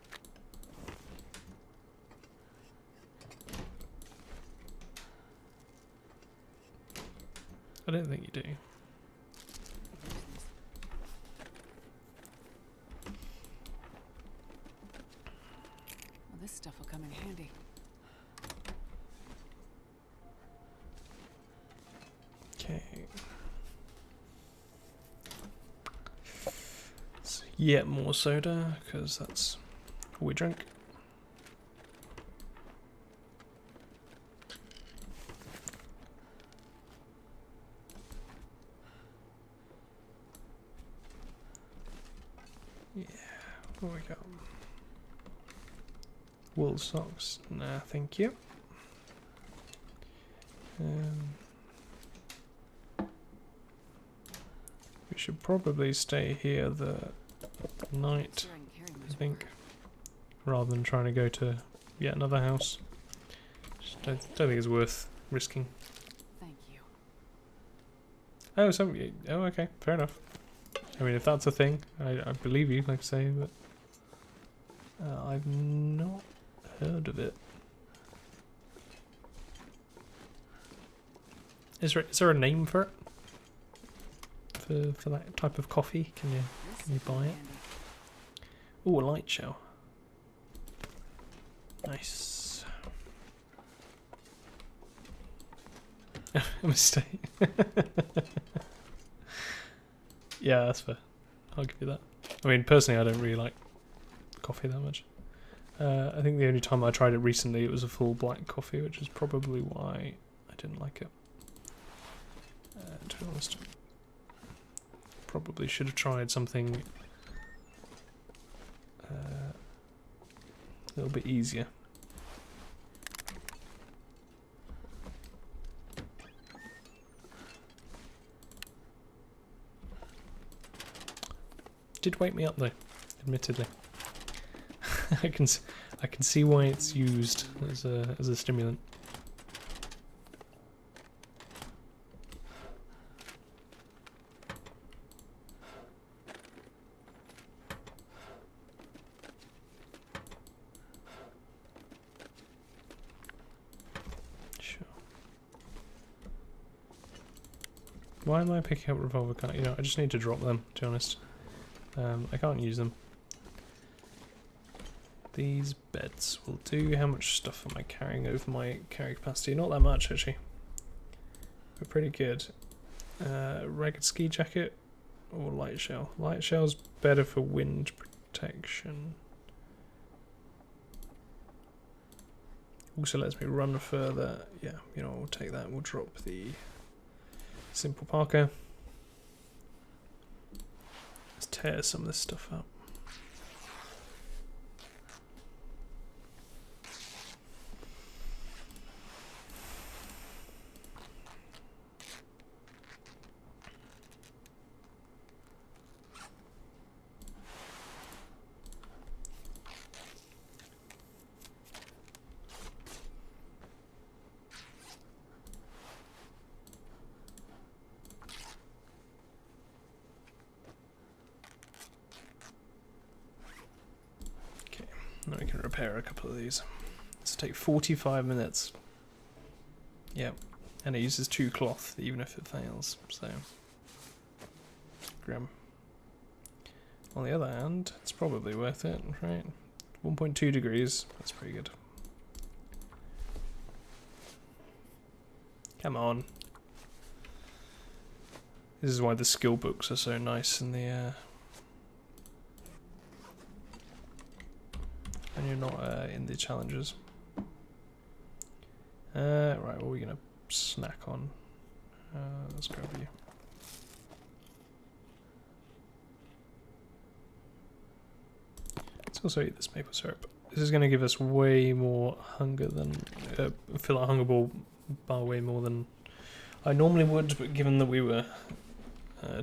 I don't think you do. Well, this stuff will come in handy. Okay. So yet more soda, because that's all we drink. Yeah, what we got? Wool socks? Nah, thank you. We should probably stay here the night, Sure, I can carry I much think, rather than trying to go to yet another house. Just don't think it's worth risking. more. Thank you. Oh, okay, fair enough. I mean, if that's a thing, I believe you, like I say, but I've not heard of it. Is there a name for it? For that type of coffee? Can you This will buy come it? handy. Oh, a light shell. Nice. A mistake. Yeah, that's fair. I'll give you that. I mean, personally, I don't really like coffee that much. I think the only time I tried it recently, it was a full black coffee, which is probably why I didn't like it. To be honest, probably should have tried something a little bit easier. Did wake me up though, admittedly. I can see why it's used as a stimulant. Sure. Why am I picking up revolver gun? You know, I just need to drop them, to be honest. I can't use them. These beds will do. How much stuff am I carrying over my carry capacity? Not that much, actually. But pretty good. Ragged ski jacket or light shell? Light shell's better for wind protection. Also lets me run further. Yeah, you know, we'll take that. We'll drop the simple parka. Let's tear some of this stuff up. Now we can repair a couple of these. This will take 45 minutes. Yep, and it uses 2 cloth even if it fails, so grim. On the other hand, it's probably worth it, right? 1.2 degrees, that's pretty good. Come on. This is why the skill books are so nice in the and you're not in the challenges. Right, what are we gonna snack on? Let's grab you. Let's also eat this maple syrup. This is gonna give us way more hunger than fill our hunger bar way more than I normally would, but given that we were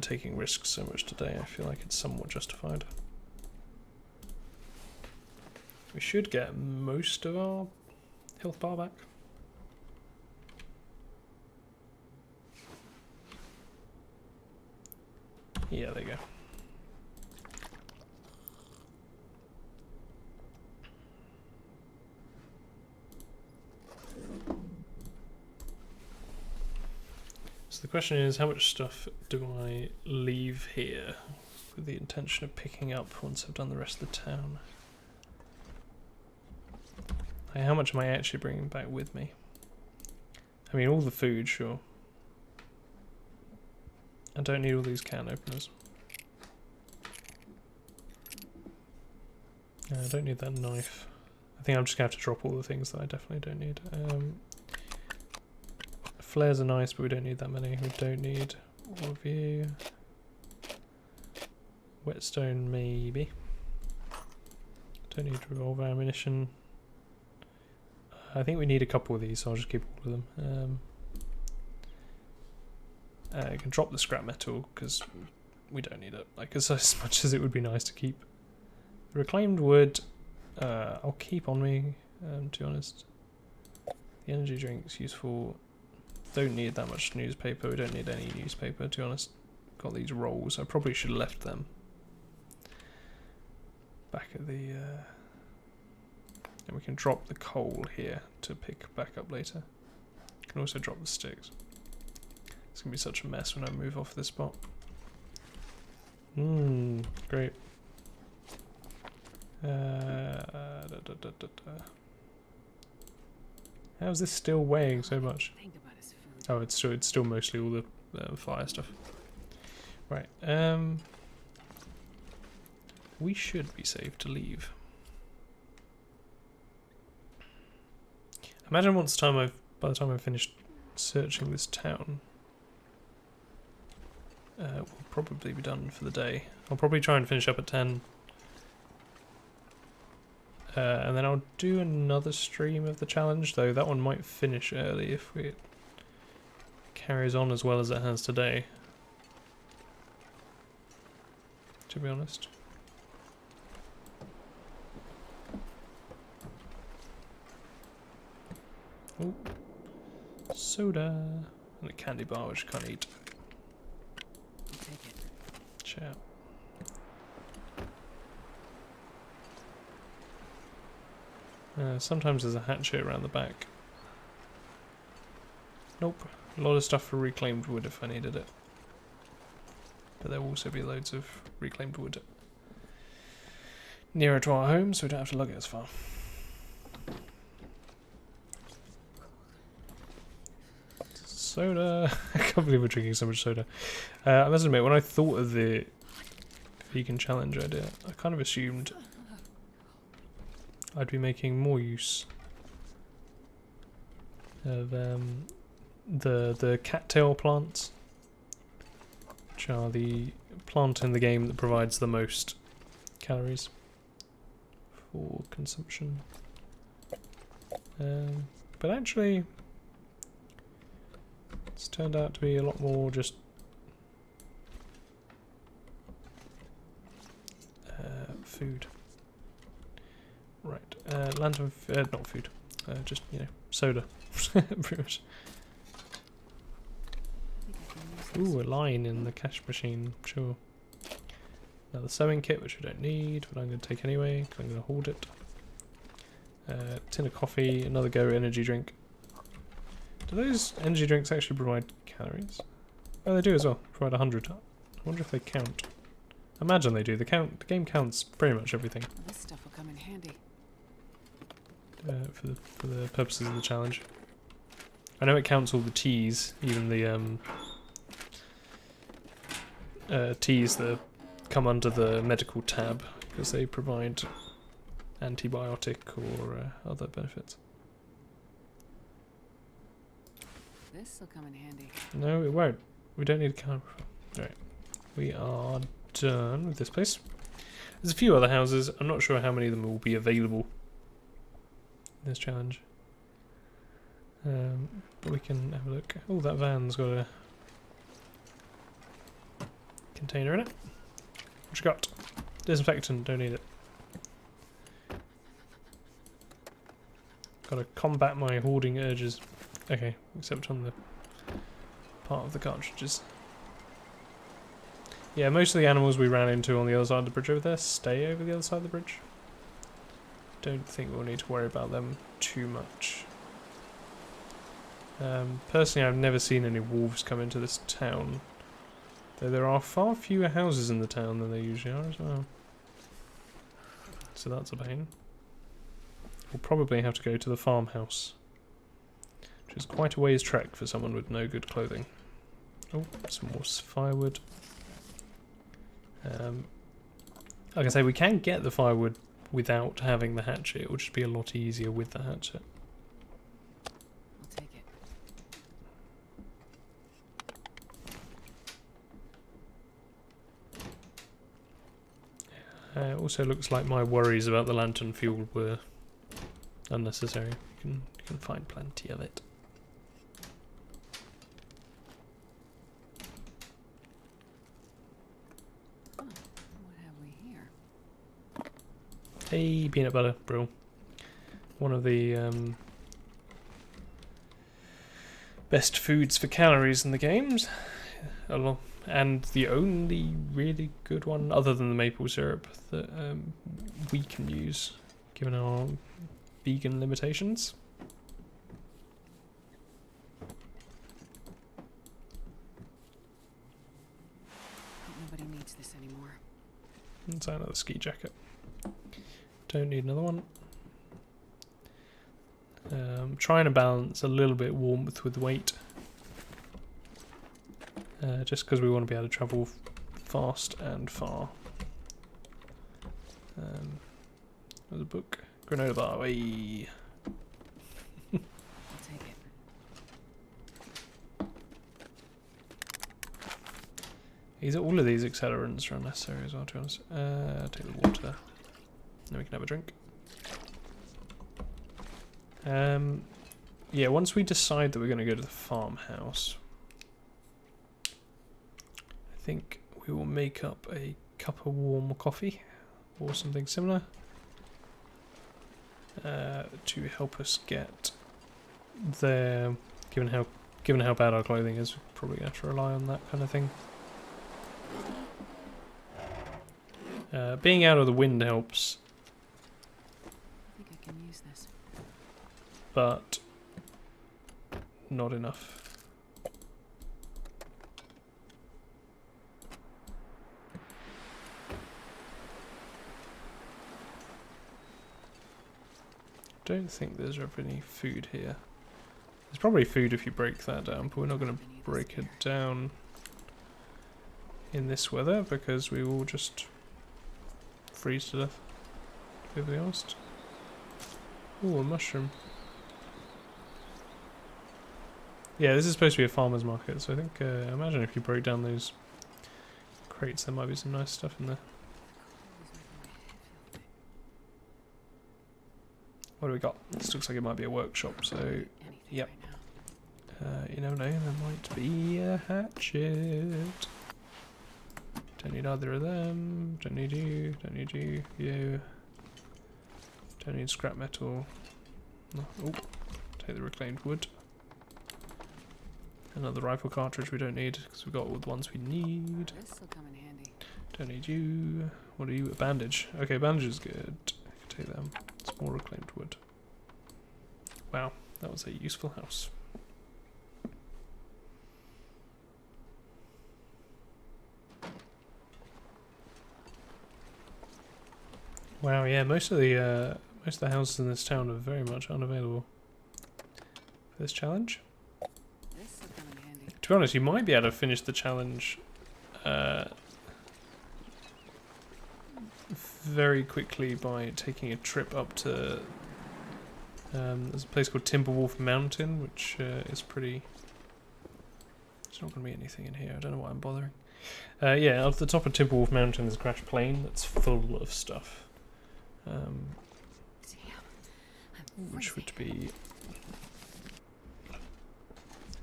taking risks so much today, I feel like it's somewhat justified. We should get most of our health bar back. Yeah, there you go. So the question is, how much stuff do I leave here with the intention of picking up once I've done the rest of the town? How much am I actually bringing back with me? I mean, all the food, sure. I don't need all these can openers. I don't need that knife. I think I'm just going to have to drop all the things that I definitely don't need. Flares are nice, but we don't need that many. We don't need all of you. Whetstone, maybe. Don't need revolver ammunition. I think we need a couple of these, so I'll just keep all of them. I can drop the scrap metal because we don't need it. Like as much as it would be nice to keep. Reclaimed wood, I'll keep on me. To be honest, the energy drink's useful. Don't need that much newspaper. We don't need any newspaper. To be honest, got these rolls. I probably should have left them back at the. And we can drop the coal here to pick back up later. Can also drop the sticks. It's gonna be such a mess when I move off this spot. Great. How's this still weighing so much? Oh, it's still mostly all the fire stuff. Right. We should be safe to leave. Imagine by the time I've finished searching this town, we'll probably be done for the day. I'll probably try and finish up at 10. And then I'll do another stream of the challenge, though that one might finish early if it carries on as well as it has today. To be honest. Oh, soda and a candy bar which I can't eat. I'll take it. Ciao. Sometimes there's a hatchet around the back. Nope. A lot of stuff for reclaimed wood if I needed it. But there will also be loads of reclaimed wood nearer to our home, so we don't have to lug it as far. Soda. I can't believe we're drinking so much soda. I must admit, when I thought of the vegan challenge idea, I kind of assumed I'd be making more use of the cattail plants, which are the plant in the game that provides the most calories for consumption. But actually, it's turned out to be a lot more just food. Right, lantern, not food, just, you know, soda, pretty much. Ooh, a line in the cash machine, sure. Now the sewing kit, which we don't need, but I'm going to take anyway, because I'm going to hoard it. Tin of coffee, another Go energy drink. Do those energy drinks actually provide calories? Oh, they do as well, provide 100. I wonder if they count. Imagine they do, the game counts pretty much everything. This stuff will come in handy. For the purposes of the challenge. I know it counts all the teas, even the teas that come under the medical tab, because they provide antibiotic or other benefits. This will come in handy. No, it won't. We don't need a camera. Alright. We are done with this place. There's a few other houses. I'm not sure how many of them will be available in this challenge. But we can have a look. Oh, that van's got a container in it. What you got? Disinfectant, don't need it. Gotta combat my hoarding urges. Okay, except on the part of the cartridges. Yeah, most of the animals we ran into on the other side of the bridge over there stay over the other side of the bridge. Don't think we'll need to worry about them too much. Personally, I've never seen any wolves come into this town. Though there are far fewer houses in the town than there usually are as well. So that's a pain. We'll probably have to go to the farmhouse, which is quite a ways trek for someone with no good clothing. Oh, some more firewood. Like I say, we can get the firewood without having the hatchet. It will just be a lot easier with the hatchet. I'll take it. It also looks like my worries about the lantern fuel were unnecessary. You can find plenty of it. Huh. What have we here? Hey, peanut butter, bro. One of the best foods for calories in the games. And the only really good one, other than the maple syrup, that we can use, given our vegan limitations. Nobody needs this anymore. Let's add another ski jacket. Don't need another one. Trying to balance a little bit warmth with weight. Just because we want to be able to travel fast and far. There's a book. Granola bar. Hey. I'll take it. All of these accelerants are unnecessary as well, to be honest. Take the water. Then we can have a drink. Yeah, once we decide that we're going to go to the farmhouse, I think we will make up a cup of warm coffee or something similar to help us get there. Given how bad our clothing is, we're probably going to have to rely on that kind of thing. Being out of the wind helps, I think I can use this. but not enough. Don't think there's ever any food here. There's probably food if you break that down, but we're not going to break it down in this weather because we will just freeze to death, to be honest. Ooh, a mushroom. Yeah, this is supposed to be a farmer's market, so I think, imagine if you broke down those crates, there might be some nice stuff in there. What do we got? This looks like it might be a workshop, so yep. You never know, there might be a hatchet. Don't need either of them. Don't need you. Don't need you. You. Don't need scrap metal. No. Oh, take the reclaimed wood. Another rifle cartridge we don't need because we've got all the ones we need. This will come in handy. Don't need you. What are you? A bandage. Okay, bandage is good. I can take them. It's more reclaimed wood. Wow, that was a useful house. Wow, yeah, most of the houses in this town are very much unavailable for this challenge. This will come in handy. To be honest, you might be able to finish the challenge very quickly by taking a trip up to there's a place called Timberwolf Mountain, which is pretty. There's not going to be anything in here. I don't know why I'm bothering. Yeah, up the top of Timberwolf Mountain is a crash plain that's full of stuff, which would be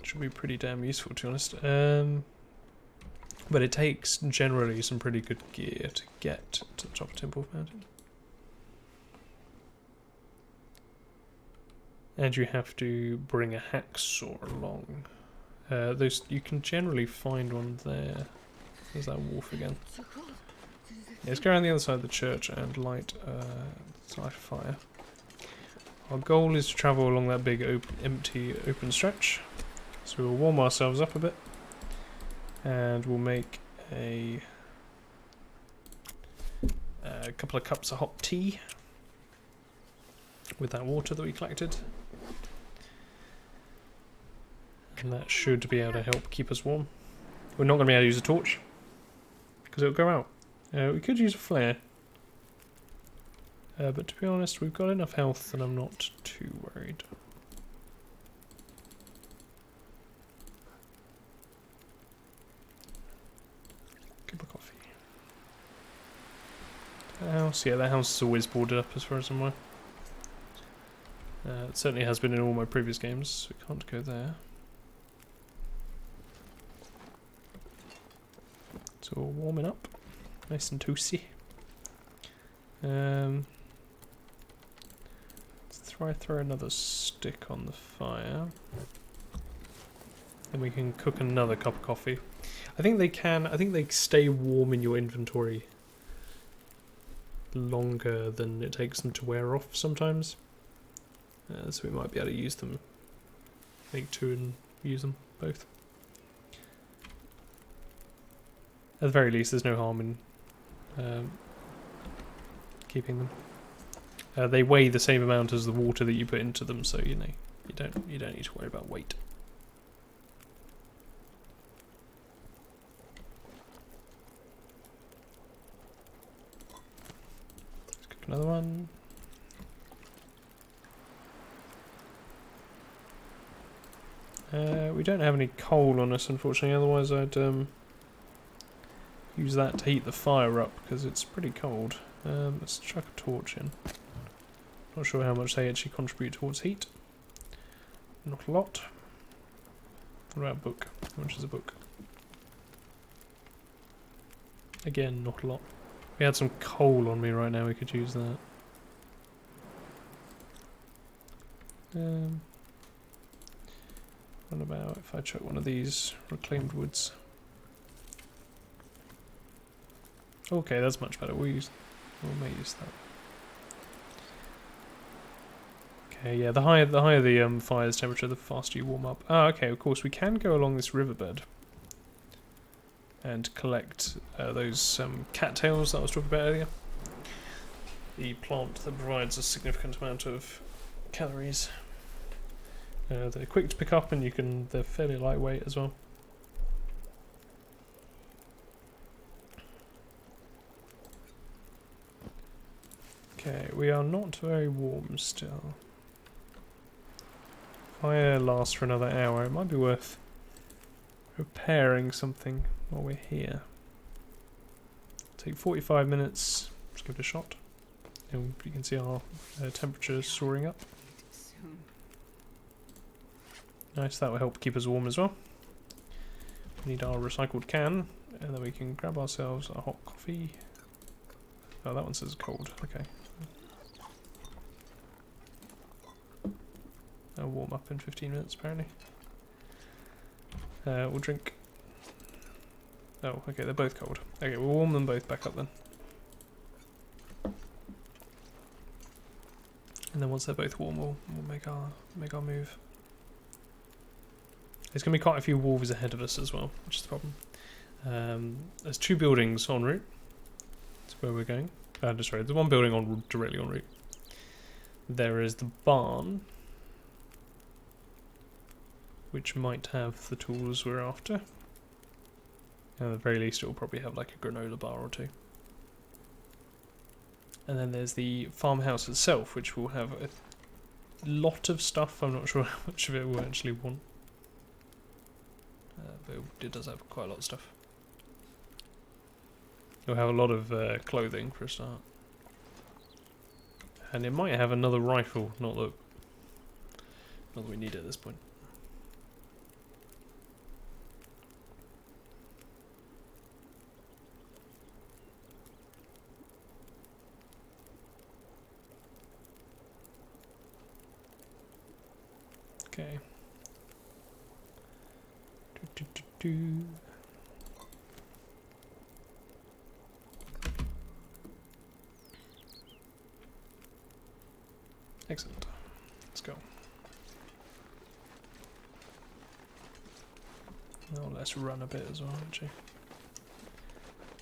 should be pretty damn useful, to be honest. But it takes generally some pretty good gear to get to the top of Timberwolf Mountain. And you have to bring a hacksaw along. Those you can generally find one there. There's that wolf again. Yeah, let's go around the other side of the church and light a fire. Our goal is to travel along that big empty open stretch. So we'll warm ourselves up a bit. And we'll make a couple of cups of hot tea with that water that we collected. And that should be able to help keep us warm. We're not going to be able to use a torch because it'll go out. We could use a flare. But to be honest, we've got enough health and I'm not too worried. Cup of coffee. That house, yeah, that house is always boarded up as far as I'm aware. It certainly has been in all my previous games, so we can't go there. So we're warming up, nice and toasty. Let's throw another stick on the fire. Then we can cook another cup of coffee. I think they stay warm in your inventory longer than it takes them to wear off sometimes. So we might be able to use them. Make two and use them both. At the very least, there's no harm in keeping them. They weigh the same amount as the water that you put into them, so you know you don't need to worry about weight. Let's cook another one. We don't have any coal on us, unfortunately. Otherwise, I'd use that to heat the fire up because it's pretty cold. Let's chuck a torch in. Not sure how much they actually contribute towards heat. Not a lot. What about a book? How much is a book? Again, not a lot. We had some coal on me right now, we could use that. What about if I chuck one of these reclaimed woods? Okay, that's much better. We may use that. Okay, yeah, the higher the fire's temperature, the faster you warm up. Ah, okay, of course we can go along this riverbed and collect those cattails that I was talking about earlier. The plant that provides a significant amount of calories. They're quick to pick up and they're fairly lightweight as well. Okay, we are not very warm still. Fire lasts for another hour. It might be worth repairing something while we're here. Take 45 minutes. Let's give it a shot. And you can see our temperature soaring up. Nice, that will help keep us warm as well. We need our recycled can, and then we can grab ourselves a hot coffee. Oh, that one says cold. Okay. I'll warm up in 15 minutes, apparently. We'll drink. Oh, okay, they're both cold. Okay, we'll warm them both back up then. And then once they're both warm, we'll make our move. There's going to be quite a few wolves ahead of us as well, which is the problem. There's 2 buildings en route. That's where we're going. Sorry, there's 1 building directly en route. There is the barn, which might have the tools we're after. At the very least, it will probably have like a granola bar or 2. And then there's the farmhouse itself, which will have a lot of stuff. I'm not sure how much of it we'll actually want. But it does have quite a lot of stuff. It'll have a lot of clothing for a start. And it might have another rifle, not that we need it at this point. Okay. Excellent. Let's go. Now let's run a bit as well, actually.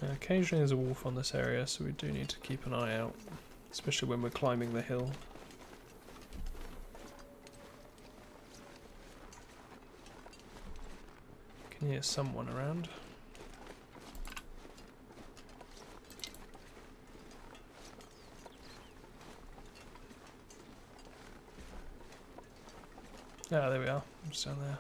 Occasionally there's a wolf on this area, so we do need to keep an eye out, especially when we're climbing the hill. Can hear someone around. Ah, there we are. Just down there.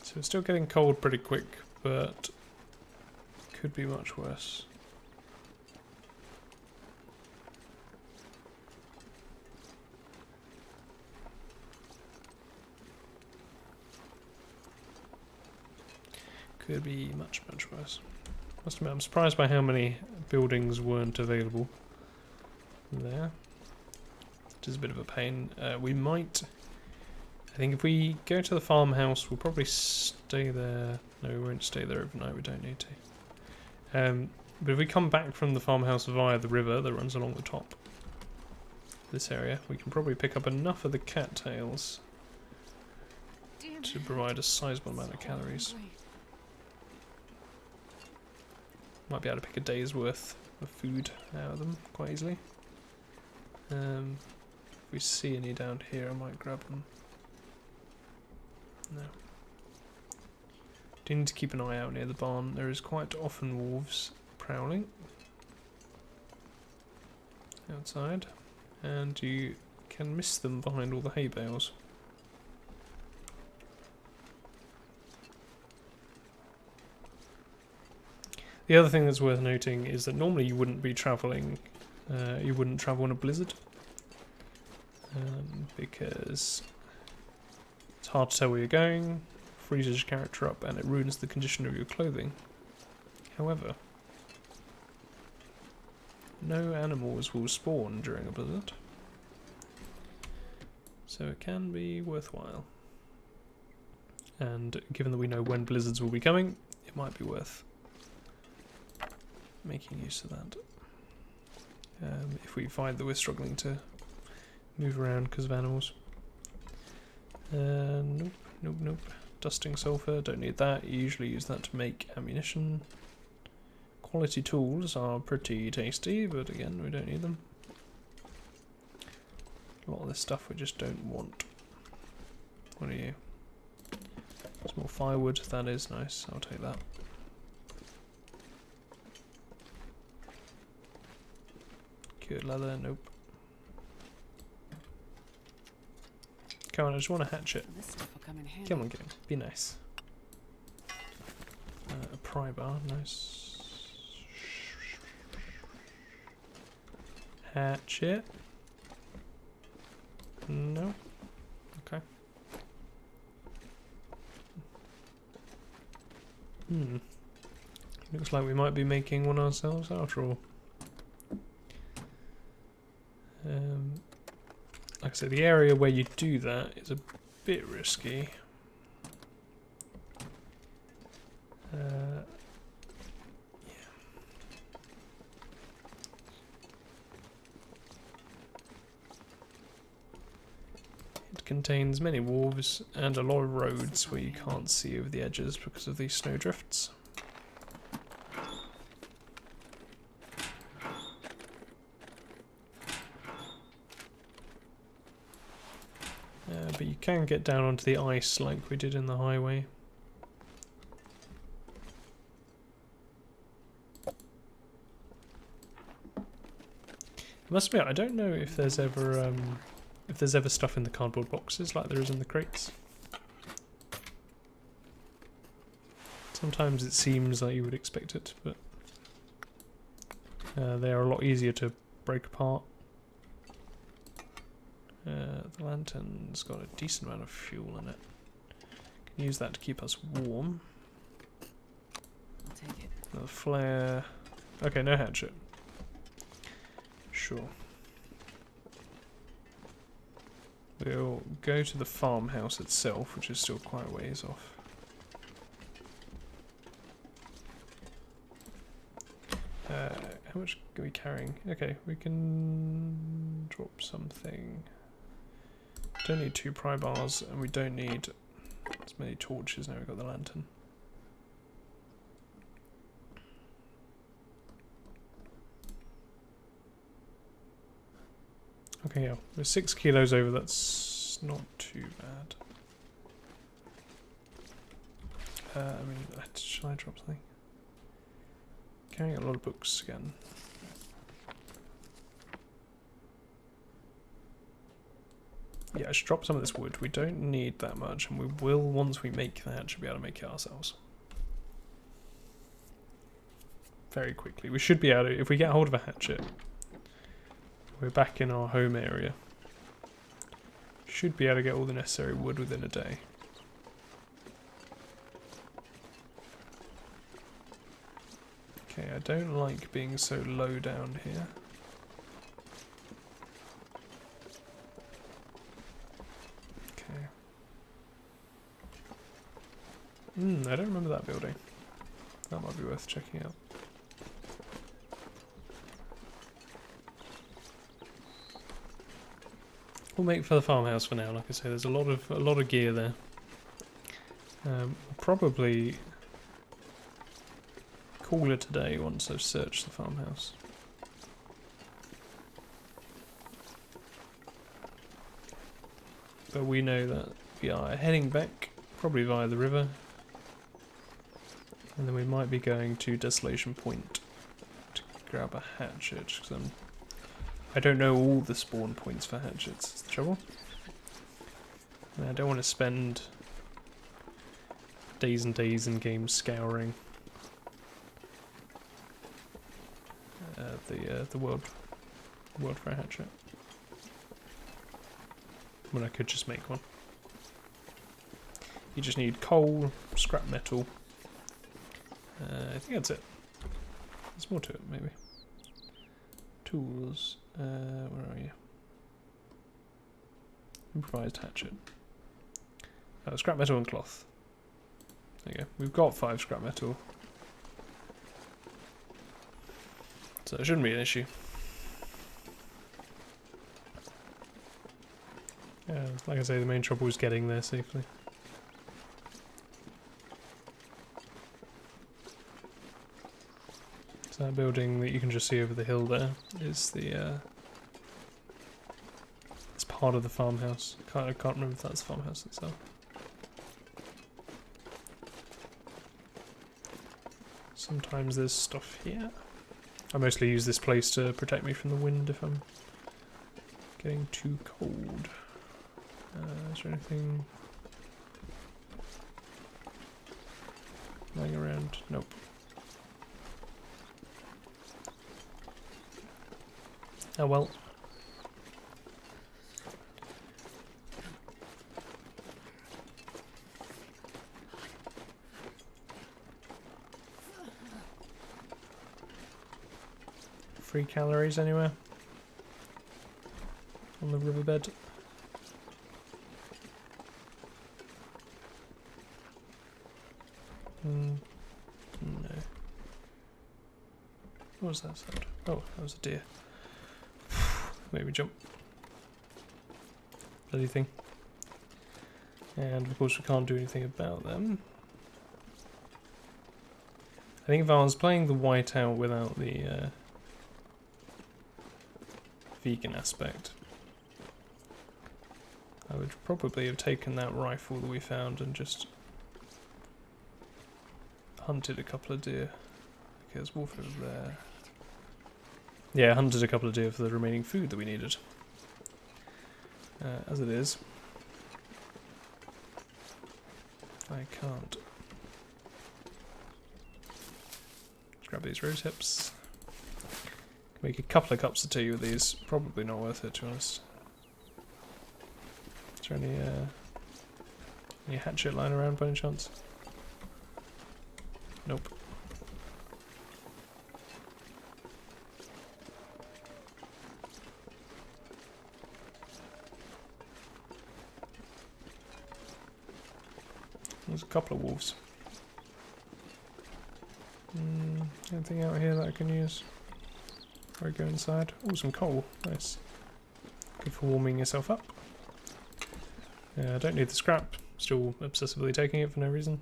So it's still getting cold pretty quick, but could be much worse. Could be much, much worse. Must admit, I'm surprised by how many buildings weren't available there. It is a bit of a pain. We might... I think if we go to the farmhouse, we'll probably stay there. No, we won't stay there overnight. We don't need to. But if we come back from the farmhouse via the river that runs along the top of this area, we can probably pick up enough of the cattails to provide a sizable amount of calories. Might be able to pick a day's worth of food out of them quite easily. If we see any down here, I might grab them. No. Do need to keep an eye out near the barn. There is quite often wolves prowling outside, and you can miss them behind all the hay bales. The other thing that's worth noting is that normally you wouldn't be travelling, you wouldn't travel in a blizzard, because it's hard to tell where you're going, freezes your character up, and it ruins the condition of your clothing. However, no animals will spawn during a blizzard, so it can be worthwhile. And given that we know when blizzards will be coming, it might be worth making use of that. If we find that we're struggling to move around because of animals. Nope, nope, nope. Dusting sulfur, don't need that. You usually use that to make ammunition. Quality tools are pretty tasty, but again, we don't need them. A lot of this stuff we just don't want. What are you? Some more firewood, that is nice, I'll take that. Good leather, nope. Come on, I just want a hatchet. This stuff will come in handy. Come on, game, be nice. A pry bar, nice. Hatchet. No. Okay. Looks like we might be making one ourselves after all. Like I said, the area where you do that is a bit risky. It contains many wharves and a lot of roads where you can't see over the edges because of these snow drifts. But you can get down onto the ice like we did in the highway. I must admit, I don't know if there's ever stuff in the cardboard boxes like there is in the crates. Sometimes it seems like you would expect it, but they are a lot easier to break apart. The lantern's got a decent amount of fuel in it. Can use that to keep us warm. I'll take it. Another flare. Okay, no hatchet. Sure. We'll go to the farmhouse itself, which is still quite a ways off. How much are we carrying? Okay, we can drop something. Don't need 2 pry bars, and we don't need as many torches now we've got the lantern. Okay, yeah, we're 6 kilos over, that's not too bad. I mean, shall I drop something? Carrying a lot of books again. Yeah, I should drop some of this wood. We don't need that much, and we will, once we make the hatchet, be able to make it ourselves. Very quickly. We should be able to, if we get hold of a hatchet, we're back in our home area. Should be able to get all the necessary wood within a day. Okay, I don't like being so low down here. Okay. I don't remember that building. That might be worth checking out. We'll make for the farmhouse for now. Like I say, there's a lot of gear there. Probably call it a day once I've searched the farmhouse. But we know that we are heading back, probably via the river, and then we might be going to Desolation Point to grab a hatchet, because I don't know all the spawn points for hatchets, is the trouble. And I don't want to spend days and days in game scouring. the world for a hatchet. When I could just make one. You just need coal, scrap metal. I think that's it. There's more to it, maybe. Tools. Where are you? Improvised hatchet. Scrap metal and cloth. There you go. We've got 5 scrap metal. So it shouldn't be an issue. Yeah, like I say, the main trouble is getting there safely. So that building that you can just see over the hill there is the it's part of the farmhouse. I can't remember if that's the farmhouse itself. Sometimes there's stuff here. I mostly use this place to protect me from the wind if I'm getting too cold. Is there anything lying around? Nope. Oh well. Free calories anywhere? On the riverbed? No. What was that sound? Oh, that was a deer. Made me jump. Bloody thing. And of course we can't do anything about them. I think if I was playing the Whiteout without the vegan aspect, I would probably have taken that rifle that we found and just hunted a couple of deer. Okay, there's wolf over there. Yeah, hunted a couple of deer for the remaining food that we needed. As it is, I can't. Let's grab these rose hips. Make a couple of cups of tea with these. Probably not worth it, to be honest. Is there any hatchet lying around by any chance? Nope. There's a couple of wolves. Anything out here that I can use? Before I go inside. Oh, some coal. Nice. Good for warming yourself up. I don't need the scrap. Still obsessively taking it for no reason.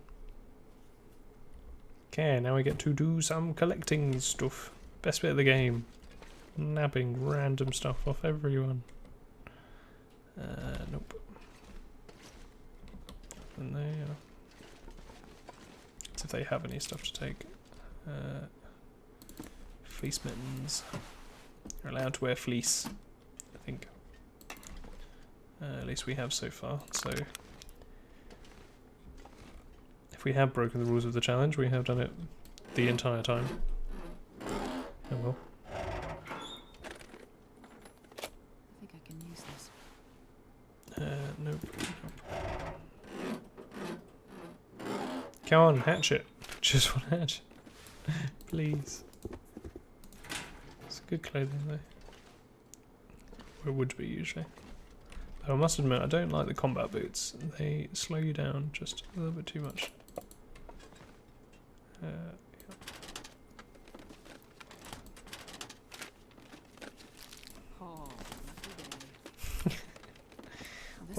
Okay, now we get to do some collecting stuff. Best bit of the game. Nabbing random stuff off everyone. Nope. And there. Let's see if they have any stuff to take. Fleece mittens. You're allowed to wear fleece, I think. At least we have so far, so... If we have broken the rules of the challenge, we have done it the entire time. Oh well. I think I can use this. Nope. Come on, hatchet. Just one hatchet. Please. It's good clothing though. Or it would be usually. Though I must admit, I don't like the combat boots. They slow you down just a little bit too much. Yeah. Oh,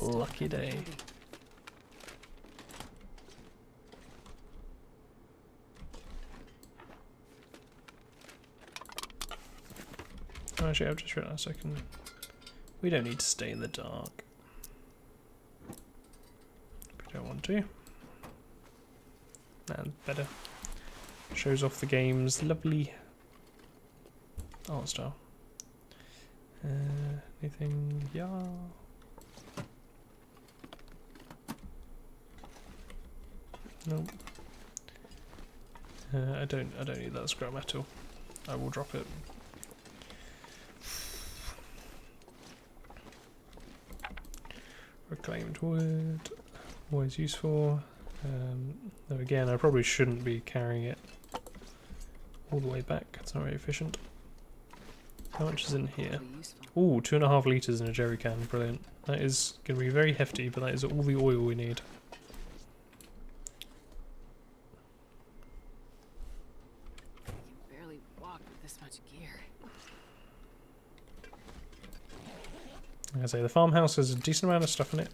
Lucky day. Oh, actually, I've just realised I can... We don't need to stay in the dark. We don't want to. And better. Shows off the game's lovely art style. Anything? Yeah. Nope. I don't need that scrap metal. I will drop it Reclaimed wood, always useful. Though again, I probably shouldn't be carrying it all the way back. It's not very efficient. How much is in here? Ooh, 2.5 litres in a jerry can. Brilliant. That is going to be very hefty, but that is all the oil we need. I can barely walk with this much gear. Like I say, the farmhouse has a decent amount of stuff in it,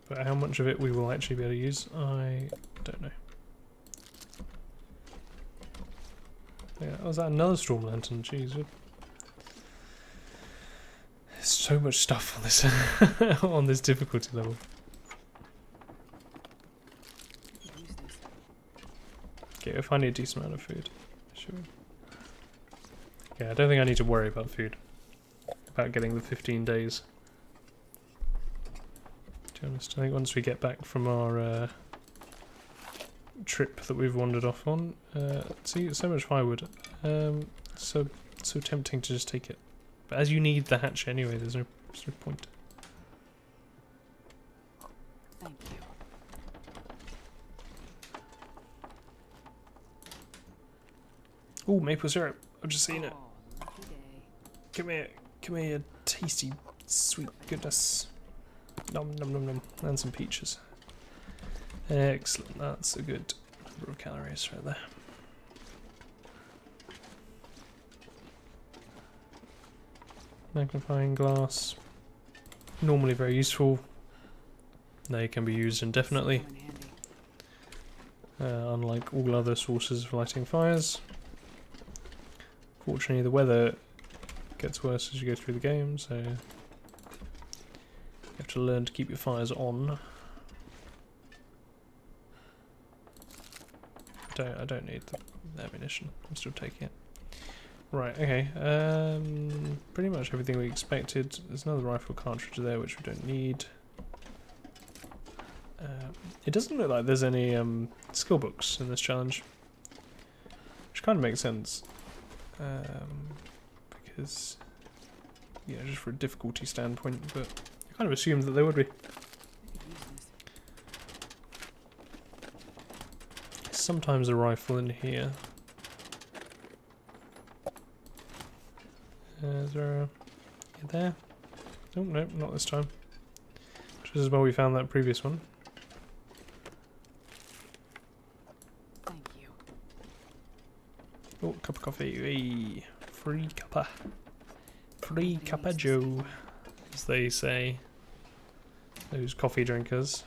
but how much of it we will actually be able to use, I don't know. Yeah, was that another storm lantern? Jeez. There's so much stuff on this on this difficulty level. Use this. Okay, if I need a decent amount of food. Sure. Yeah, I don't think I need to worry about food. About getting the 15 days. To be honest, I think once we get back from our trip that we've wandered off on, see, so much firewood. So tempting to just take it. But as you need the hatch anyway, there's no point. Thank you. Oh, maple syrup! I've just seen it. Oh, lucky day. Give me a tasty, sweet goodness. Nom nom nom nom, and some peaches. Excellent. That's a good number of calories right there. Magnifying glass. Normally very useful. They can be used indefinitely. Come in handy. Unlike all other sources of lighting fires. Fortunately, the weather gets worse as you go through the game, so you have to learn to keep your fires on. I don't need the ammunition. I'm still taking it. Right, okay. Pretty much everything we expected. There's another rifle cartridge there, which we don't need. It doesn't look like there's any skill books in this challenge, which kind of makes sense, because, you know, just for a difficulty standpoint, but I kind of assumed that there would be. Use this. Sometimes a rifle in here. Is there a... there? Oh, no, not this time. Just as well we found that previous one. Thank you. Oh, cup of coffee. Hey, free cuppa. Free cuppa Joe, as they say. Those coffee drinkers.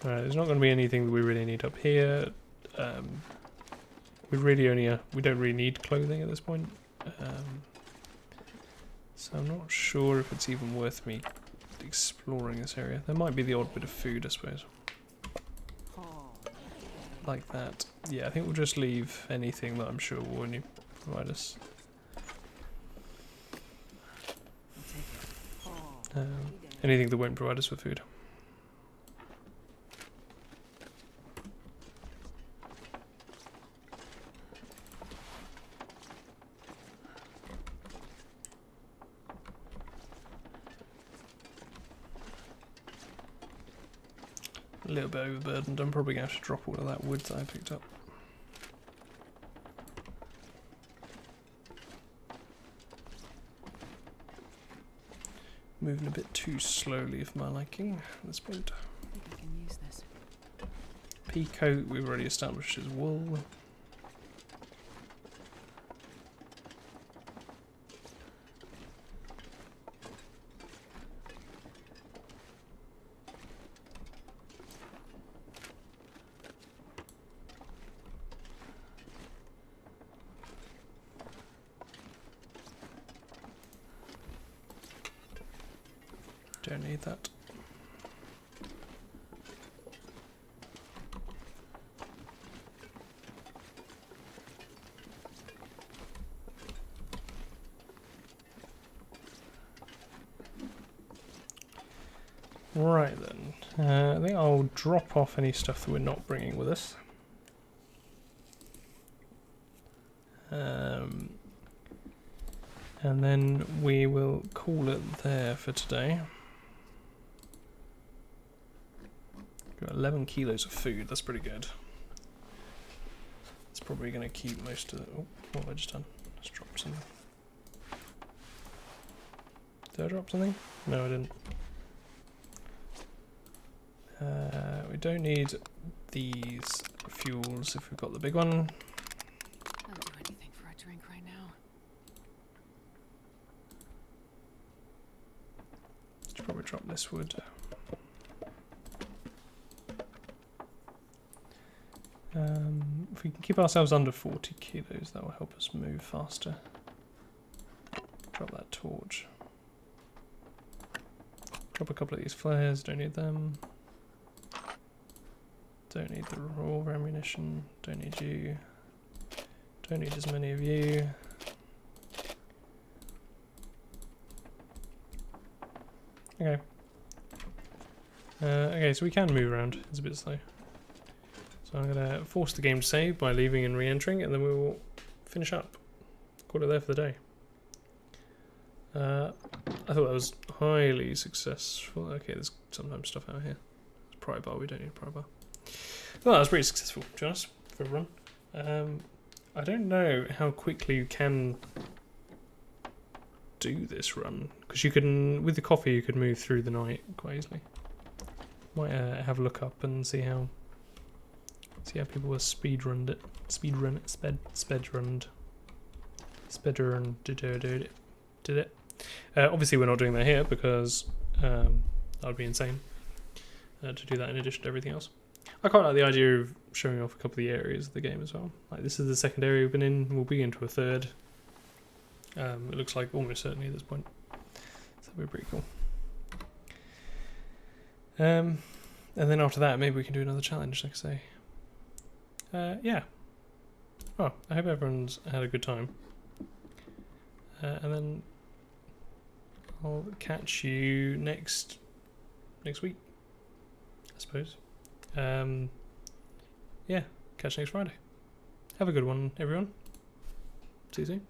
Alright, there's not going to be anything that we really need up here. We really only we don't really need clothing at this point. So I'm not sure if it's even worth me exploring this area. There might be the odd bit of food, I suppose. Oh, Like that. Yeah, I think we'll just leave anything that I'm sure will only provide us. I'll take it. Oh, lucky day. Anything that won't provide us with food. A little bit overburdened. I'm probably going to have to drop all of that wood that I picked up. Moving a bit too slowly for my liking at this point. I think I can use this. Pea coat we've already established as wool. Don't need that. Right then, I think I'll drop off any stuff that we're not bringing with us. And then we will call it there for today. Got 11 kilos of food, that's pretty good. It's probably going to keep most of it. Oh, what have I just done? Let's drop something. Did I drop something? No, I didn't. We don't need these fuels if we've got the big one. I'll do anything for a drink right now. Should probably drop this wood. If we can keep ourselves under 40 kilos, that will help us move faster. Drop that torch. Drop a couple of these flares, don't need them. Don't need the raw ammunition, don't need you. Don't need as many of you. Okay. Okay, so we can move around, it's a bit slow. So I'm going to force the game to save by leaving and re-entering, and then we will finish up. Call it there for the day. I thought that was highly successful. Okay, there's sometimes stuff out here. It's a pry bar, we don't need a pry bar. Well, that was pretty successful, to be honest, for a run. I don't know how quickly you can do this run, because you can, with the coffee, you could move through the night quite easily. Might have a look up and see how people have speedrunned it. Speedrun did it. Obviously, we're not doing that here because that would be insane to do that in addition to everything else. I quite like the idea of showing off a couple of the areas of the game as well. Like, this is the second area we've been in. We'll be into a third. It looks like almost certainly at this point. So that'll be pretty cool. And then after that, maybe we can do another challenge, like I say. Yeah. Well, I hope everyone's had a good time. And then I'll catch you next week, I suppose. Yeah, catch you next Friday. Have a good one, everyone. See you soon.